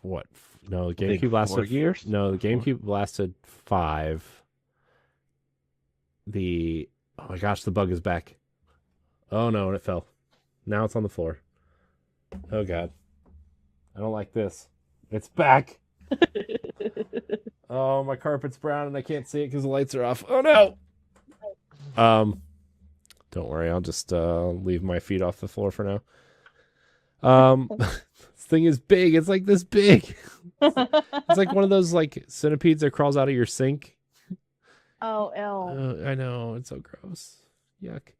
what? No, the GameCube lasted 4 years. No, the GameCube lasted 5. Oh my gosh, the bug is back. Oh no, and it fell. Now it's on the floor. Oh god. I don't like this. It's back. Oh, my carpet's brown and I can't see it because the lights are off. Oh no. Don't worry, I'll just leave my feet off the floor for now. This thing is big. It's like this big. It's like one of those like centipedes that crawls out of your sink. Oh, ew. I know, it's so gross. Yuck.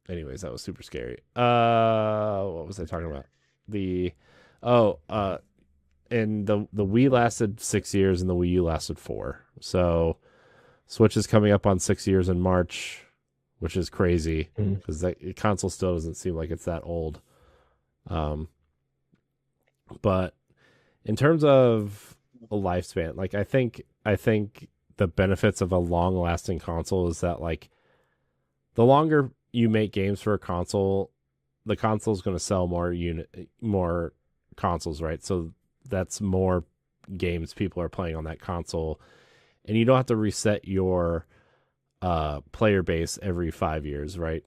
Anyways, that was super scary. What was I talking about? And the Wii lasted 6 years and the Wii U lasted 4. So Switch is coming up on 6 years in March, which is crazy because that console still doesn't seem like it's that old. But in terms of a lifespan, like I think the benefits of a long-lasting console is that like the longer you make games for a console, the console is going to sell more consoles, right? So that's more games people are playing on that console, and you don't have to reset your player base every 5 years, right?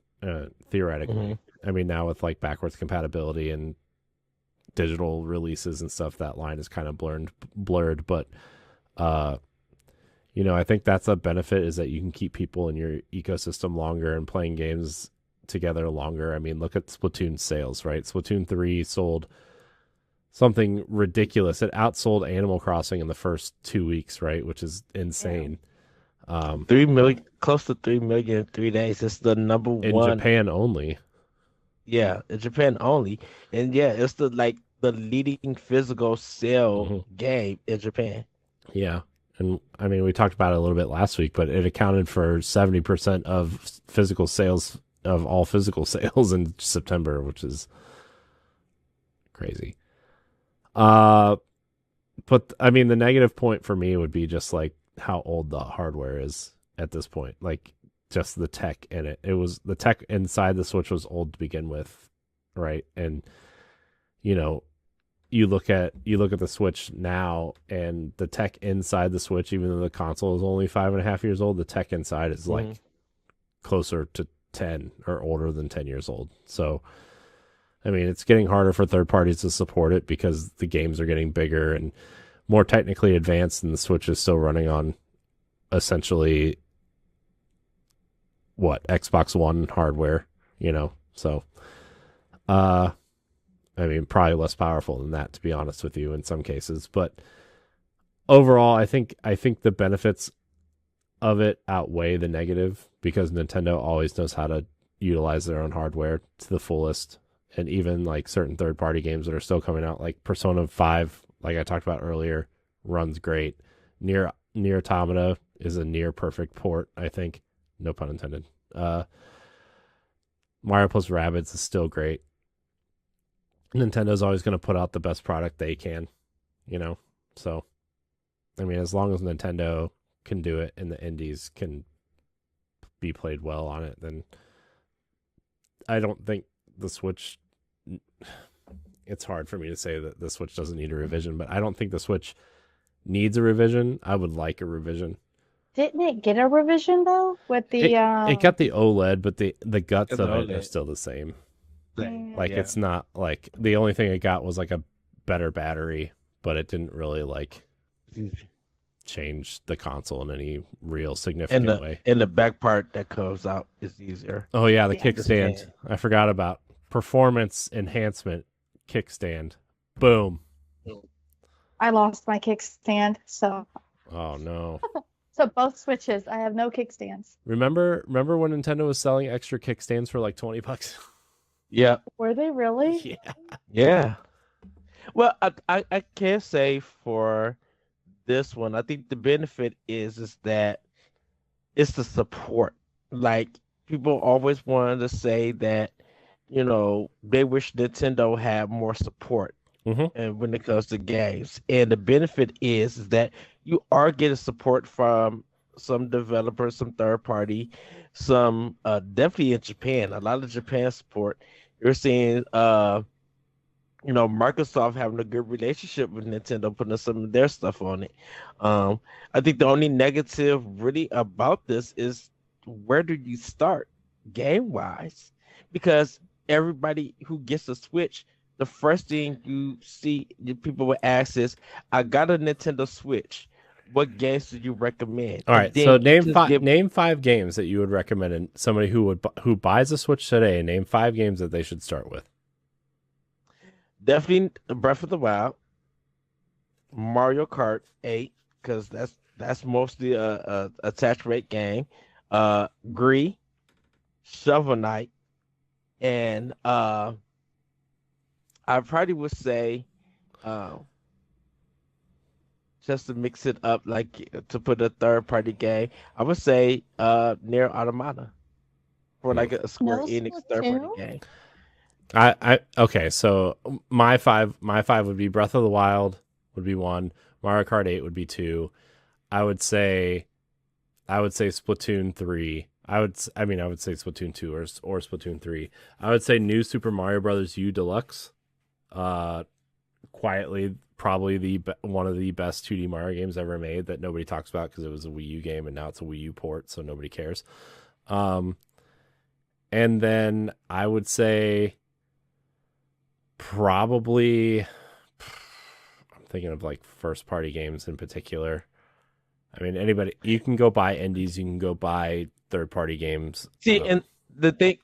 Theoretically. I mean, now with like backwards compatibility and digital releases and stuff, that line is kind of blurred, but I think that's a benefit, is that you can keep people in your ecosystem longer and playing games together longer. I mean, look at Splatoon's sales, right? Splatoon 3 sold something ridiculous. It outsold Animal Crossing in the first 2 weeks, right? Which is insane. 3 million, close to 3 million in 3 days. It's the number in one. Japan only. Yeah, in Japan only. And yeah, it's the leading physical sale game in Japan. Yeah. And I mean, we talked about it a little bit last week, but it accounted for 70% of physical sales, of all physical sales in September, which is crazy. But I mean, the negative point for me would be just like how old the hardware is at this point. Like just the tech in it. It was the tech inside the Switch was old to begin with, right? And you look at the Switch now, and the tech inside the Switch, even though the console is only 5.5 years old, the tech inside is like closer to 10 or older than 10 years old. So, I mean, it's getting harder for third parties to support it because the games are getting bigger and more technically advanced, and the Switch is still running on essentially Xbox One hardware, so I mean, probably less powerful than that, to be honest with you, in some cases. But overall, I think the benefits of it outweigh the negative, because Nintendo always knows how to utilize their own hardware to the fullest. And even like certain third-party games that are still coming out, like Persona 5, like I talked about earlier, runs great. NieR Automata is a near perfect port, I think. No pun intended. Mario plus Rabbids is still great. Nintendo's always going to put out the best product they can, So, I mean, as long as Nintendo can do it and the indies can be played well on it, then I don't think the Switch it's hard for me to say that the Switch doesn't need a revision, but I don't think the Switch needs a revision. I would like a revision. Didn't it get a revision though with the It got the OLED, but the guts The of it are OLED. still the same. Mm. It's not like the only thing it got was like a better battery, but it didn't really like change the console in any real significant way. And the back part that comes out is easier. Oh yeah, the Yeah. kickstand. I forgot about performance enhancement kickstand. Boom. I lost my kickstand, so Oh no. both Switches, I have no kickstands. Remember when Nintendo was selling extra kickstands for like $20? Yeah. Were they really? Yeah. Yeah. Well, I can't say for this one. I think the benefit is that it's the support. Like people always wanted to say that, they wish Nintendo had more support. Mhm. And when it comes to games, and the benefit is that you are getting support from some developers, some third party, some definitely in Japan. A lot of Japan support. You're seeing Microsoft having a good relationship with Nintendo, putting some of their stuff on it. I think the only negative really about this is where do you start game wise? Because everybody who gets a Switch, the first thing you see people will ask is, I got a Nintendo Switch. What games do you recommend? All right, And then so you name 5 games that you would recommend, and somebody who buys a Switch today. Name 5 games that they should start with. definitely Breath of the Wild, Mario Kart 8, because that's mostly a attach rate game. Gree, Shovel Knight, and I probably would say, just to mix it up, like to put a third party game, I would say NieR Automata for like a Square No Enix third party Splatoon? game. Okay, so my five would be Breath of the Wild would be 1, Mario Kart 8 would be 2. I would say Splatoon 3. I would say Splatoon 2 or Splatoon 3. I would say New Super Mario Brothers U Deluxe. Quietly probably one of the best 2D Mario games ever made that nobody talks about because it was a Wii U game and now it's a Wii U port, so nobody cares. And then I would say probably, I'm thinking of like first party games in particular. I mean, anybody, you can go buy indies, you can go buy third party games. See, and the thing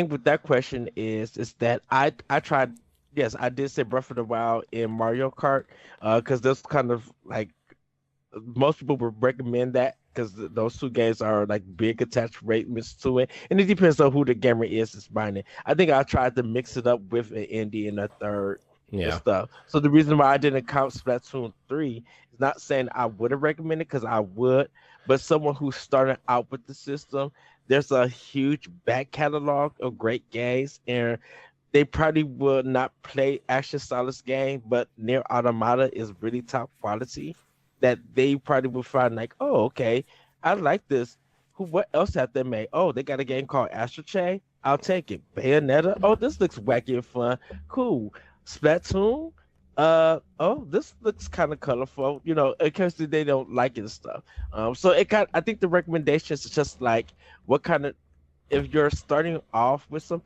with that question is that I tried. Yes, I did say Breath of the Wild and Mario Kart, because those kind of like most people would recommend that because those two games are like big attached rates to it, and it depends on who the gamer is that's buying it. I think I tried to mix it up with an indie and a third and stuff. So the reason why I didn't count Splatoon 3 is not saying I would have recommended, because I would, but someone who's starting out with the system, there's a huge back catalog of great games, and they probably will not play Action Solid's game, but NieR Automata is really top quality. That they probably will find like, oh, okay, I like this. What else have they made? Oh, they got a game called Astro Chain. I'll take it. Bayonetta. Oh, this looks wacky and fun. Cool. Splatoon. Oh, this looks kind of colorful. Because they don't like it and stuff. So I think the recommendations is just like what kind of, if you're starting off with some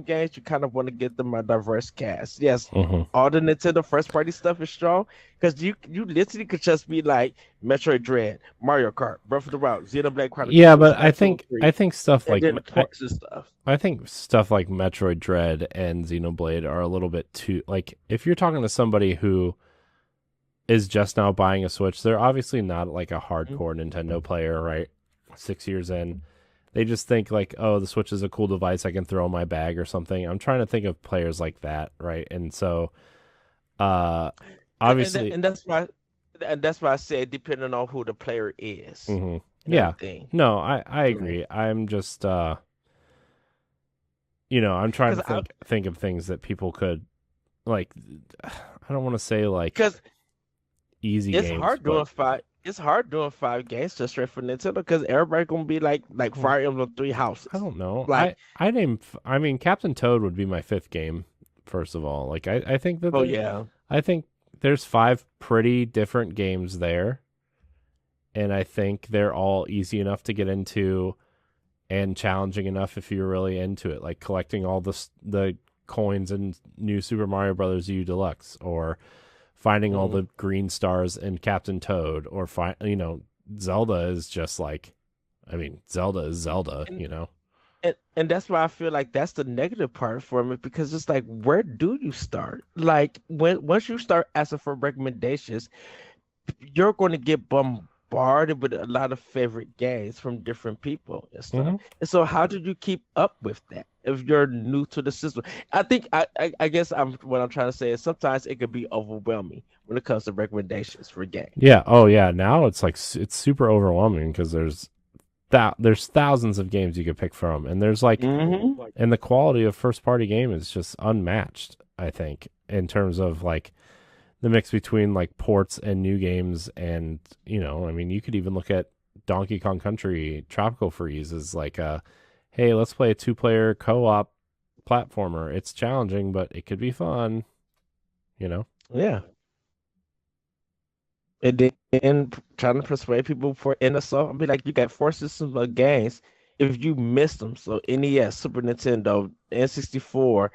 games, you kind of want to get them a diverse cast. Yes, all the Nintendo first party stuff is strong because you literally could just be like Metroid Dread, Mario Kart, Breath of the Wild, Xenoblade Chronicles. Yeah, but I think stuff like stuff. I think stuff like Metroid Dread and Xenoblade are a little bit too, like, if you're talking to somebody who is just now buying a Switch, they're obviously not like a hardcore Nintendo player, right? 6 years in. They just think like, oh, the Switch is a cool device I can throw in my bag or something. I'm trying to think of players like that, right? And so, obviously, and that's why I said depending on who the player is. Yeah, no, I agree. I'm just, I'm trying to think of things that people could, like, I don't want to say like, because easy. It's games, hard doing 5. It's hard doing 5 games just straight for Nintendo because everybody gonna be like Fire Emblem 3 Houses. I don't know. Like, I mean, Captain Toad would be my 5th game first of all. Like I think that Oh yeah. I think there's 5 pretty different games there, and I think they're all easy enough to get into and challenging enough if you're really into it, like collecting all the coins in New Super Mario Brothers U Deluxe, or finding all the green stars in Captain Toad, or Zelda is just like, I mean, Zelda is Zelda, And, you know. and that's why I feel like that's the negative part for me because it's like, where do you start? Like once you start asking for recommendations, you're going to get bombarded with a lot of favorite games from different people and stuff. Mm-hmm. And so, how did you keep up with that if you're new to the system? I think I guess what I'm trying to say is sometimes it could be overwhelming when it comes to recommendations for games. Yeah. Oh, yeah. Now it's like it's super overwhelming because there's thousands of games you could pick from, and there's like, and the quality of first party game is just unmatched. I think in terms of like the mix between like ports and new games, and I mean, you could even look at Donkey Kong Country Tropical Freeze as like hey, let's play a 2-player co-op platformer. It's challenging, but it could be fun, you know. Yeah. And then trying to persuade people for NSO, I'll be like, you got 4 systems of games. If you missed them, so NES, Super Nintendo, N64,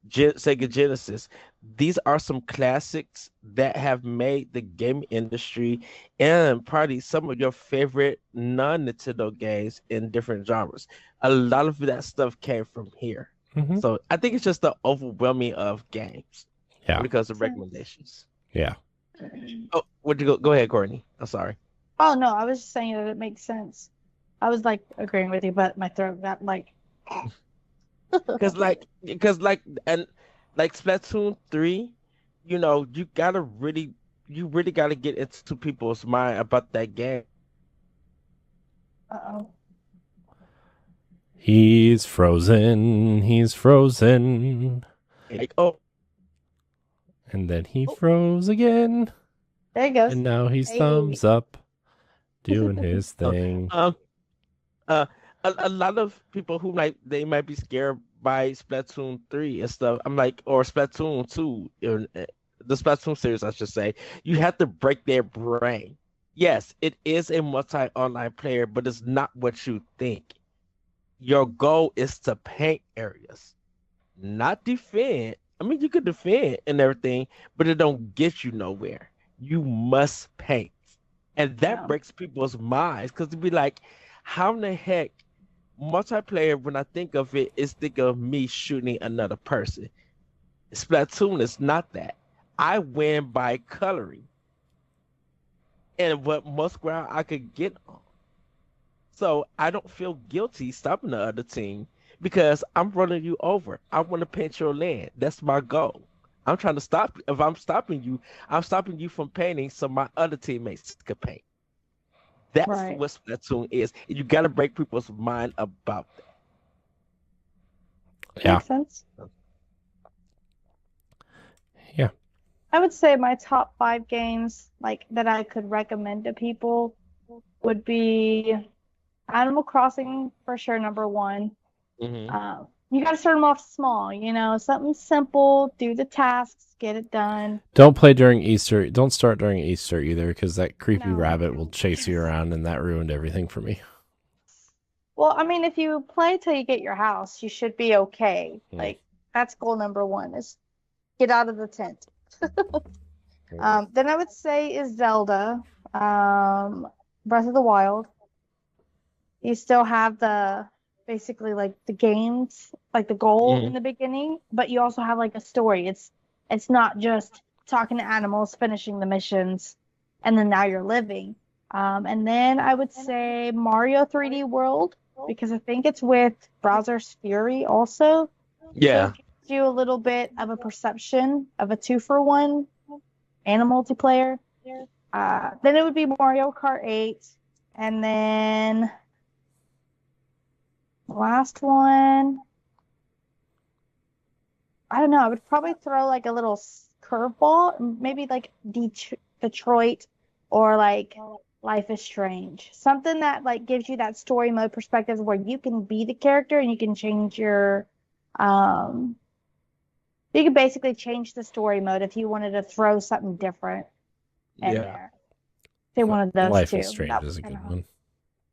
Sega Genesis, these are some classics that have made the game industry and probably some of your favorite non-Nintendo games in different genres. A lot of that stuff came from here. Mm-hmm. So I think it's just the overwhelming of games Yeah. when it comes to recommendations. Yeah. Oh, would you go ahead, Courtney? I'm sorry. Oh no, I was just saying that it makes sense. I was like agreeing with you, but my throat got like. And like Splatoon 3, you really gotta get into people's mind about that game. Uh-oh. He's frozen. He's frozen. Like, oh, And then he froze again. There he goes. And now he's Hey. thumbs up, doing his uh, thing. uh, a lot of people who they might be scared by Splatoon 3 and stuff. I'm like, or Splatoon 2, the Splatoon series, I should say. You have to break their brain. Yes, it is a multi-online player, but it's not what you think. Your goal is to paint areas, not defend. I mean, you could defend and everything, but it don't get you nowhere. You must paint. And that Yeah. breaks people's minds because to be like, how in the heck multiplayer, when I think of it, is think of me shooting another person. Splatoon is not that. I win by coloring and what most ground I could get on. So I don't feel guilty stopping the other team because I'm running you over. I want to paint your land. That's my goal. I'm trying to stop. If I'm stopping you, I'm stopping you from painting so my other teammates can paint. That's Right. what Splatoon is. You got to break people's mind about that. Yeah. Makes sense. Yeah. I would say my top 5 games like that I could recommend to people would be Animal Crossing for sure, number 1. You got to start them off small, something simple, do the tasks, get it done. Don't play during Easter. Don't start during Easter either, because that creepy No. rabbit will chase you around, and that ruined everything for me. Well, I mean, if you play till you get your house, you should be okay. Like, that's goal number 1 is get out of the tent. Then I would say is Zelda, Breath of the Wild. You still have basically like the games, like the goal in the beginning, but you also have like a story. It's not just talking to animals, finishing the missions, and then now you're living. And then I would say Mario 3D World, because I think it's with Bowser's Fury also. Yeah. So it gives you a little bit of a perception of a 2-for-1 and a multiplayer. Then it would be Mario Kart 8. And then the last one, I don't know. I would probably throw like a little curveball, maybe like Detroit or like Life is Strange. Something that like gives you that story mode perspective where you can be the character and you can change your You could basically change the story mode if you wanted to throw something different in there. They wanted those Life two. is Strange is a good one.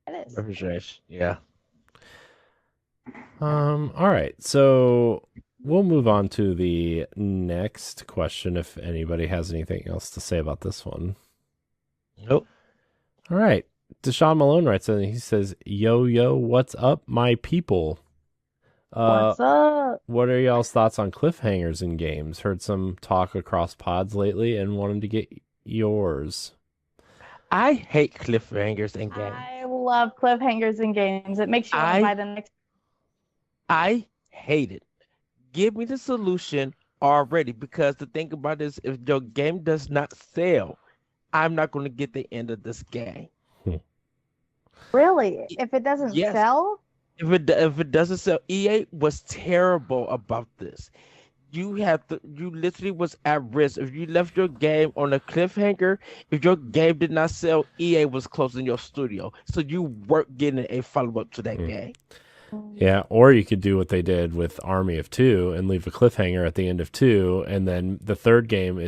It is. Life is Strange. Yeah. All right, so we'll move on to the next question if anybody has anything else to say about this one. Nope. All right. Deshaun Malone writes in, he says, yo, what's up, my people? What's up? What are y'all's thoughts on cliffhangers in games? Heard some talk across pods lately and wanted to get yours. I hate cliffhangers in games. I love cliffhangers in games. It makes you want to buy the next. I hate it. Give me the solution already, because the thing about it is, if your game does not sell, I'm not going to get the end of this game. Really? If it doesn't sell? If it doesn't sell, EA was terrible about this. You literally was at risk. If you left your game on a cliffhanger, if your game did not sell, EA was closing your studio. So you weren't getting a follow-up to that game. Yeah, or you could do what they did with Army of Two and leave a cliffhanger at the end of 2, and then the third game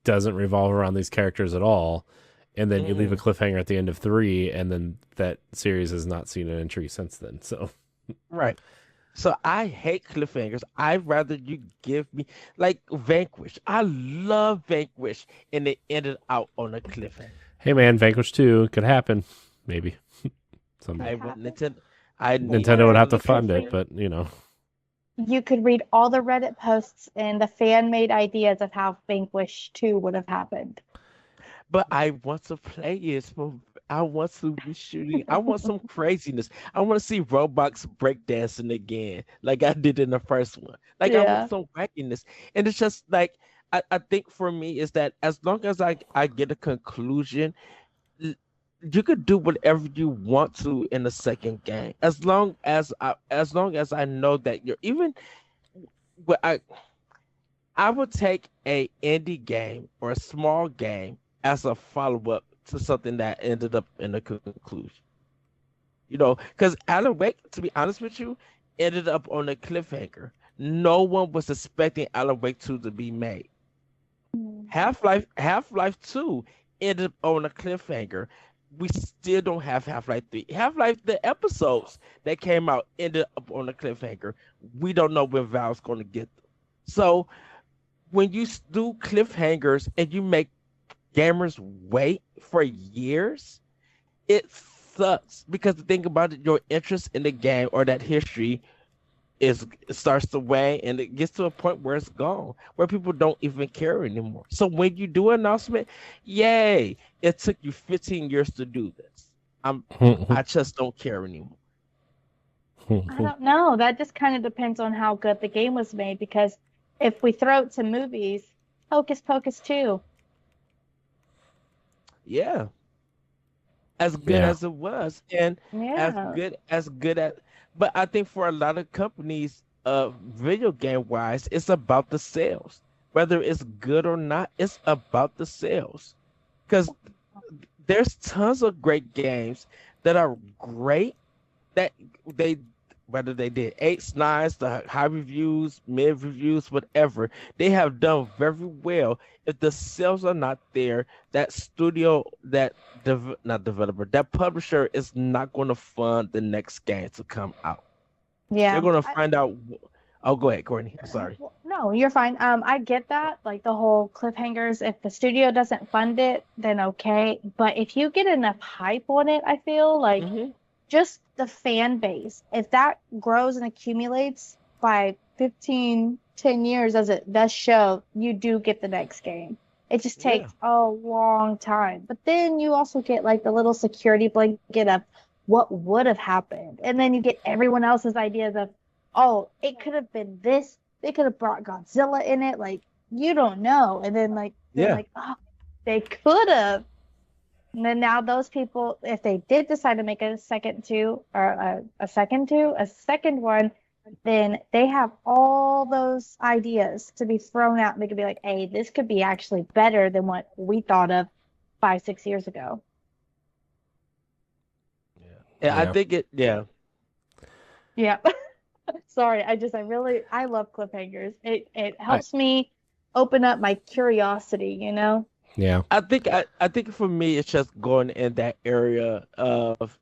doesn't revolve around these characters at all, and then you leave a cliffhanger at the end of 3, and then that series has not seen an entry since then. So right. So I hate cliffhangers. I'd rather you give me, like, Vanquish. I love Vanquish, and it ended out on a cliffhanger. Hey man, Vanquish 2 could happen, maybe. Someday. Nintendo would have to fund it, but you know. You could read all the Reddit posts and the fan-made ideas of how Vanquish 2 would have happened. But I want to play it. I want to be shooting. I want some craziness. I want to see robots breakdancing again, like I did in the first one. Like, I want some wackiness. And it's just like, I think for me is that as long as I get a conclusion, you could do whatever you want to in the second game. As long as I know that you're even. But I would take a indie game or a small game as a follow-up to something that ended up in a conclusion. You know, because Alan Wake, to be honest with you, ended up on a cliffhanger. No one was expecting Alan Wake 2 to be made. Half-Life 2 ended up on a cliffhanger. We still don't have Half-Life 3. Half-Life, the episodes that came out ended up on a cliffhanger. We don't know when Valve's going to get them. So when you do cliffhangers and you make gamers wait for years, it sucks, because the thing about it, your interest in the game or that history starts to wane, and it gets to a point where it's gone, where people don't even care anymore. So when you do an announcement, yay, it took you 15 years to do this. I just don't care anymore. I don't know. That just kind of depends on how good the game was made, because if we throw it to movies, Hocus Pocus 2. Yeah. As good as it was, and as good as, but I think for a lot of companies, video game wise, it's about the sales. Whether it's good or not, it's about the sales. Because there's tons of great games that are great, that whether they did 8s, 9s, the high reviews, mid reviews, whatever, they have done very well. If the sales are not there, that studio, that publisher is not going to fund the next game to come out. Yeah, they're going to find out. Oh, go ahead, Courtney. I'm sorry. No, you're fine. I get that, like the whole cliffhangers. If the studio doesn't fund it, then okay. But if you get enough hype on it, I feel like just the fan base, if that grows and accumulates by 15, 10 years as it does show, you do get the next game. It just takes a long time. But then you also get like the little security blanket of what would have happened. And then you get everyone else's ideas of, oh, it could have been this. They could have brought Godzilla in it. Like, you don't know. And then they're like, oh, they could have. And then now those people, if they did decide to make a second one, then they have all those ideas to be thrown out. And they could be like, hey, this could be actually better than what we thought of 5-6 years ago. Yeah. I think it, Yeah. Sorry, I love cliffhangers. It I helps me open up my curiosity, you know? yeah. I think for me it's just going in that area of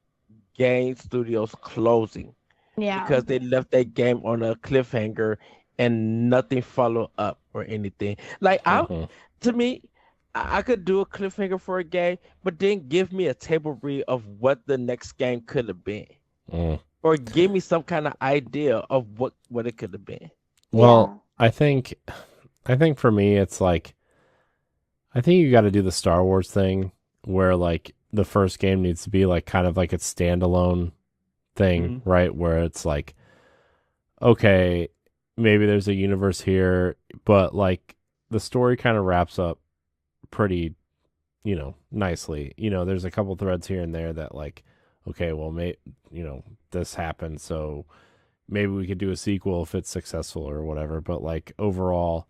game studios closing Yeah. because they left that game on a cliffhanger and nothing followed up or anything. Like I Hmm. to me, I could do a cliffhanger for a game, but then give me a table read of what the next game could have been, Mm. or give me some kind of idea of what it could have been. Well, Yeah. I think for me it's like I think you got to do the Star Wars thing where like the first game needs to be like kind of like its standalone thing, Hmm. right? Where it's like, okay, maybe there's a universe here, but like the story kind of wraps up pretty, nicely. There's a couple threads here and there that like, okay, well, this happened, so maybe we could do a sequel if it's successful or whatever. But like overall,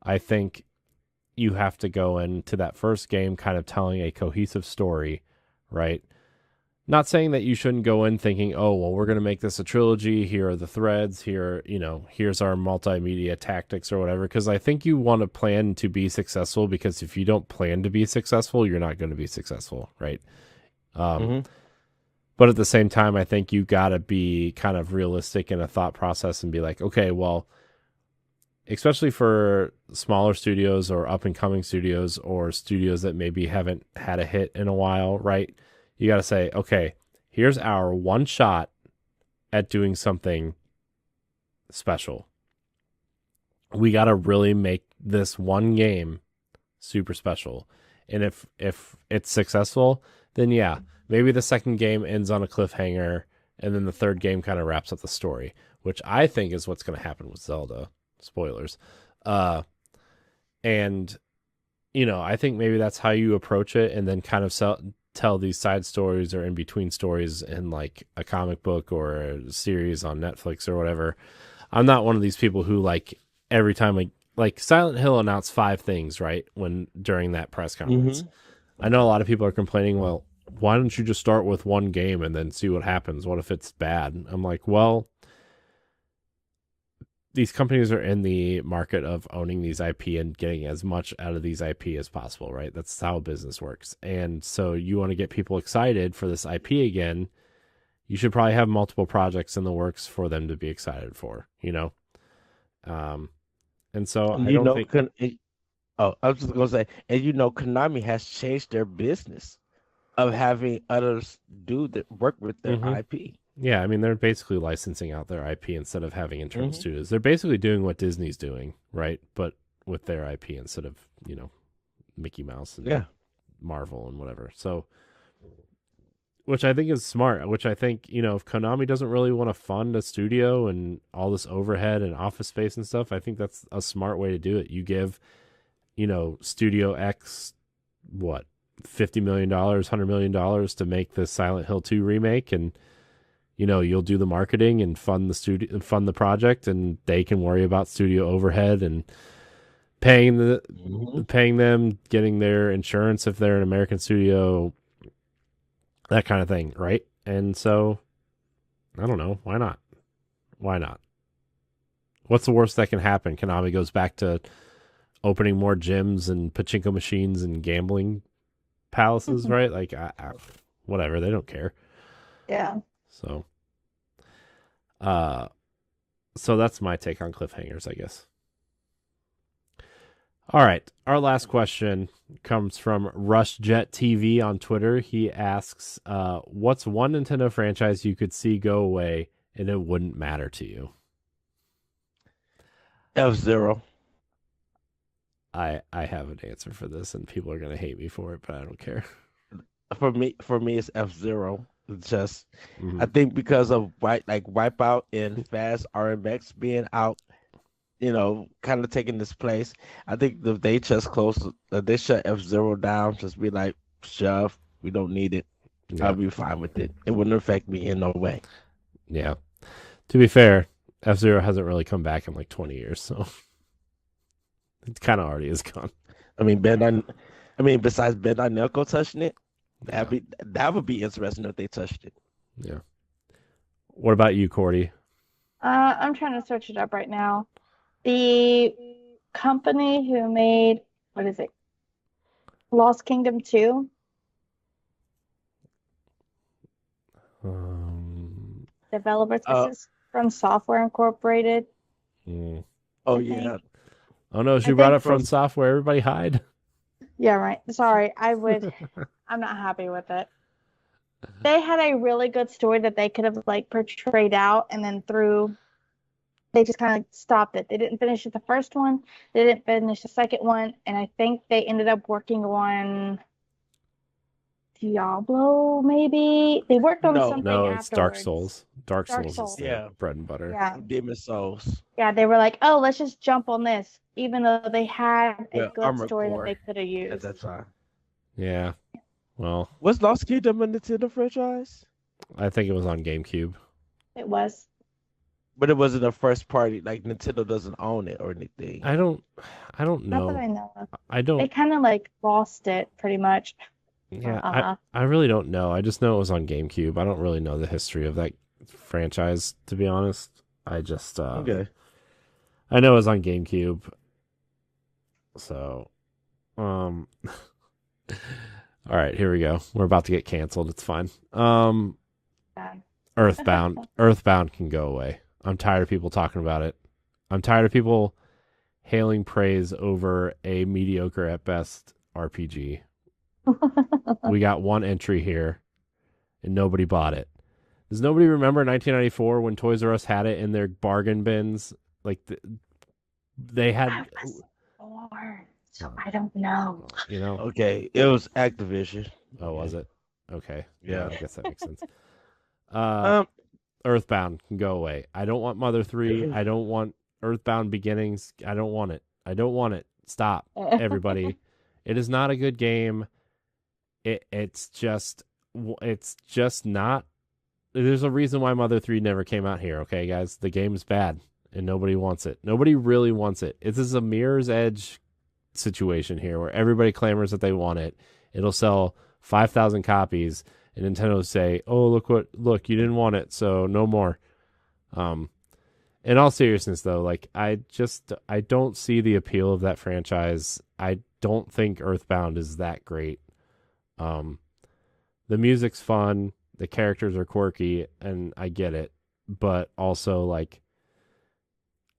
I think you have to go into that first game kind of telling a cohesive story, right? Not saying that you shouldn't go in thinking, oh, well, we're going to make this a trilogy. Here are the threads. Here's our multimedia tactics or whatever. Because I think you want to plan to be successful. Because if you don't plan to be successful, you're not going to be successful, right? Um, Hmm. but at the same time, I think you got to be kind of realistic in a thought process and be like, okay, well, especially for smaller studios or up and coming studios or studios that maybe haven't had a hit in a while, right? You got to say, okay, here's our one shot at doing something special. We got to really make this one game super special. And if it's successful, then yeah, maybe the second game ends on a cliffhanger and then the third game kind of wraps up the story, which I think is what's going to happen with Zelda. Spoilers. Uh and I think maybe that's how you approach it and then kind of tell these side stories or in between stories in like a comic book or a series on Netflix or whatever. I'm not one of these people who like every time like Silent Hill announced 5 things, right? When during that press conference. Hmm. I know a lot of people are complaining, well, why don't you just start with one game and then see what happens? What if it's bad? I'm like, well, these companies are in the market of owning these IP and getting as much out of these IP as possible, right? That's how business works. And so you want to get people excited for this IP again, you should probably have multiple projects in the works for them to be excited for. Um, and so And I don't think. oh, I was just gonna say, and Konami has changed their business of having others work with their Hmm. IP. Yeah, I mean, they're basically licensing out their IP instead of having internal Hmm. studios. They're basically doing what Disney's doing, right? But with their IP instead of, Mickey Mouse and Yeah. Marvel and whatever. So, which I think is smart, which I think, if Konami doesn't really want to fund a studio and all this overhead and office space and stuff, I think that's a smart way to do it. You give, Studio X, what, $50 million, $100 million to make the Silent Hill 2 remake, and, you'll do the marketing and fund the studio, fund the project, and they can worry about studio overhead and Hmm. paying them, getting their insurance if they're an American studio, that kind of thing, right? And so I don't know. Why not? Why not? What's the worst that can happen? Konami goes back to opening more gyms and pachinko machines and gambling palaces, right? Like, whatever. They don't care. Yeah. So, uh, so that's my take on cliffhangers, I guess. All right. Our last question comes from RushJet TV on Twitter. He asks, what's one Nintendo franchise you could see go away and it wouldn't matter to you? F-Zero. I have an answer for this, and people are gonna hate me for it, but I don't care. For me, it's F-Zero. It's just Hmm. I think because of Wipeout and Fast RMX being out, kind of taking this place. I think if they just they shut F-Zero down, just be like, shove, we don't need it. I'll Yeah, be fine with it. It wouldn't affect me in no way. yeah. To be fair, F-Zero hasn't really come back in like 20 years, so it kind of already is gone. I mean, besides Bandai Namco touching it, Yeah, that would be interesting if they touched it. yeah. What about you, Courty? I'm trying to search it up right now. The company who made, what is it? Lost Kingdom 2, developers. This Uh, is from Software Incorporated, mm. oh I yeah. think. Oh no, I she brought think, up From Software. Everybody hide. yeah, right. Sorry, I'm not happy with it. They had a really good story that they could have like portrayed out, and then they just kind of stopped it. They didn't finish the first one, they didn't finish the second one, and I think they ended up working on Diablo, maybe. They worked on No. something No, it's Dark afterwards. Souls. Dark Dark Souls is Souls. their Yeah. bread and butter. Yeah. Demon Souls. Yeah, they were like, oh, let's just jump on this, even though they had a Yeah. good Armored story that Core they could have at used. that time. Yeah. Well, Was Lost Kingdom a Nintendo franchise? I think it was on GameCube. It was. But it wasn't a first party. Like Nintendo doesn't own it or anything. I don't Not that I know. know of. I They don't. kind of like lost it pretty much. Yeah, Uh-uh. I really don't know. I just know it was on GameCube. I don't really know the history of that franchise, to be honest. I just Okay. I know it was on GameCube. So, all right, here we go. We're about to get canceled. It's fine. Yeah. Earthbound. Earthbound can go away. I'm tired of people talking about it. I'm tired of people hailing praise over a mediocre at best RPG. We got one entry here, and nobody bought it. Does nobody remember 1994 when Toys R Us had it in their bargain bins? Like they had, I was born, so I don't know. you know. Okay. It was Activision. Oh, was it? Okay. Yeah. I guess that makes sense. Um. Earthbound can go away. I don't want Mother 3. I don't want Earthbound Beginnings. I don't want it. I don't want it. Stop, everybody. It is not a good game. It's just not. There's a reason why Mother 3 never came out here, okay, guys? The game's bad, and nobody wants it. Nobody really wants it. This is a Mirror's Edge situation here, where everybody clamors that they want it. It'll sell 5,000 copies, and Nintendo will say, "Oh, look, you didn't want it, so no more." In all seriousness, though, like I don't see the appeal of that franchise. I don't think Earthbound is that great. The music's fun, the characters are quirky, and I get it, but also like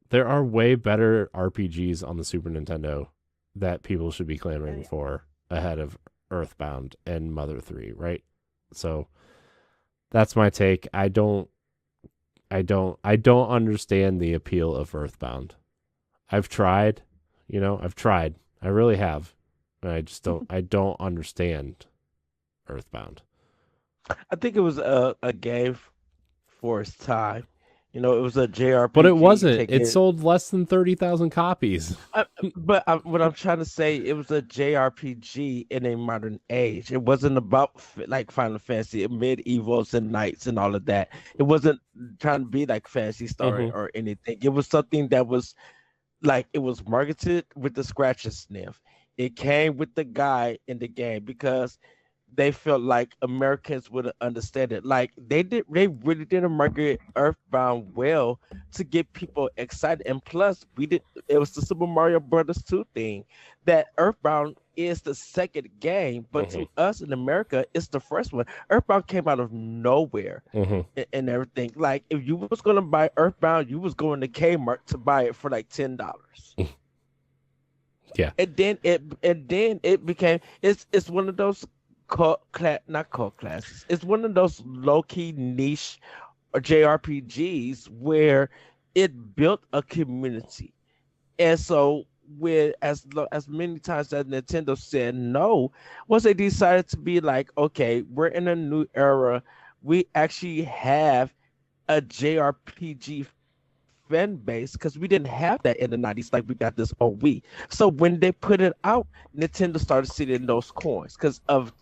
there are way better RPGs on the Super Nintendo that people should be clamoring for ahead of Earthbound and Mother 3, right? So that's my take. I don't understand the appeal of Earthbound. I've tried. I really have. And I don't understand Earthbound. I think it was a game for its time. It was a JRPG. But it wasn't. It sold less than 30,000 copies. But what I'm trying to say, it was a JRPG in a modern age. It wasn't about like Final Fantasy, medievals and knights and all of that. It wasn't trying to be like Fantasy Star or anything. It was something that was like it was marketed with the scratch and sniff. It came with the guy in the game because they felt like Americans would understand it. Like they really didn't market Earthbound well to get people excited. And plus, it was the Super Mario Brothers 2 thing that Earthbound is the second game, but to us in America, it's the first one. Earthbound came out of nowhere and everything. Like if you was gonna buy Earthbound, you was going to Kmart to buy it for like $10. Yeah. And then it became it's one of those not cult classes. It's one of those low-key niche JRPGs where it built a community. And so as many times that Nintendo said no, once they decided to be like, okay, we're in a new era, we actually have a JRPG fan base, because we didn't have that in the 90s like we got this on Wii. So when they put it out, Nintendo started seeing those coins because of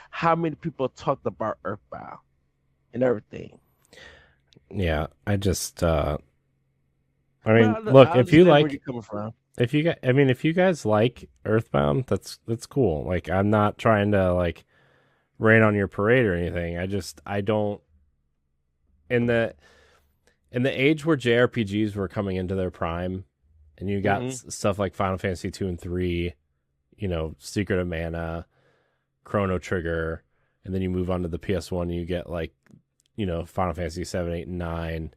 how many people talked about Earthbound and everything. Yeah, I just Well, look, I if you understand where like you're coming from. if you guys like Earthbound, that's cool. Like I'm not trying to like rain on your parade or anything. I don't in in the age where JRPGs were coming into their prime, and you got stuff like Final Fantasy 2 and 3, Secret of Mana, Chrono Trigger, and then you move on to the PS1 and you get like, Final Fantasy 7, 8, and 9,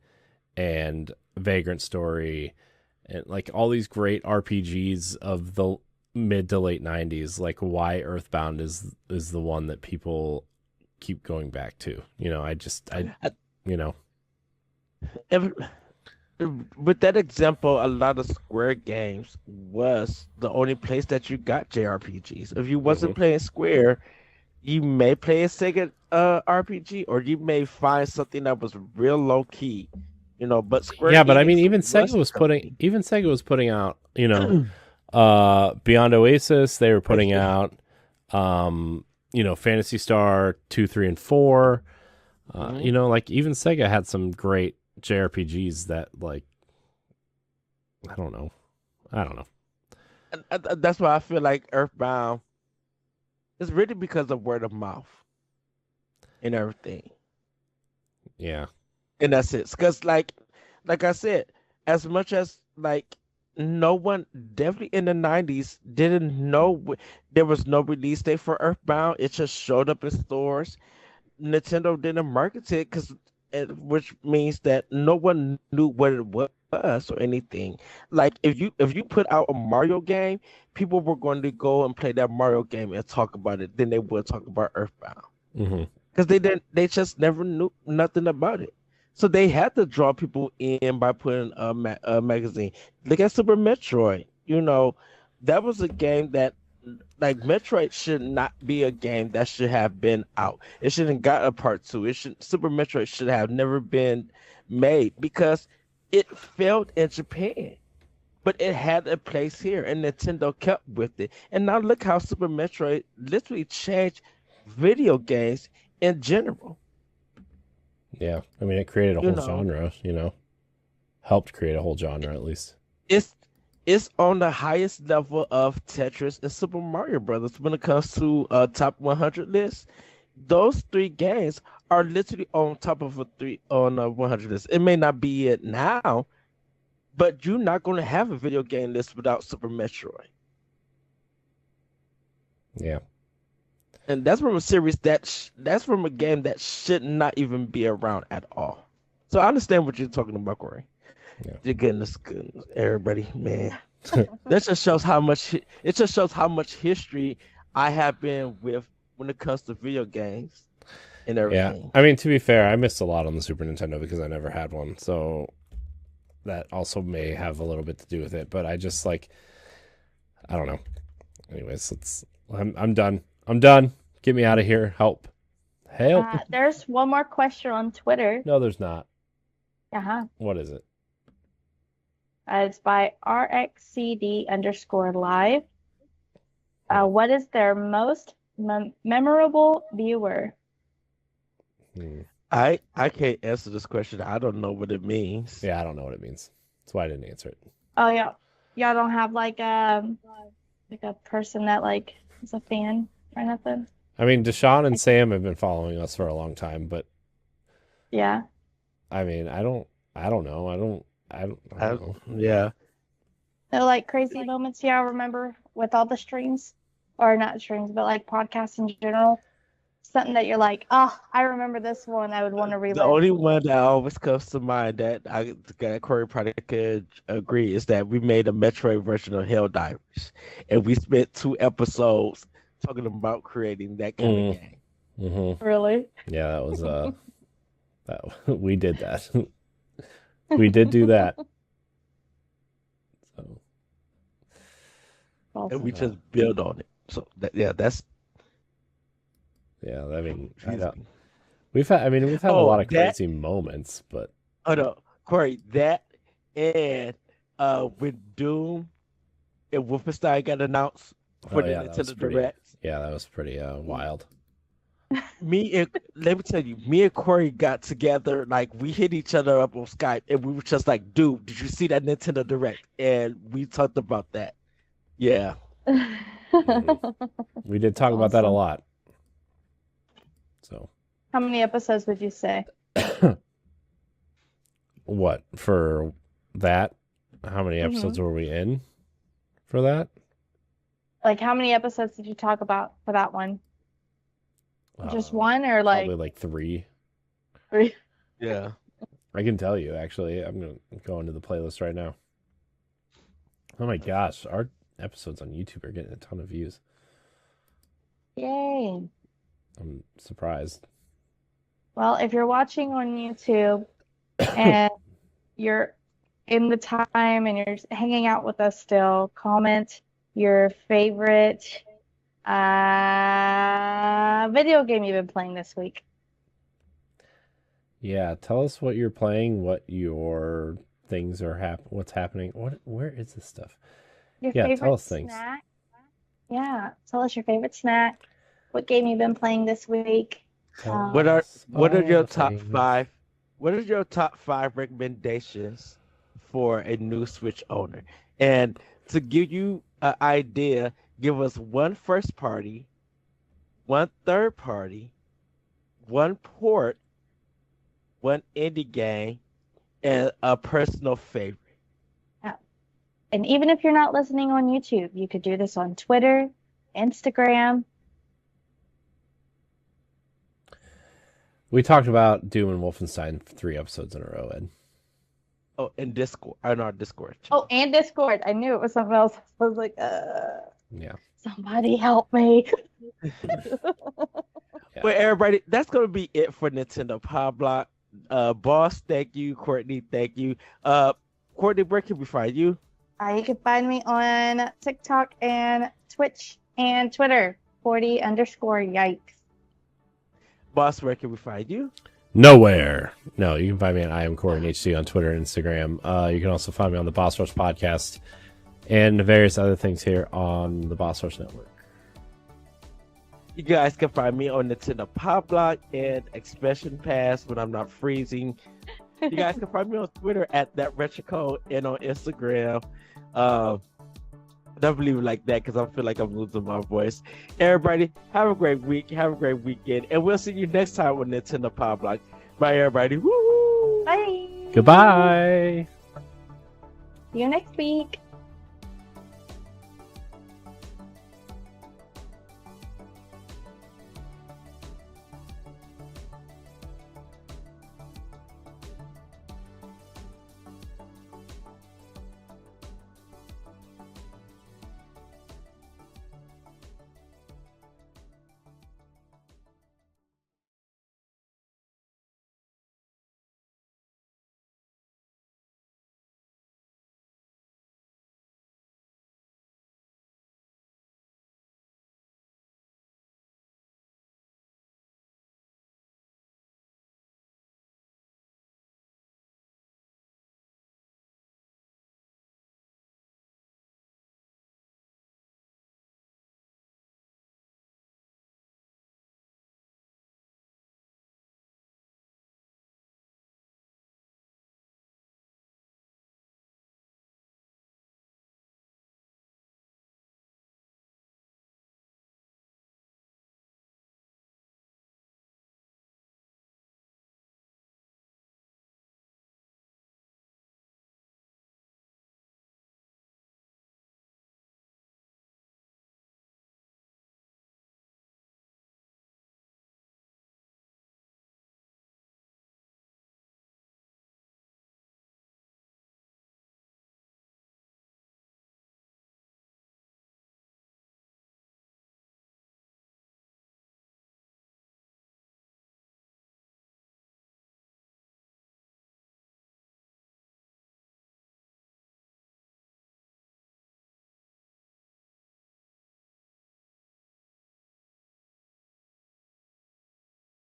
and Vagrant Story, and like all these great RPGs of the mid to late 90s. Like, why Earthbound is the one that people keep going back to. With that example, a lot of Square games was the only place that you got JRPGs. If you wasn't playing Square, you may play a Sega RPG, or you may find something that was real low key, But Square, yeah, but I mean, even Sega was putting out, Beyond Oasis. They were putting out, Phantasy Star 2, 3, and 4. Like even Sega had some great JRPGs that, like, I don't know. And that's why I feel like Earthbound is really because of word of mouth and everything. Yeah. In that sense, because like I said, as much as like no one definitely in the 90s didn't know there was no release date for Earthbound. It just showed up in stores. Nintendo didn't market it which means that no one knew what it was or anything. Like if you put out a Mario game, people were going to go and play that Mario game and talk about it. Then they would talk about Earthbound because they just never knew nothing about it. So they had to draw people in by putting a magazine. Look at Super Metroid. That was a game that, like, Metroid should not be a game that should have been out. It shouldn't got a part 2. Super Metroid should have never been made because it failed in Japan. But it had a place here, and Nintendo kept with it. And now look how Super Metroid literally changed video games in general. Yeah, I mean, it created a whole genre, helped create a whole genre at least. It's on the highest level of Tetris and Super Mario Brothers when it comes to top 100 lists. Those 3 games are literally on top of a 100 list. It may not be it now, but you're not going to have a video game list without Super Metroid. Yeah. And that's from a series that's from a game that should not even be around at all. So I understand what you're talking about, Corey. Yeah. Your goodness, everybody, man. That just shows how much history I have been with when it comes to video games and everything. Yeah, I mean, to be fair, I missed a lot on the Super Nintendo because I never had one, so that also may have a little bit to do with it. But I just I don't know. Anyways, I'm done. Get me out of here. Help. There's one more question on Twitter. No, there's not. What is it? It's by RXCD_live. What is their most memorable viewer? I can't answer this question. I don't know what it means. Yeah, I don't know what it means. That's why I didn't answer it. Oh yeah, y'all don't have like a person that like is a fan or nothing. I mean, Deshaun and Sam have been following us for a long time, but yeah. I mean, I don't know. Yeah. So like crazy moments y'all remember with all the streams, or not streams, but like podcasts in general. Something that you're like, I remember this one. I would want to relive. The only one that always comes to mind that Corey probably could agree is that we made a Metroid version of Helldivers, and we spent 2 episodes talking about creating that kind of game. Really? Yeah, that was we did that. We did do that. So, and we just build on it. So that's. Yeah, I mean, we've had a lot of crazy moments, but no, Corey, that and when Doom and Wolfenstein got announced for the Nintendo Direct. Yeah, that was pretty wild. Let me tell you, me and Corey got together, like we hit each other up on Skype, and we were just like, "Dude, did you see that Nintendo Direct?" And we talked about that. Yeah, we did talk about that a lot. So, how many episodes would you say? What for that? How many episodes were we in for that? Like, how many episodes did you talk about for that one? Just one, or like Probably like 3. three? Yeah. I can tell you, actually. I'm going to go into the playlist right now. Oh my gosh, our episodes on YouTube are getting a ton of views. Yay. I'm surprised. Well, if you're watching on YouTube and you're in the time and you're hanging out with us still, comment your favorite video game you've been playing this week. Yeah, tell us what you're playing, what your things are what's happening. Where is this stuff? Your Yeah, favorite tell us things. snack. Yeah, tell us your favorite snack. What game you've been playing this week. What are all your the top things. 5? What are your top 5 recommendations for a new Switch owner? And to give you an idea, give us one first party, one third party, one port, one indie game, and a personal favorite. And even if you're not listening on YouTube, you could do this on Twitter, Instagram. We talked about Doom and Wolfenstein 3 episodes in a row, Ed. Oh, and Discord, on our Discord. Oh, and Discord. I knew it was something else. I was like, Yeah. somebody help me. Well, everybody, that's going to be it for Nintendo Pow Block. Boss, thank you. Courtney, thank you. Courtney, where can we find you? You can find me on TikTok and Twitch and Twitter, Courty_Yikes. Boss, where can we find you? Nowhere. No, you can find me at I am Corey HC on Twitter and Instagram. You can also find me on the Boss Rush podcast and various other things here on the Boss Rush Network. You guys can find me on Nintendo Pow Block and Expression Pass when I'm not freezing. You guys can find me on Twitter at ThatRetroCode and on Instagram. Don't believe it like that because I feel like I'm losing my voice. Everybody, have a great week. Have a great weekend. And we'll see you next time on Nintendo Pow Block. Bye, everybody. Woo! Bye. Goodbye. See you next week.